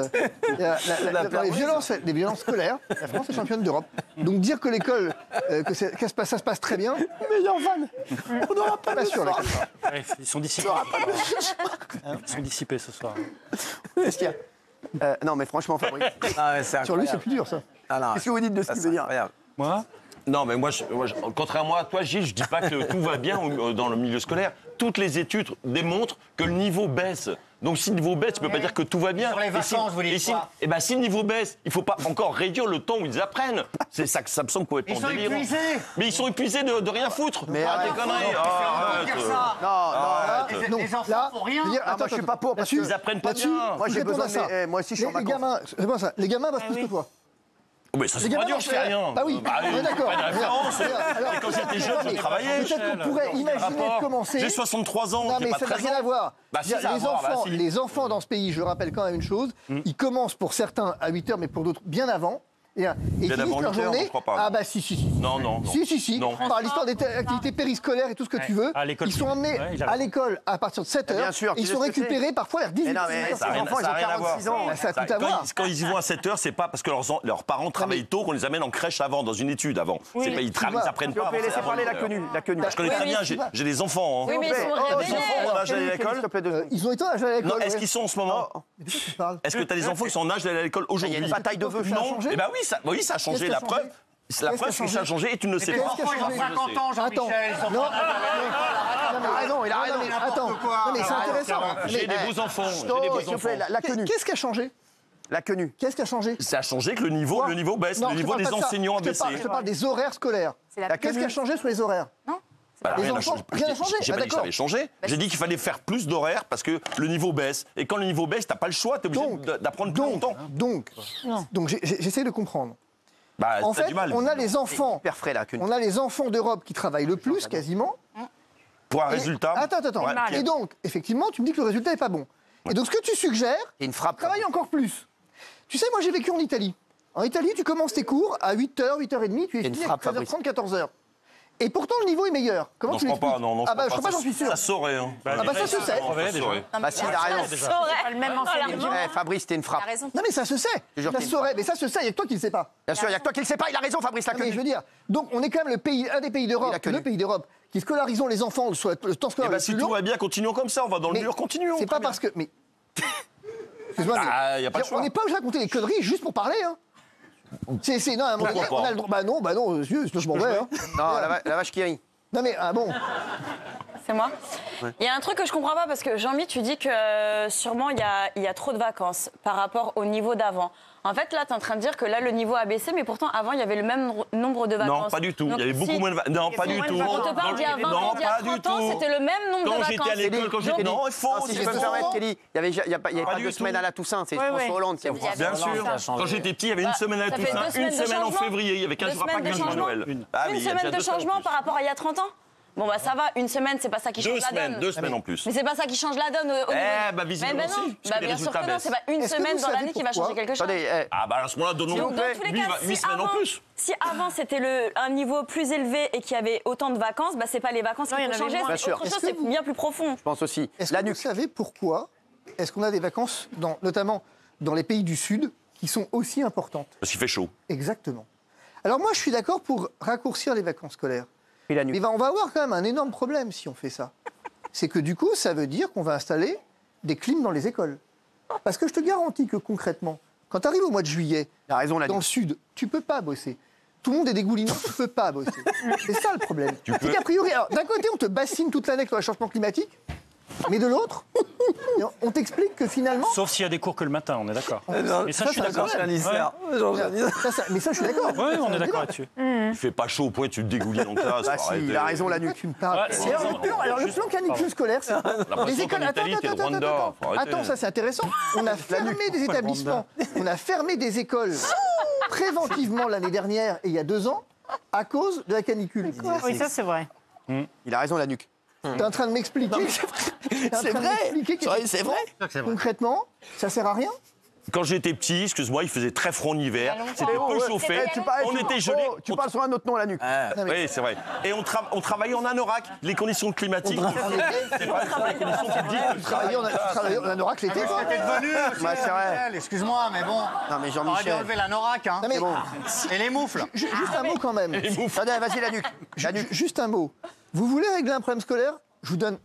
les violences scolaires, la France est championne d'Europe. Donc dire que l'école, ça se passe très bien. Meilleur van. On n'aura pas sûr. Ils sont dissipés. Ils sont dissipés ce soir. Qu'est-ce qu'il y a? Non, mais franchement, Fabrice. Sur lui, c'est plus dur, ça. Qu'est-ce que vous dites de ce qu'il veut dire? Moi? Non, mais moi, contrairement à toi, Gilles, je dis pas que tout va bien dans le milieu scolaire. Toutes les études démontrent que le niveau baisse. Donc si le niveau baisse, tu peux pas dire que tout va bien. Sur les vacances, vous dites quoi? Et ben si le niveau baisse, il faut pas encore réduire le temps où ils apprennent. C'est ça que ça me semble complètement délirant. Ils sont épuisés. Mais ils sont épuisés de rien foutre. Mais arrête des conneries. Non, les enfants font rien. Moi, je suis pas pour parce qu'ils apprennent pas bien. Moi, j'ai besoin de ça. Moi aussi, je suis en vacances. C'est pas ça. Les gamins passent plus que toi. Mais ça, c'est pas dur, je fais rien. Ah oui, d'accord. Pas de référence. Et quand j'étais jeune, je travaillais. Peut-être qu'on pourrait imaginer de commencer. J'ai 63 ans, non, j'ai mais pas ça n'a 13 ans. rien à voir. Bah, si, ça a à voir, Les enfants dans ce pays, je rappelle quand même une chose, ils commencent pour certains à 8h, mais pour d'autres bien avant. Et finissent leur journée. Ah bah si. Non. Si. Par l'histoire des activités périscolaires et tout ce que tu veux. Ils sont emmenés à l'école à partir de 7h. Ils sont récupérés parfois vers 18h. Non, mais ces enfants, ils ont 46 ans. Ça a tout à voir. Quand ils y vont à 7h, c'est pas parce que leurs parents travaillent tôt qu'on les amène en crèche avant, dans une étude avant. Ils apprennent pas. Laissez parler la quenue. Je connais très bien, j'ai des enfants. Oui, mais ils sont réveillés. En âge d'aller à l'école. Ils ont été en âge d'aller à l'école. Est-ce qu'ils sont en ce moment? Est-ce que tu as des enfants qui sont en âge d'aller à l'école aujourd'hui? Il y a une bataille de vœux. Non. Eh bien oui, ça a changé. La preuve, c'est que ça a changé et tu ne le sais pas. Ils ont 50 ans, Jean-Michel. Non, il a raison. Attends, non, mais c'est intéressant. J'ai des beaux enfants. La quenue. Qu'est-ce qui a changé? La quenue. Qu'est-ce qui a changé? Ça a changé que le niveau baisse. Le niveau des enseignants a baissé. Je te parle des horaires scolaires. Qu'est-ce qui a changé sur les horaires? Rien n'a changé. J'ai pas dit que ça avait changé. Bah, J'ai dit qu'il fallait faire plus d'horaires parce que le niveau baisse. Et quand le niveau baisse, t'as pas le choix, t'es obligé d'apprendre plus longtemps. Donc j'essaie de comprendre. En fait, on a les enfants. On a les enfants d'Europe qui travaillent le plus, quasiment. Pour un résultat. Attends. Et donc, effectivement, tu me dis que le résultat n'est pas bon. Et donc, ce que tu suggères, travaille encore plus. Tu sais, moi, j'ai vécu en Italie. En Italie, tu commences tes cours à 8h, 8h30, tu es fini à 13h30, 14h. Et pourtant, le niveau est meilleur. Comment tu l'expliques? Ah bah, je crois pas, j'en suis sûr. Ça saurait. Ah bah, ça se sait. Bah, si, il a raison. Le même enseignement. Fabrice, t'es une frappe. Non, mais ça se sait. Ça saurait, mais ça se sait, il n'y a que toi qui le sais pas. Bien sûr, il n'y a que toi qui le sais pas. Il a raison, Fabrice. Mais je veux dire, donc, on est quand même un des pays d'Europe, le pays d'Europe, qui scolarisons les enfants sur le temps scolaire. Eh ben, si tout va bien, continuons comme ça. On va dans le mur, continuons. C'est pas parce que. Mais. Excuse-moi, on n'est pas obligé de raconter des conneries juste pour parler, hein. Non, à un moment donné, on a le droit. Bah non, je m'en vais, hein. Non, la vache qui rit. Non mais bon. C'est moi. Ouais. Il y a un truc que je comprends pas parce que Jean-Mi, tu dis que sûrement il y a trop de vacances par rapport au niveau d'avant. En fait, là, tu es en train de dire que là, le niveau a baissé, mais pourtant, avant, il y avait le même nombre de vacances. Non, pas du tout. Donc, il y avait beaucoup moins de vacances. Non, pas du tout. On te parle d'il y a 20 ans, d'il y a 30 ans, c'était le même nombre de vacances. Quand j'étais à l'école, quand j'étais... Non, il faut... Si je peux me permettre, Kelly, il n'y avait pas 2 semaines à la Toussaint, c'est François Hollande qui a voulu. Bien sûr. Quand j'étais petit, il y avait une semaine à la Toussaint, une semaine en février, il y avait 15 jours après que Noël. Une semaine de changement par rapport à il y a 30 ans. Bon, bah ça va, une semaine, c'est pas ça qui change la donne. 2 semaines en plus. Mais c'est pas ça qui change la donne. Bah visiblement aussi. Bah bien sûr que non, c'est pas une semaine dans l'année qui va changer quelque chose. Ah bah à ce moment-là, donnons-nous 8 semaines en plus. Si avant c'était un niveau plus élevé et qu'il y avait autant de vacances, bah c'est pas les vacances qui vont changer, c'est autre chose, c'est bien plus profond. Je pense aussi. Est-ce que vous savez pourquoi est-ce qu'on a des vacances, notamment dans les pays du Sud, qui sont aussi importantes? Parce qu'il fait chaud. Exactement. Alors moi, je suis d'accord pour raccourcir les vacances scolaires. Mais on va avoir quand même un énorme problème si on fait ça. C'est que du coup, ça veut dire qu'on va installer des clims dans les écoles. Parce que je te garantis que concrètement, quand tu arrives au mois de juillet, dans le Sud, tu peux pas bosser. Tout le monde est dégoulinant, tu peux pas bosser. C'est ça le problème. C'est qu'a priori, d'un côté, on te bassine toute l'année sur le changement climatique, mais de l'autre, on t'explique que finalement... Sauf s'il y a des cours que le matin, on est d'accord. Mais ça, je suis d'accord. Mais ça, je suis d'accord. Oui, on est d'accord là-dessus. Il fait pas chaud au point, tu te dégoulis en classe. Ah si, il a raison, la nuque. Tu me parles. Alors, le plan canicule scolaire, c'est les écoles... Attends, ça c'est intéressant. On a fermé des établissements, on a fermé des écoles préventivement l'année dernière et il y a 2 ans à cause de la canicule. Oui, ça c'est vrai. Il a raison, la nuque. T'es en train de m'expliquer. C'est vrai. C'est vrai. Concrètement, ça sert à rien. Quand j'étais petit, excuse-moi, il faisait très froid en hiver, c'était peu chauffé, on était gelés. Tu parles sur un autre nom, la nuque. Oui, c'est vrai. Et on travaillait en anorak. Les conditions climatiques, c'est pas les conditions publiques. Tu travaillais en anorak l'été. C'était devenu, c'est vrai. Excuse-moi, mais bon. Non, mais on aurait dû enlever l'anorak, hein. Et les moufles. Juste un mot quand même. Vas-y, la nuque. Juste un mot. Vous voulez régler un problème scolaire? Je vous donne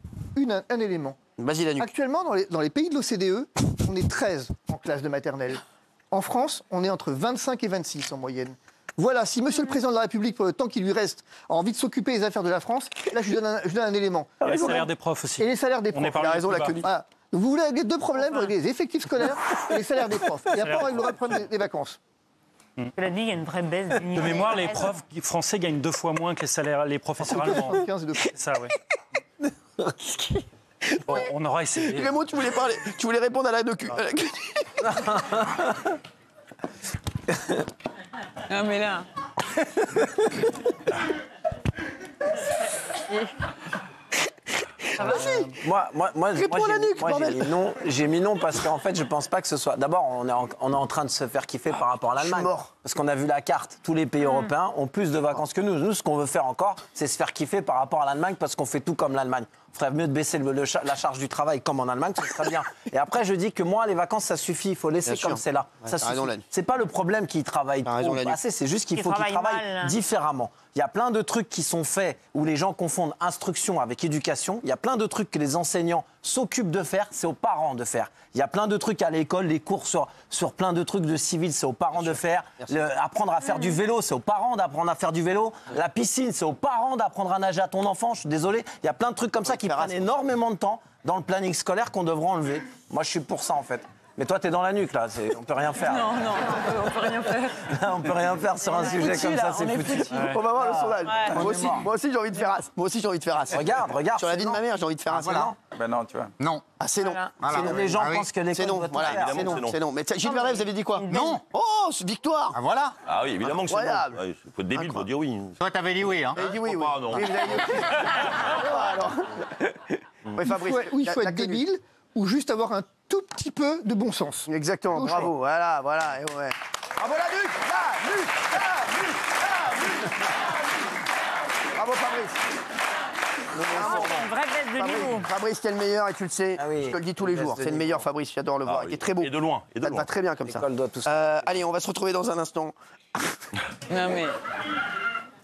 un élément. Vas-y, la nuque. Actuellement, dans les pays de l'OCDE, on est 13 en classe de maternelle. En France, on est entre 25 et 26 en moyenne. Voilà, si Monsieur le Président de la République, pour le temps qu'il lui reste, a envie de s'occuper des affaires de la France, là, je lui donne un élément. Et les salaires des profs aussi. Et les salaires des profs. Il a raison, la queue. Voilà. Vous voulez régler 2 problèmes, vous réglez les effectifs scolaires et les salaires des profs. Et après, on réglera le problème des vacances. Cela dit, il y a une vraie baisse du niveau. De mémoire, les profs français gagnent 2 fois moins que les salaires, les professeurs allemands. Ça, oui. Bon, on aura essayé. Raymond, tu voulais répondre à la nuque. Ah, mais là. J'ai mis non parce qu'en fait, je pense pas que ce soit. D'abord, on est en train de se faire kiffer par rapport à l'Allemagne. Parce qu'on a vu la carte. Tous les pays européens ont plus de vacances que nous. Nous, ce qu'on veut faire encore, c'est se faire kiffer par rapport à l'Allemagne parce qu'on fait tout comme l'Allemagne. Il ferait mieux de baisser la charge du travail comme en Allemagne, ce serait bien. Et après, je dis que moi, les vacances, ça suffit. Il faut laisser comme c'est là. Ça suffit. C'est pas le problème qu'ils travaillent trop assez, c'est juste qu'il faut qu'ils travaillent différemment. Il y a plein de trucs qui sont faits où les gens confondent instruction avec éducation. Il y a plein de trucs que les enseignants s'occupent de faire, c'est aux parents de faire. Il y a plein de trucs à l'école, les cours sur plein de trucs de civil, c'est aux parents de faire. Apprendre à faire du vélo, c'est aux parents d'apprendre à faire du vélo. La piscine, c'est aux parents d'apprendre à nager à ton enfant. Je suis désolé, il y a plein de trucs comme ça qui prennent énormément de temps dans le planning scolaire qu'on devrait enlever. Moi, je suis pour ça, en fait. Mais toi, t'es dans la nuque, là. On peut rien faire. Non, on peut rien faire. On peut rien faire sur un sujet comme ça, c'est foutu. On va voir le sondage. Moi aussi, j'ai envie de faire as. Moi aussi, j'ai envie de faire as. Regarde. Sur la vie de ma mère, j'ai envie de faire as. Voilà. Ben non, tu vois. Non. Ah, c'est non. Les gens pensent que l'école doit voilà, c'est non. Mais Gilles Vernet, vous avez dit quoi? Non. Oh, c'est victoire. Ah, voilà. Ah oui, évidemment que c'est non. Il faut être débile pour dire oui. Toi, t'avais dit oui, hein. T'avais dit oui, oui. Non. Oui, vous avez dit oui. Fabrice. Il faut être débile ou juste avoir un tout petit peu de bon sens. Exactement, bravo, voilà. Et ouais. Bravo la nuque. Bravo Fabrice. Une vraie baisse de niveau. Fabrice, t'es le meilleur et tu le sais. Je te le dis tous les jours. C'est le meilleur Fabrice, j'adore le voir. Il est très beau. Et de loin. Ça te va très bien comme ça. Allez, on va se retrouver dans un instant. Non mais...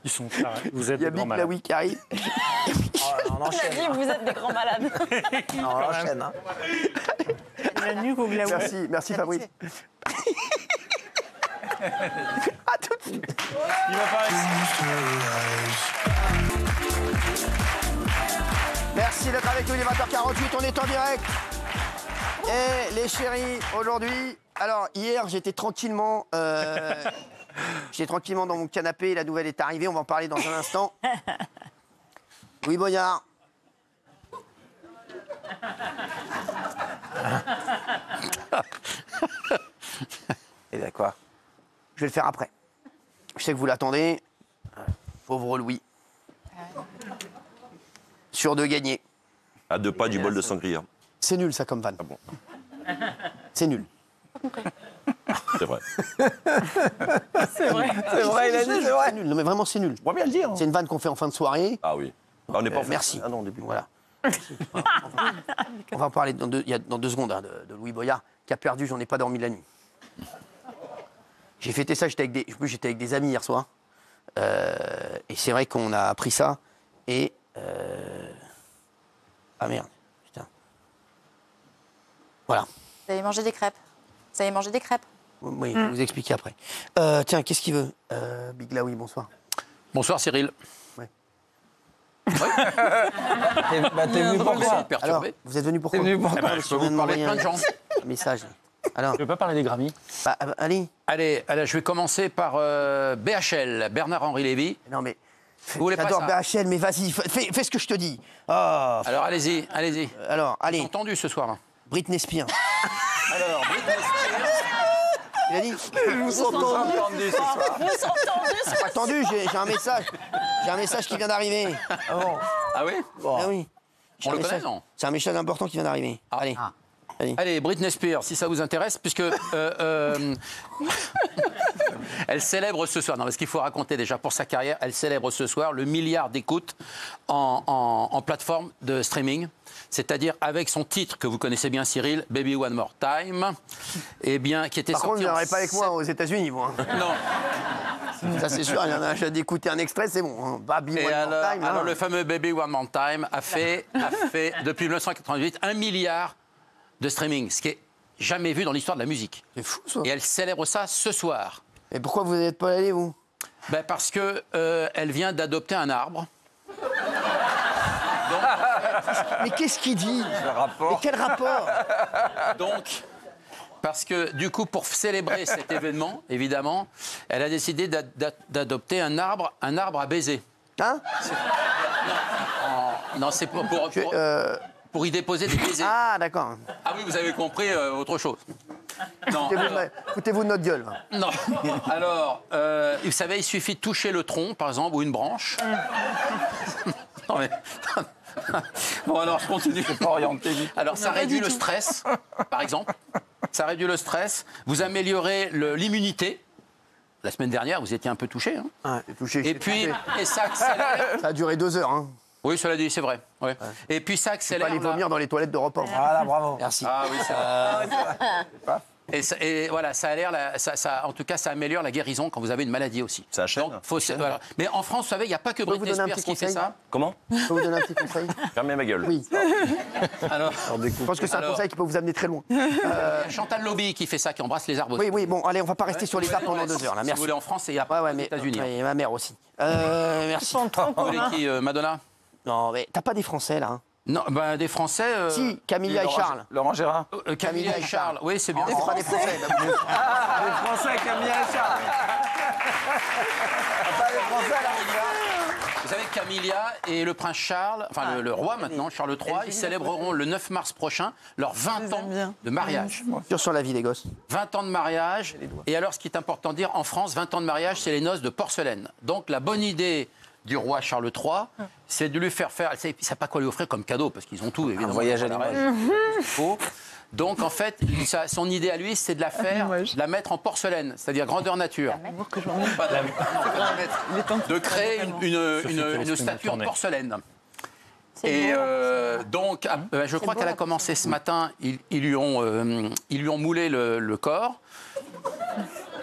Ils sont clairs. Vous êtes des grands malades. Il y a Big Laoui qui arrive. On enchaîne. On a dit, vous êtes des grands malades. On enchaîne. La nuque au glaoui. Merci Fabrice. À tout de suite. Il va pas Merci. Merci d'être avec nous, il est 20h48, on est en direct. Et les chéris, aujourd'hui... Alors, hier, j'étais tranquillement dans mon canapé, la nouvelle est arrivée, on va en parler dans un instant. Louis Boyard. Et d'accord. Je vais le faire après. Je sais que vous l'attendez. Pauvre Louis. Sûr de gagner. À 2 pas du bol de sangria. C'est nul, ça, comme vanne. Ah bon. C'est nul. C'est vrai. C'est vrai, il a dit, c'est vrai. C'est nul. Non, mais vraiment, c'est nul. On va bien le dire. C'est une vanne qu'on fait en fin de soirée. Ah oui. Ah, on n'est pas merci. Ah non, au début. Voilà. On va en parler dans 2 secondes hein, de Louis Boyard, qui a perdu, j'en ai pas dormi la nuit. J'ai fêté ça, j'étais avec des amis hier soir. Et c'est vrai qu'on a appris ça. Et... Ah merde, putain. Voilà. Vous avez mangé des crêpes. Vous avez mangé des crêpes. Oui, je vais vous expliquer après. Tiens, qu'est-ce qu'il veut Big Laoui, bonsoir. Bonsoir Cyril. Ouais. T'es venu pour quoi? Alors, vous êtes venu pour quoi? Je peux vous parler de plein de gens. Un message. Alors, Je ne veux pas parler des Grammys. allez. Allez, je vais commencer par BHL, Bernard-Henri Lévy. Non mais... Vous voulez pas J'adore ça BHL, mais vas-y, fais ce que je te dis. Oh. Alors allez-y. Alors, allez. J'ai entendu ce soir. Britney Spears. Alors, Britney Spears. Il a dit. Vous entendez ce soir. Pas attendu, j'ai un message. J'ai un message qui vient d'arriver. Ah bon? Ah oui? Ah oui. On le connaît, non? C'est un message important qui vient d'arriver. Allez. Allez, Britney Spears, si ça vous intéresse, puisque elle célèbre ce soir, non, parce qu'il faut raconter déjà pour sa carrière, elle célèbre ce soir le milliard d'écoutes en plateforme de streaming, c'est-à-dire avec son titre que vous connaissez bien, Cyril, Baby One More Time, et bien, qui était Par contre, vous n'aurez pas avec moi aux États-Unis, vous. Hein. Non. Ça, c'est sûr, il y en a un d'écouter un extrait, c'est bon. Hein. Baby One More Time. Alors, le fameux Baby One More Time a fait depuis 1988 1 milliard de streaming, ce qui est jamais vu dans l'histoire de la musique. C'est fou, ça. Et elle célèbre ça ce soir. Et pourquoi vous n'êtes pas allé, vous? Ben parce que elle vient d'adopter un arbre. Donc, mais qu'est-ce qu'il dit? Mais quel rapport? Donc, parce que du coup, pour célébrer cet événement, évidemment, elle a décidé d'adopter un arbre à baiser. Hein? Non, c'est pour y déposer des baisers. Ah, d'accord. Ah oui, vous avez compris autre chose. Non. Foutez-vous de notre gueule. Non. Alors, vous savez, il suffit de toucher le tronc, par exemple, ou une branche. Non, mais... Bon, alors, je continue. C'est pas orienté. Alors, ça réduit le stress, par exemple. Ça réduit le stress. Vous améliorez l'immunité. La semaine dernière, vous étiez un peu touché. Hein. Ouais, touché. Et puis, ça accélère. Ça a duré 2 heures. Hein. Oui, cela dit, c'est vrai. Ouais. Et puis ça accélère. Pas aller vomir dans les toilettes de repas. Voilà, bravo. Merci. Ah oui, c'est vrai. Et voilà, ça a l'air, en tout cas, ça améliore la guérison quand vous avez une maladie aussi. Ça achète. Voilà. Mais en France, vous savez, il n'y a pas que Britney Spears qui fait ça. Comment? Je peux vous donner un petit conseil? Fermez ma gueule. Oui. Alors, je pense que c'est un conseil qui peut vous amener très loin. Chantal Lobby qui fait ça, qui embrasse les arbres. Oui, bon, allez, on va pas rester sur les arbres pendant 2 heures. Là. Merci. Si vous voulez en France, il y a pas aux États-Unis. Et ma mère aussi. Merci. Vous voulez qui, Madonna? Non, mais t'as pas des Français, là? Non, ben des Français... Si, Camilla et Charles. Laurent Gérard. Camilla et Charles, oui, c'est bien. C'est pas des Français. Les Français, Camilla et Charles. Pas les Français, là, Vous savez, Camilla et le prince Charles, enfin le roi maintenant, Charles III, ils célébreront le 9 mars prochain leurs 20 ans de mariage. Sur la vie des gosses. 20 ans de mariage. Et alors, ce qui est important de dire, en France, 20 ans de mariage, c'est les noces de porcelaine. Donc, la bonne idée du roi Charles III, c'est de lui faire faire... Il ne sait pas quoi lui offrir comme cadeau, parce qu'ils ont tout, évidemment. Un voyage à la reine. Donc, en fait, son idée à lui, c'est de la faire, de la mettre en porcelaine, c'est-à-dire grandeur nature. De créer une statue en porcelaine. Et donc, je crois qu'elle a commencé ce matin, ils lui ont moulé le corps.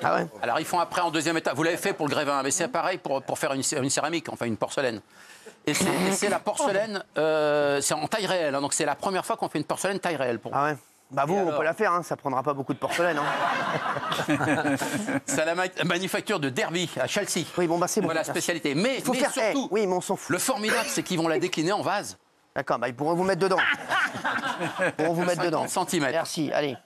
Ah ouais. Alors, ils font après en deuxième étape. Vous l'avez fait pour le grévin, mais c'est pareil pour faire une céramique, enfin une porcelaine. Et c'est la porcelaine, c'est en taille réelle. Hein, donc, c'est la première fois qu'on fait une porcelaine taille réelle. Ah ouais. Bah vous, on peut la faire, hein, ça prendra pas beaucoup de porcelaine. Hein. C'est la manufacture de Derby à Chelsea. Oui, bon, bah c'est bon. Voilà la spécialité. Mais, il faut faire surtout, oui, mais on s'en fout. Le formidable, c'est qu'ils vont la décliner en vase. D'accord, bah, ils pourront vous mettre dedans. Ils pourront vous mettre dedans. Centimètres. Merci, allez.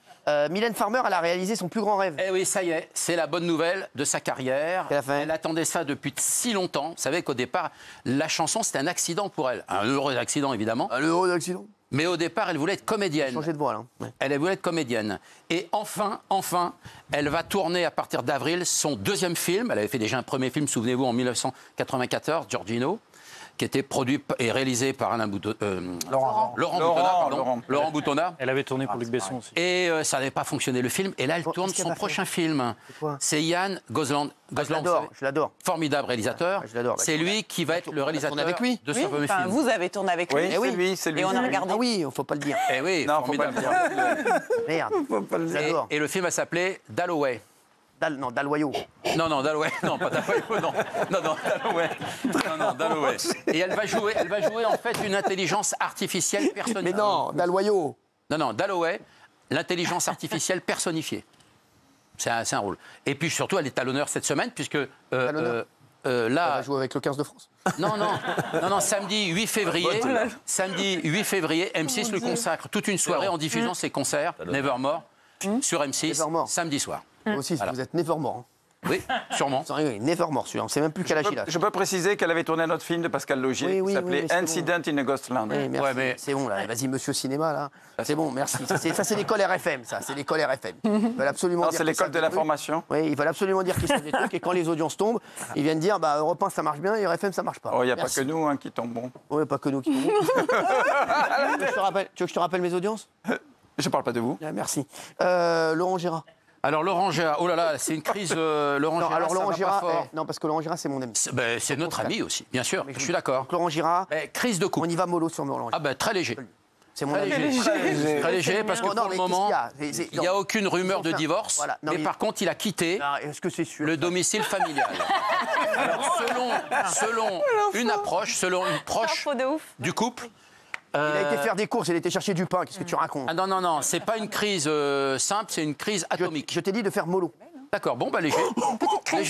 Mylène Farmer, elle a réalisé son plus grand rêve. Eh oui, ça y est, c'est la bonne nouvelle de sa carrière. Elle attendait ça depuis si longtemps. Vous savez qu'au départ, la chanson, c'était un accident pour elle. Un heureux accident, évidemment. Un heureux accident. Mais au départ, elle voulait être comédienne. Changer de voix, là. Ouais. Elle voulait être comédienne. Et enfin, elle va tourner à partir d'avril son deuxième film. Elle avait fait déjà un premier film, souvenez-vous, en 1994, Giorgino, qui était produit et réalisé par Laurent Boutonnat. Elle avait tourné pour Luc Besson aussi. Et ça n'avait pas fonctionné le film. Et là, elle tourne son prochain film. C'est Yann Gozlan. Je l'adore. Formidable réalisateur. C'est lui qui va être le réalisateur de ce fameux film. Vous avez tourné avec lui. Oui, c'est lui. Et on a regardé. Ah oui, il ne faut pas le dire. Eh oui, non, faut pas le dire. Merde. J'adore. Et le film va s'appeler Dalloway. Dalloyau. Non, Dalloway, non, pas Dalloway, non, Dalloway. Non, Dalloway. Et elle va jouer en fait une intelligence artificielle personnifiée. Mais non, Dalloyau. Non, Dalloway, l'intelligence artificielle personnifiée. C'est un rôle. Et puis surtout, elle est à l'honneur cette semaine, puisque là... Elle va jouer avec le 15 de France. Non, samedi 8 février, M6 le consacre toute une soirée en diffusant ses concerts, Nevermore, sur M6, samedi soir. Vous aussi, vous êtes Nevermore. Hein. Oui, sûrement. Oui, Nevermore, celui-là. On ne sait même plus quel âge il a. Je peux préciser qu'elle avait tourné un autre film de Pascal Logier qui s'appelait Incident in a Ghostland. Oui, merci. Ouais, c'est bon, là. Vas-y, monsieur cinéma, là. C'est bon, merci. Ça, c'est l'école RFM, ça. C'est l'école RFM. Ils veulent absolument dire c'est l'école de l'information. Oui, ils veulent absolument dire qu'ils savent des trucs. Et quand les audiences tombent, ils viennent dire, bah, Europe 1, ça marche bien, et RFM, ça marche pas. Oh, il n'y a pas que nous qui tombons. Oui, pas que nous qui tombons. Tu veux que je te rappelle mes audiences? Je ne parle pas de vous. Merci. Laurent Gérard. Alors Laurent Gérard, oh là là, c'est une crise. Laurent Gérard, non, parce que Laurent Gérard, c'est mon ami. C'est notre ami aussi, bien sûr. Je suis d'accord. Laurent Gérard. Crise de couple. On y va mollo sur Laurent Gérard. Très léger. C'est mon ami. Très léger, parce que pour le moment, il n'y a aucune rumeur de divorce. Mais par contre, il a quitté le domicile familial. Alors, selon une proche du couple. Il a été faire des courses, il a été chercher du pain. Qu'est-ce que tu racontes? Ah non, c'est pas une crise simple, c'est une crise atomique. Je t'ai dit de faire mollo. D'accord, bon, léger.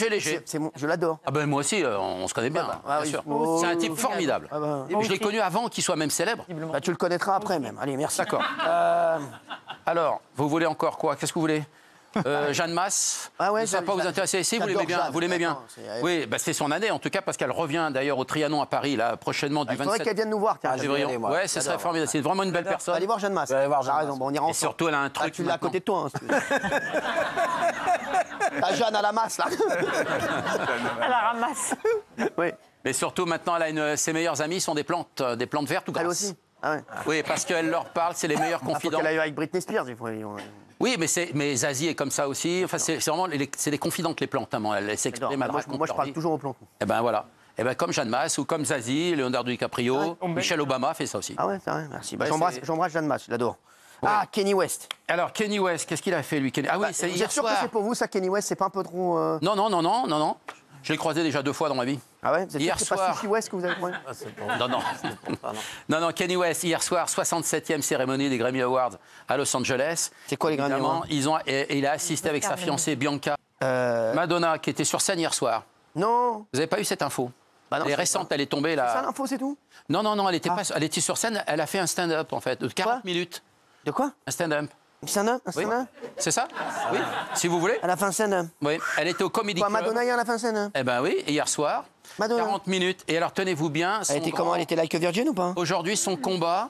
Léger. Je l'adore. Ah ben moi aussi, on se connaît bien, bien sûr. C'est un type formidable. Je l'ai connu avant qu'il soit même célèbre. Bah, tu le connaîtras après même. Allez, merci. D'accord. Alors, vous voulez encore quoi? Qu'est-ce que vous voulez? Jeanne Masse, ça ne va pas vous intéresser ici, vous l'aimez bien, Oui, c'est son année en tout cas, parce qu'elle revient d'ailleurs au Trianon à Paris, là, prochainement du 27 février. Qu'elle vienne nous voir, février. Ouais, ce serait formidable, c'est vraiment une belle personne. Allez voir Jeanne Masse. On ira ensemble. Et surtout, elle a un truc. Tu l'as à côté de toi. T'as Jeanne à la masse, là. À la ramasse. Oui. Mais surtout, maintenant, ses meilleurs amis sont des plantes vertes ou grasses. Elle aussi. Ah ouais. Oui, parce qu'elle leur parle, c'est les meilleurs confidents. Elle a eu avec Britney Spears. Oui, mais Zazie est comme ça aussi. Enfin, c'est vraiment des confidentes, les plantes. Elles s'expriment, elles racontent. Moi, je parle toujours aux plantes. Eh ben voilà. Eh ben, comme Jeanne Masse ou comme Zazie, Leonardo DiCaprio, Michelle Obama fait ça aussi. Ah ouais, c'est vrai, merci. J'embrasse Jeanne Masse, je l'adore. Ouais. Ah, Kenny West. Alors, Kenny West, qu'est-ce qu'il a fait, lui? Ah oui, c'est hier soir. Vous êtes sûr que c'est pour vous, ça, Kenny West? C'est pas un peu trop... Non. Je l'ai croisé déjà 2 fois dans ma vie. Ah ouais? Vous êtes hier soir. C'est pas Sushi West que vous avez croisé? Non, Kenny West, hier soir, 67e cérémonie des Grammy Awards à Los Angeles. C'est quoi les Grammy Awards? Il a assisté avec sa fiancée Bianca Madonna, qui était sur scène hier soir. Non. Vous n'avez pas eu cette info? Elle est récente, elle est tombée là. C'est ça l'info, c'est tout? Non, elle était sur scène, elle a fait un stand-up en fait, de 40 minutes. De quoi? Un stand-up. Un stand-up? Oui. C'est ça? Oui, si vous voulez. Elle a fait un stand-up. Oui, elle était au Comedy Club. Madonna, hier, elle a fait un stand-up. Eh ben oui, hier soir. Madonna. 40 minutes. Et alors, tenez-vous bien. Elle était comment? Elle était like a virgin ou pas? Aujourd'hui, son combat,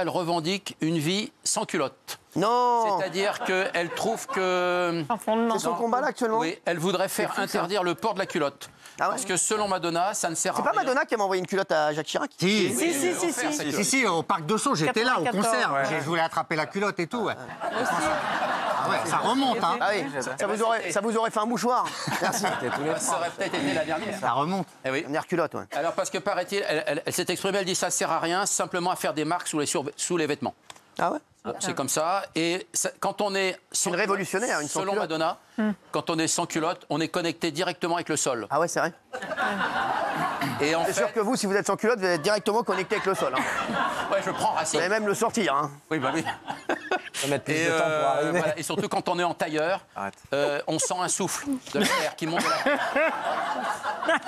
elle revendique une vie sans culotte. Non. C'est-à-dire qu'elle trouve que... C'est son combat là actuellement? Oui, elle voudrait faire interdire le port de la culotte. Ah ouais. Parce que selon Madonna, ça ne sert à rien. C'est pas Madonna qui m'a envoyé une culotte à Jacques Chirac? Si, au Parc de Sceaux, j'étais là, au concert. Je voulais attraper la culotte et tout. Ah ouais, ça remonte, hein. Ah oui, ça vous aurait fait un mouchoir. Merci. Ça aurait peut-être été la dernière. Ça remonte. Eh oui. Dernière culotte, ouais. Alors, parce que paraît-il, elle s'est exprimée, elle dit ça ne sert à rien, simplement à faire des marques sous les vêtements. Ah ouais? C'est comme ça. Et quand on est... C'est une révolutionnaire, une sans selon culotte. Madonna, quand on est sans culotte, on est connecté directement avec le sol. Ah ouais, c'est vrai. Et c'est sûr que vous, si vous êtes sans culotte, vous êtes directement connecté avec le sol. Hein. Ouais, je prends racine. Vous allez même le sortir. Hein. Oui, bah oui. Et surtout quand on est en tailleur, on sent un souffle de l'air qui monte de la tête.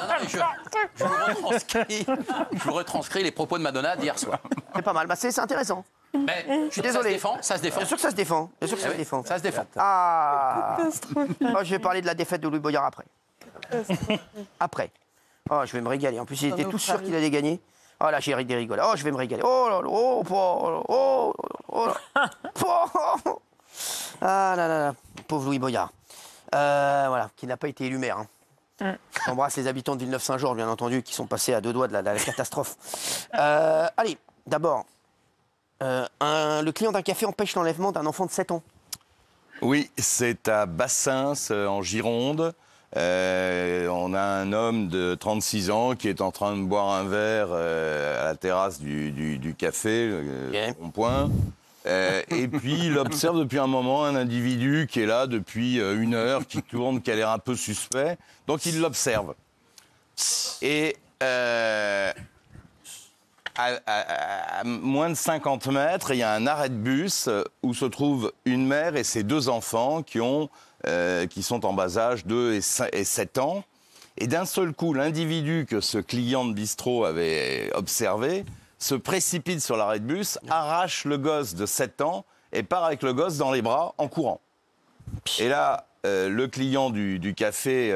Non, mais je vous retranscris les propos de Madonna d'hier soir. C'est pas mal, c'est intéressant. Mais je suis désolé. Ça se défend. Bien sûr que ça se défend. Bien sûr que ça se défend. Ça se défend. Ah. Oh, je vais parler de la défaite de Louis Boyard après. Après. Oh, je vais me régaler. En plus, il était tout sûr qu'il allait gagner. Oh là, j'ai rigolé. Oh, je vais me régaler. Oh là là. Oh. Ah là là là. Pauvre Louis Boyard. Voilà, qui n'a pas été élu maire. J'embrasse les habitants de Villeneuve-Saint-Georges, bien entendu, qui sont passés à 2 doigts de la catastrophe. Allez, d'abord, le client d'un café empêche l'enlèvement d'un enfant de 7 ans. Oui, c'est à Bassins, en Gironde. On a un homme de 36 ans qui est en train de boire un verre à la terrasse du café, rond-point. Et puis, il observe depuis un moment un individu qui est là depuis 1 heure, qui tourne, qui a l'air un peu suspect. Donc, il l'observe. Et à moins de 50 mètres, il y a un arrêt de bus où se trouvent une mère et ses 2 enfants qui sont en bas âge, 2 et 7 ans. Et d'un seul coup, l'individu que ce client de bistrot avait observé se précipite sur l'arrêt de bus, arrache le gosse de 7 ans et part avec le gosse dans les bras en courant. Et là, le client du café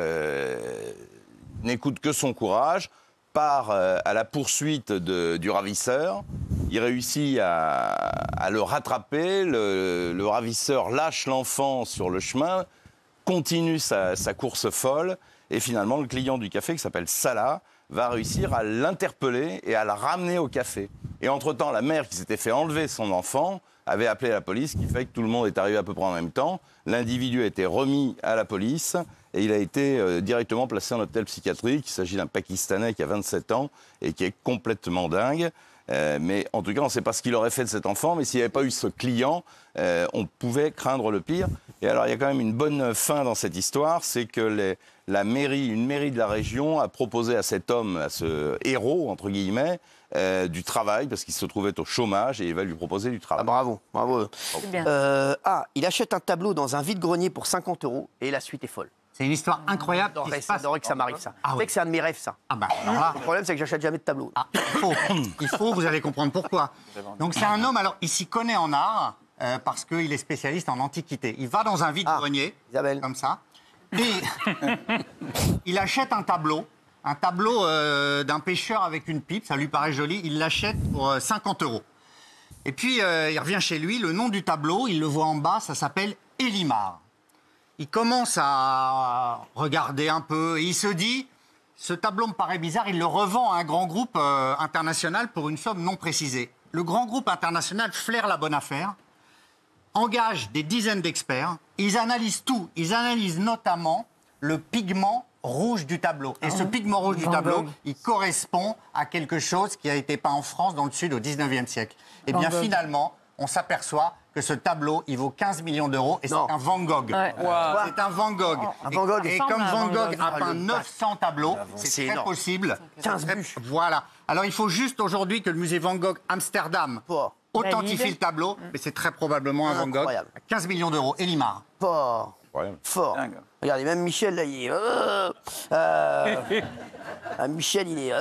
n'écoute que son courage, part à la poursuite du ravisseur. Il réussit à le rattraper. Le ravisseur lâche l'enfant sur le chemin, continue sa course folle. Et finalement, le client du café, qui s'appelle Salah, va réussir à l'interpeller et à la ramener au café. Et entre-temps, la mère qui s'était fait enlever son enfant avait appelé la police, ce qui fait que tout le monde est arrivé à peu près en même temps. L'individu a été remis à la police et il a été directement placé en hôpital psychiatrique. Il s'agit d'un Pakistanais qui a 27 ans et qui est complètement dingue. Mais en tout cas, on ne sait pas ce qu'il aurait fait de cet enfant, mais s'il n'y avait pas eu ce client, on pouvait craindre le pire. Et alors, il y a quand même une bonne fin dans cette histoire, c'est que une mairie de la région a proposé à cet homme, à ce héros, entre guillemets, du travail, parce qu'il se trouvait au chômage, et il va lui proposer du travail. Ah, bravo. Il achète un tableau dans un vide-grenier pour 50 €, et la suite est folle. C'est une histoire incroyable. J'adorerais que ça m'arrive, ça. Ah, oui. C'est un de mes rêves, ça. Le problème, c'est que j'achète jamais de tableau. Il faut, vous allez comprendre pourquoi. Donc c'est un homme, alors il s'y connaît en art, parce qu'il est spécialiste en antiquité. Il va dans un vide-grenier, comme ça, et il achète un tableau d'un pêcheur avec une pipe, ça lui paraît joli, il l'achète pour 50 €. Et puis il revient chez lui, le nom du tableau, il le voit en bas, ça s'appelle Elimar. Il commence à regarder un peu et il se dit, ce tableau me paraît bizarre, il le revend à un grand groupe international pour une somme non précisée. Le grand groupe international flaire la bonne affaire, engage des dizaines d'experts, ils analysent tout, ils analysent notamment le pigment rouge du tableau. Et ce pigment rouge du tableau, il correspond à quelque chose qui a été peint en France dans le Sud au 19e siècle. Et bien finalement, on s'aperçoit que ce tableau, il vaut 15 millions d'euros et c'est un Van Gogh. Ouais. Wow. C'est un Van Gogh. Et comme Van Gogh a peint 900 tableaux, c'est très possible. 15 bûches. Voilà. Alors il faut juste aujourd'hui que le musée Van Gogh Amsterdam authentifie le tableau, mais c'est très probablement un Van Gogh. 15 millions d'euros. Elimar. Fort. Regardez, même Michel, là, il est... Michel, il est...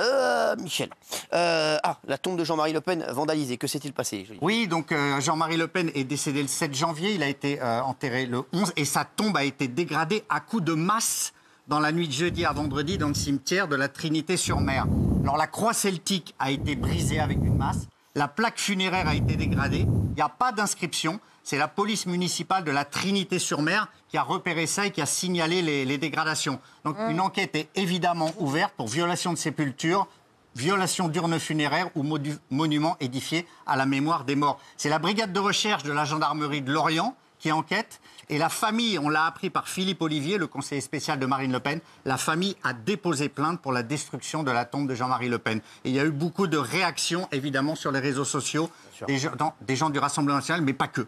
Michel. La tombe de Jean-Marie Le Pen vandalisée. Que s'est-il passé? Oui, donc Jean-Marie Le Pen est décédé le 7 janvier. Il a été enterré le 11 et sa tombe a été dégradée à coups de masse dans la nuit de jeudi à vendredi dans le cimetière de la Trinité-sur-Mer. Alors la croix celtique a été brisée avec une masse. La plaque funéraire a été dégradée. Il n'y a pas d'inscription. C'est la police municipale de la Trinité-sur-Mer qui a repéré ça et qui a signalé les dégradations. Donc une enquête est évidemment ouverte pour violation de sépulture, violation d'urnes funéraires ou monuments édifiés à la mémoire des morts. C'est la brigade de recherche de la gendarmerie de Lorient qui enquête. Et la famille, on l'a appris par Philippe Olivier, le conseiller spécial de Marine Le Pen, la famille a déposé plainte pour la destruction de la tombe de Jean-Marie Le Pen. Et il y a eu beaucoup de réactions, évidemment, sur les réseaux sociaux, des gens du Rassemblement national, mais pas que.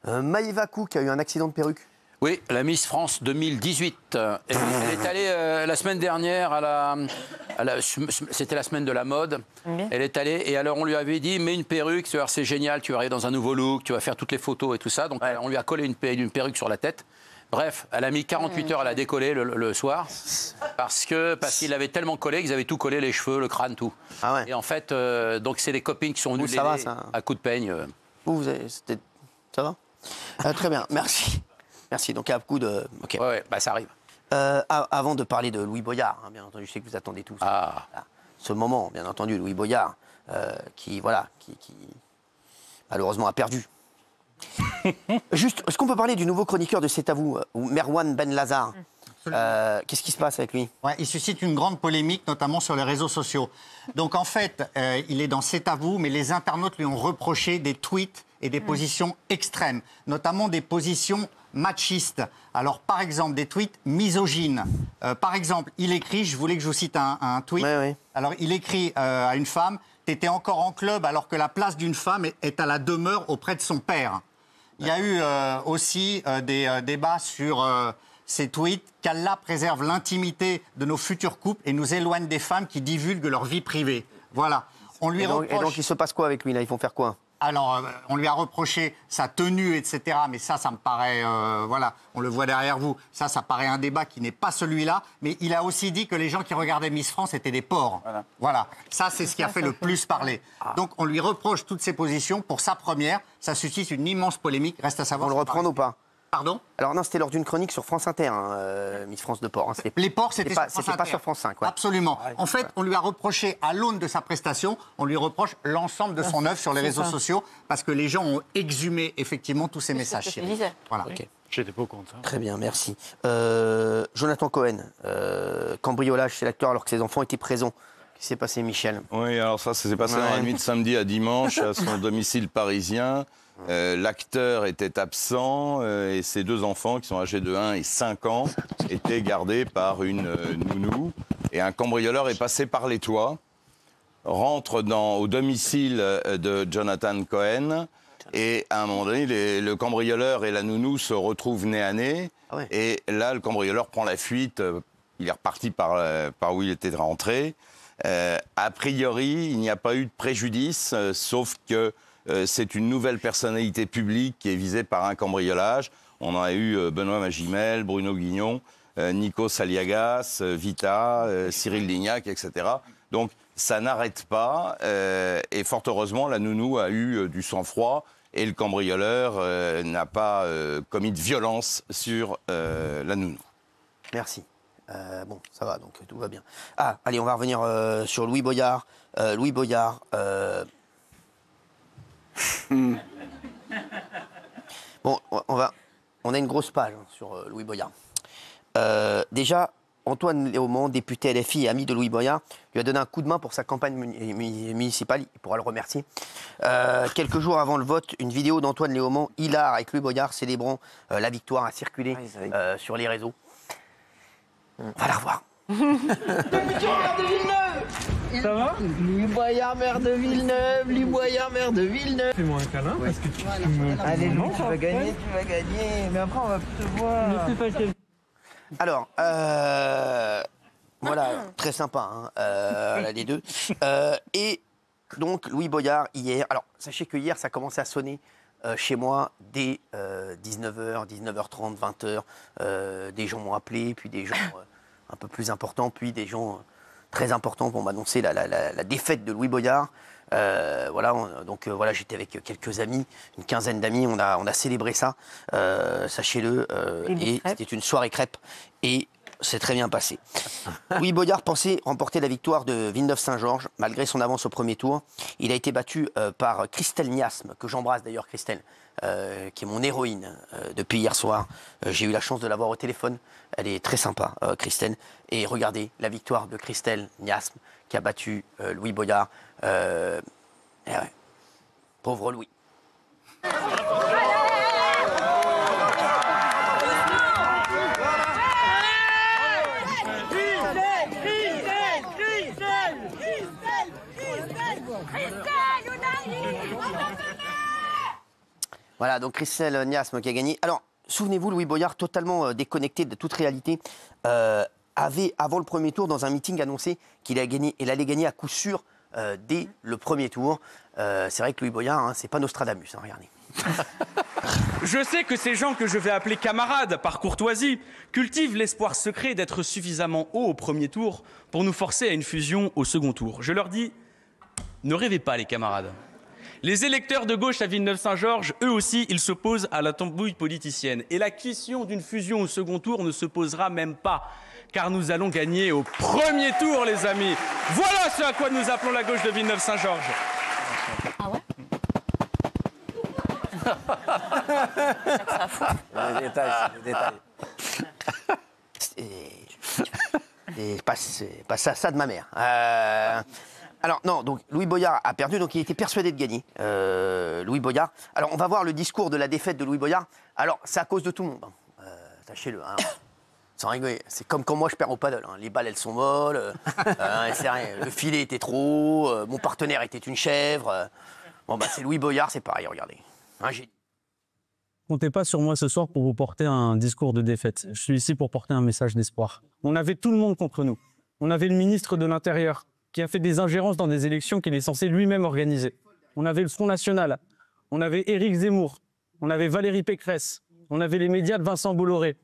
Maëva Cook a eu un accident de perruque. Oui, la Miss France 2018. Elle est allée la semaine dernière c'était la semaine de la mode. Elle est allée et alors on lui avait dit mets une perruque, c'est génial, tu vas arriver dans un nouveau look, tu vas faire toutes les photos et tout ça. Donc on lui a collé une perruque sur la tête. Bref, elle a mis 48 heures à la décoller le soir parce qu'il avait tellement collé qu'ils avaient tout collé, les cheveux, le crâne, tout. Ah ouais. Et en fait, donc c'est des copines qui sont venues l'aider à coups de peigne. Ça va très bien, merci. Merci, donc à coup de... Okay. Ouais, bah ça arrive. Avant de parler de Louis Boyard, hein, bien entendu, je sais que vous attendez tous ce moment, bien entendu, Louis Boyard, qui malheureusement a perdu. Juste, est-ce qu'on peut parler du nouveau chroniqueur de C'est à vous, Merwan Ben Lazar? Qu'est-ce qui se passe avec lui? Il suscite une grande polémique, notamment sur les réseaux sociaux. Donc en fait, il est dans C'est à vous, mais les internautes lui ont reproché des tweets et des positions extrêmes, notamment des positions machistes. Alors par exemple, des tweets misogynes. Par exemple, il écrit, je voulais que je vous cite un tweet. Alors il écrit à une femme, t'étais encore en club alors que la place d'une femme est à la demeure auprès de son père. Il y a eu aussi des débats sur ces tweets, qu'Allah préserve l'intimité de nos futurs couples et nous éloigne des femmes qui divulguent leur vie privée. Voilà. On lui reproche... Et donc il se passe quoi avec lui là? Ils vont faire quoi? Alors, on lui a reproché sa tenue, etc. Mais ça me paraît... voilà, on le voit derrière vous. Ça paraît un débat qui n'est pas celui-là. Mais il a aussi dit que les gens qui regardaient Miss France étaient des porcs. Voilà. Ça, c'est ce qui a fait le plus parler. Donc, on lui reproche toutes ces positions. Pour sa première, ça suscite une immense polémique. Reste à savoir... On le reprend ou pas? Pardon? Alors non, c'était lors d'une chronique sur France Inter, Miss France de porc. Hein. Les porcs, c'était sur France Inter. Pas sur France 5. Ouais. Absolument. En fait, on lui a reproché, à l'aune de sa prestation, on lui reproche l'ensemble de son œuvre sur les réseaux sociaux, parce que les gens ont exhumé effectivement tous ces messages. Voilà. Okay. J'étais pas au compte. Hein. Très bien, merci. Jonathan Cohen, cambriolage chez l'acteur alors que ses enfants étaient présents. Qu'est-ce qui s'est passé, Michel? Oui, alors ça s'est passé dans la nuit de samedi à dimanche, à son domicile parisien. L'acteur était absent et ses deux enfants, qui sont âgés de 1 et 5 ans, étaient gardés par une nounou. Et un cambrioleur est passé par les toits, rentre au domicile de Jonathan Cohen. Et à un moment donné, le cambrioleur et la nounou se retrouvent nez à nez. Ah ouais. Et là, le cambrioleur prend la fuite. Il est reparti par où il était rentré. A priori, il n'y a pas eu de préjudice, sauf que c'est une nouvelle personnalité publique qui est visée par un cambriolage. On en a eu Benoît Magimel, Bruno Guignon, Nico Saliagas, Vita, Cyril Lignac, etc. Donc ça n'arrête pas. Et fort heureusement, la nounou a eu du sang-froid et le cambrioleur n'a pas commis de violence sur la nounou. Merci. Bon, ça va, donc tout va bien. Ah, allez, on va revenir sur Louis Boyard. Louis Boyard... Bon, on a une grosse page sur Louis Boyard. Déjà, Antoine Léaumont, député LFI et ami de Louis Boyard, lui a donné un coup de main pour sa campagne municipale. Il pourra le remercier. Quelques jours avant le vote, une vidéo d'Antoine Léaumont, hilar avec Louis Boyard, célébrant la victoire, a circulé sur les réseaux. On va la revoir. Ça va? Louis Boyard, maire de Villeneuve, Louis Boyard, maire de Villeneuve. Fais-moi un câlin parce que tu me... Allez, Louis, tu vas gagner. Mais après, on va te voir. Alors, voilà, très sympa, hein, les deux. Et donc, Louis Boyard, hier... Alors, sachez que hier, ça a commencé à sonner chez moi dès 19h, 19h30, 20h. Des gens m'ont appelé, puis des gens un peu plus importants, puis des gens... très important pour m'annoncer la défaite de Louis Boyard. Voilà, voilà, j'étais avec quelques amis, une quinzaine d'amis, on a célébré ça, sachez-le, et c'était une soirée crêpe, et c'est très bien passé. Louis Boyard pensait remporter la victoire de Villeneuve-Saint-Georges, malgré son avance au premier tour. Il a été battu par Christelle Niasme, que j'embrasse d'ailleurs, Christelle, qui est mon héroïne depuis hier soir. J'ai eu la chance de l'avoir au téléphone. Elle est très sympa, Christelle. Et regardez la victoire de Christelle Niasme qui a battu Louis Boyard. Ouais. Pauvre Louis. Voilà, donc Christelle Niasme qui a gagné. Alors, souvenez-vous, Louis Boyard, totalement déconnecté de toute réalité, avait, avant le premier tour, dans un meeting, annoncé qu'il allait gagner à coup sûr dès le premier tour. C'est vrai que Louis Boyard, hein, c'est pas Nostradamus, hein, regardez. Je sais que ces gens que je vais appeler camarades, par courtoisie, cultivent l'espoir secret d'être suffisamment haut au premier tour pour nous forcer à une fusion au second tour. Je leur dis, ne rêvez pas les camarades. Les électeurs de gauche à Villeneuve-Saint-Georges, eux aussi, ils s'opposent à la tambouille politicienne. Et la question d'une fusion au second tour ne se posera même pas, car nous allons gagner au premier tour, les amis. Voilà ce à quoi nous appelons la gauche de Villeneuve-Saint-Georges. Ah ouais? Les détails. C'est pas ça de ma mère. Alors non, donc Louis Boyard a perdu, donc il était persuadé de gagner. Louis Boyard. Alors on va voir le discours de la défaite de Louis Boyard. Alors c'est à cause de tout le monde. Sachez-le. Hein. Sans rigoler. C'est comme quand moi je perds au paddle. Hein. Les balles elles sont molles. C'est rien. Le filet était trop. Mon partenaire était une chèvre. Bon bah c'est Louis Boyard, c'est pareil. Regardez. Un génie. Comptez pas sur moi ce soir pour vous porter un discours de défaite. Je suis ici pour porter un message d'espoir. On avait tout le monde contre nous. On avait le ministre de l'Intérieur qui a fait des ingérences dans des élections qu'il est censé lui-même organiser. On avait le Front National. On avait Éric Zemmour. On avait Valérie Pécresse. On avait les médias de Vincent Bolloré.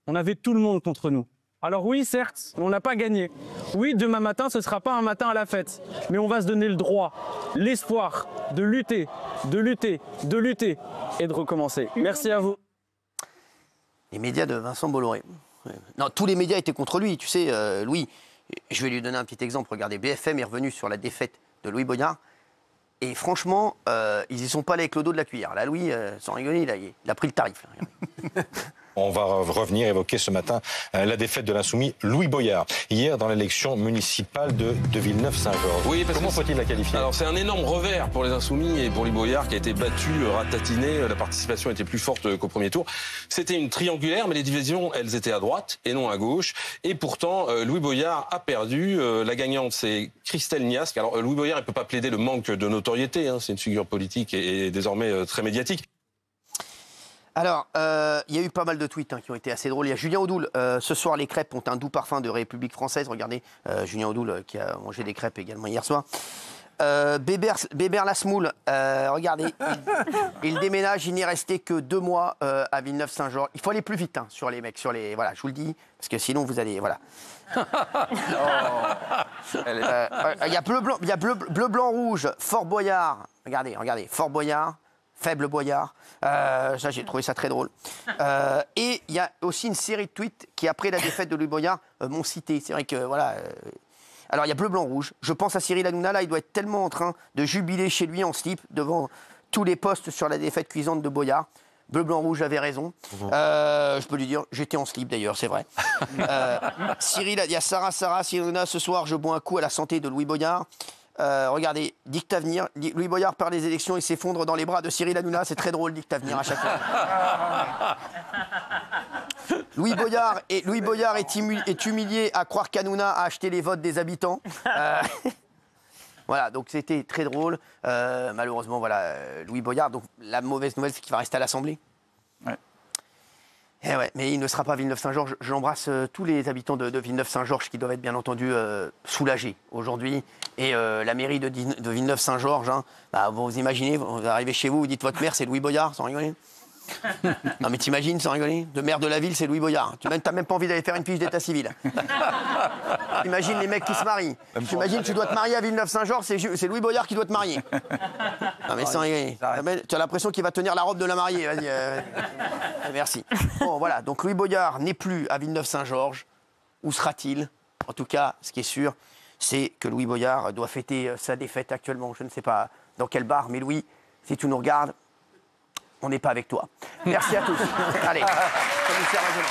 On avait tout le monde contre nous. Alors oui, certes, on n'a pas gagné. Oui, demain matin, ce ne sera pas un matin à la fête. Mais on va se donner le droit, l'espoir de lutter, de lutter, de lutter et de recommencer. Merci à vous. Les médias de Vincent Bolloré. Non, tous les médias étaient contre lui. Tu sais, Louis, je vais lui donner un petit exemple. Regardez, BFM est revenu sur la défaite de Louis Boyard. Et franchement, ils y sont pas allés avec le dos de la cuillère. Là, Louis, sans rigoler, il a pris le tarif. Là, on va revenir évoquer ce matin la défaite de l'insoumis Louis Boyard, hier dans l'élection municipale de Villeneuve-Saint-Georges. Oui, comment faut-il la qualifier? Alors c'est un énorme revers pour les insoumis et pour Louis Boyard qui a été battu, ratatiné, la participation était plus forte qu'au premier tour. C'était une triangulaire, mais les divisions, elles étaient à droite et non à gauche. Et pourtant, Louis Boyard a perdu. La gagnante, c'est Christelle Niasque. Alors Louis Boyard, il ne peut pas plaider le manque de notoriété, hein. C'est une figure politique et désormais très médiatique. Alors, il y a eu pas mal de tweets qui ont été assez drôles. Il y a Julien Audoul. Ce soir, les crêpes ont un doux parfum de République française. Regardez, Julien Audoul qui a mangé des crêpes également hier soir. Bébert Lasmoule, regardez, il déménage. Il n'est resté que 2 mois à Villeneuve-Saint-Georges. Il faut aller plus vite sur les mecs, voilà, je vous le dis, parce que sinon vous allez, voilà. Il y a bleu, blanc, rouge, Fort Boyard. Regardez, Fort Boyard. Faible Boyard, ça j'ai trouvé ça très drôle. Et il y a aussi une série de tweets qui, après la défaite de Louis Boyard, m'ont cité. C'est vrai que voilà. Alors il y a bleu, blanc, rouge. Je pense à Cyril Hanouna, là, il doit être tellement en train de jubiler chez lui en slip devant tous les posts sur la défaite cuisante de Boyard. Bleu, blanc, rouge avait raison. Je peux lui dire, j'étais en slip d'ailleurs, c'est vrai. Cyril, il y a Sarah, Cyril Hanouna, ce soir je bois un coup à la santé de Louis Boyard. Regardez, Dicte Avenir, Louis Boyard perd les élections et s'effondre dans les bras de Cyril Hanouna. C'est très drôle, Dicte Avenir à chaque fois. Louis Boyard est humilié à croire qu'Hanouna a acheté les votes des habitants. Voilà, donc c'était très drôle. Malheureusement, voilà, Louis Boyard. Donc la mauvaise nouvelle, c'est qu'il va rester à l'Assemblée. Ouais. Eh ouais, mais il ne sera pas à Villeneuve-Saint-Georges. J'embrasse tous les habitants de Villeneuve-Saint-Georges qui doivent être bien entendu soulagés aujourd'hui. Et la mairie de Villeneuve-Saint-Georges, hein, bah, vous imaginez, vous arrivez chez vous, vous dites votre maire c'est Louis Boyard, sans rigoler. Non mais t'imagines, sans rigoler, le maire de la ville c'est Louis Boyard. T'as même pas envie d'aller faire une fiche d'état civil. T'imagines les mecs qui se marient. T'imagines tu dois te marier à Villeneuve-Saint-Georges, c'est Louis Boyard qui doit te marier. Non mais sans rigoler. Tu as l'impression qu'il va tenir la robe de la mariée. Vas-y. Merci. Bon voilà, donc Louis Boyard n'est plus à Villeneuve-Saint-Georges. Où sera-t-il? En tout cas, ce qui est sûr, c'est que Louis Boyard doit fêter sa défaite actuellement. Je ne sais pas dans quel bar, mais Louis, si tu nous regardes, on n'est pas avec toi. Merci à tous. Allez, commissaire régional.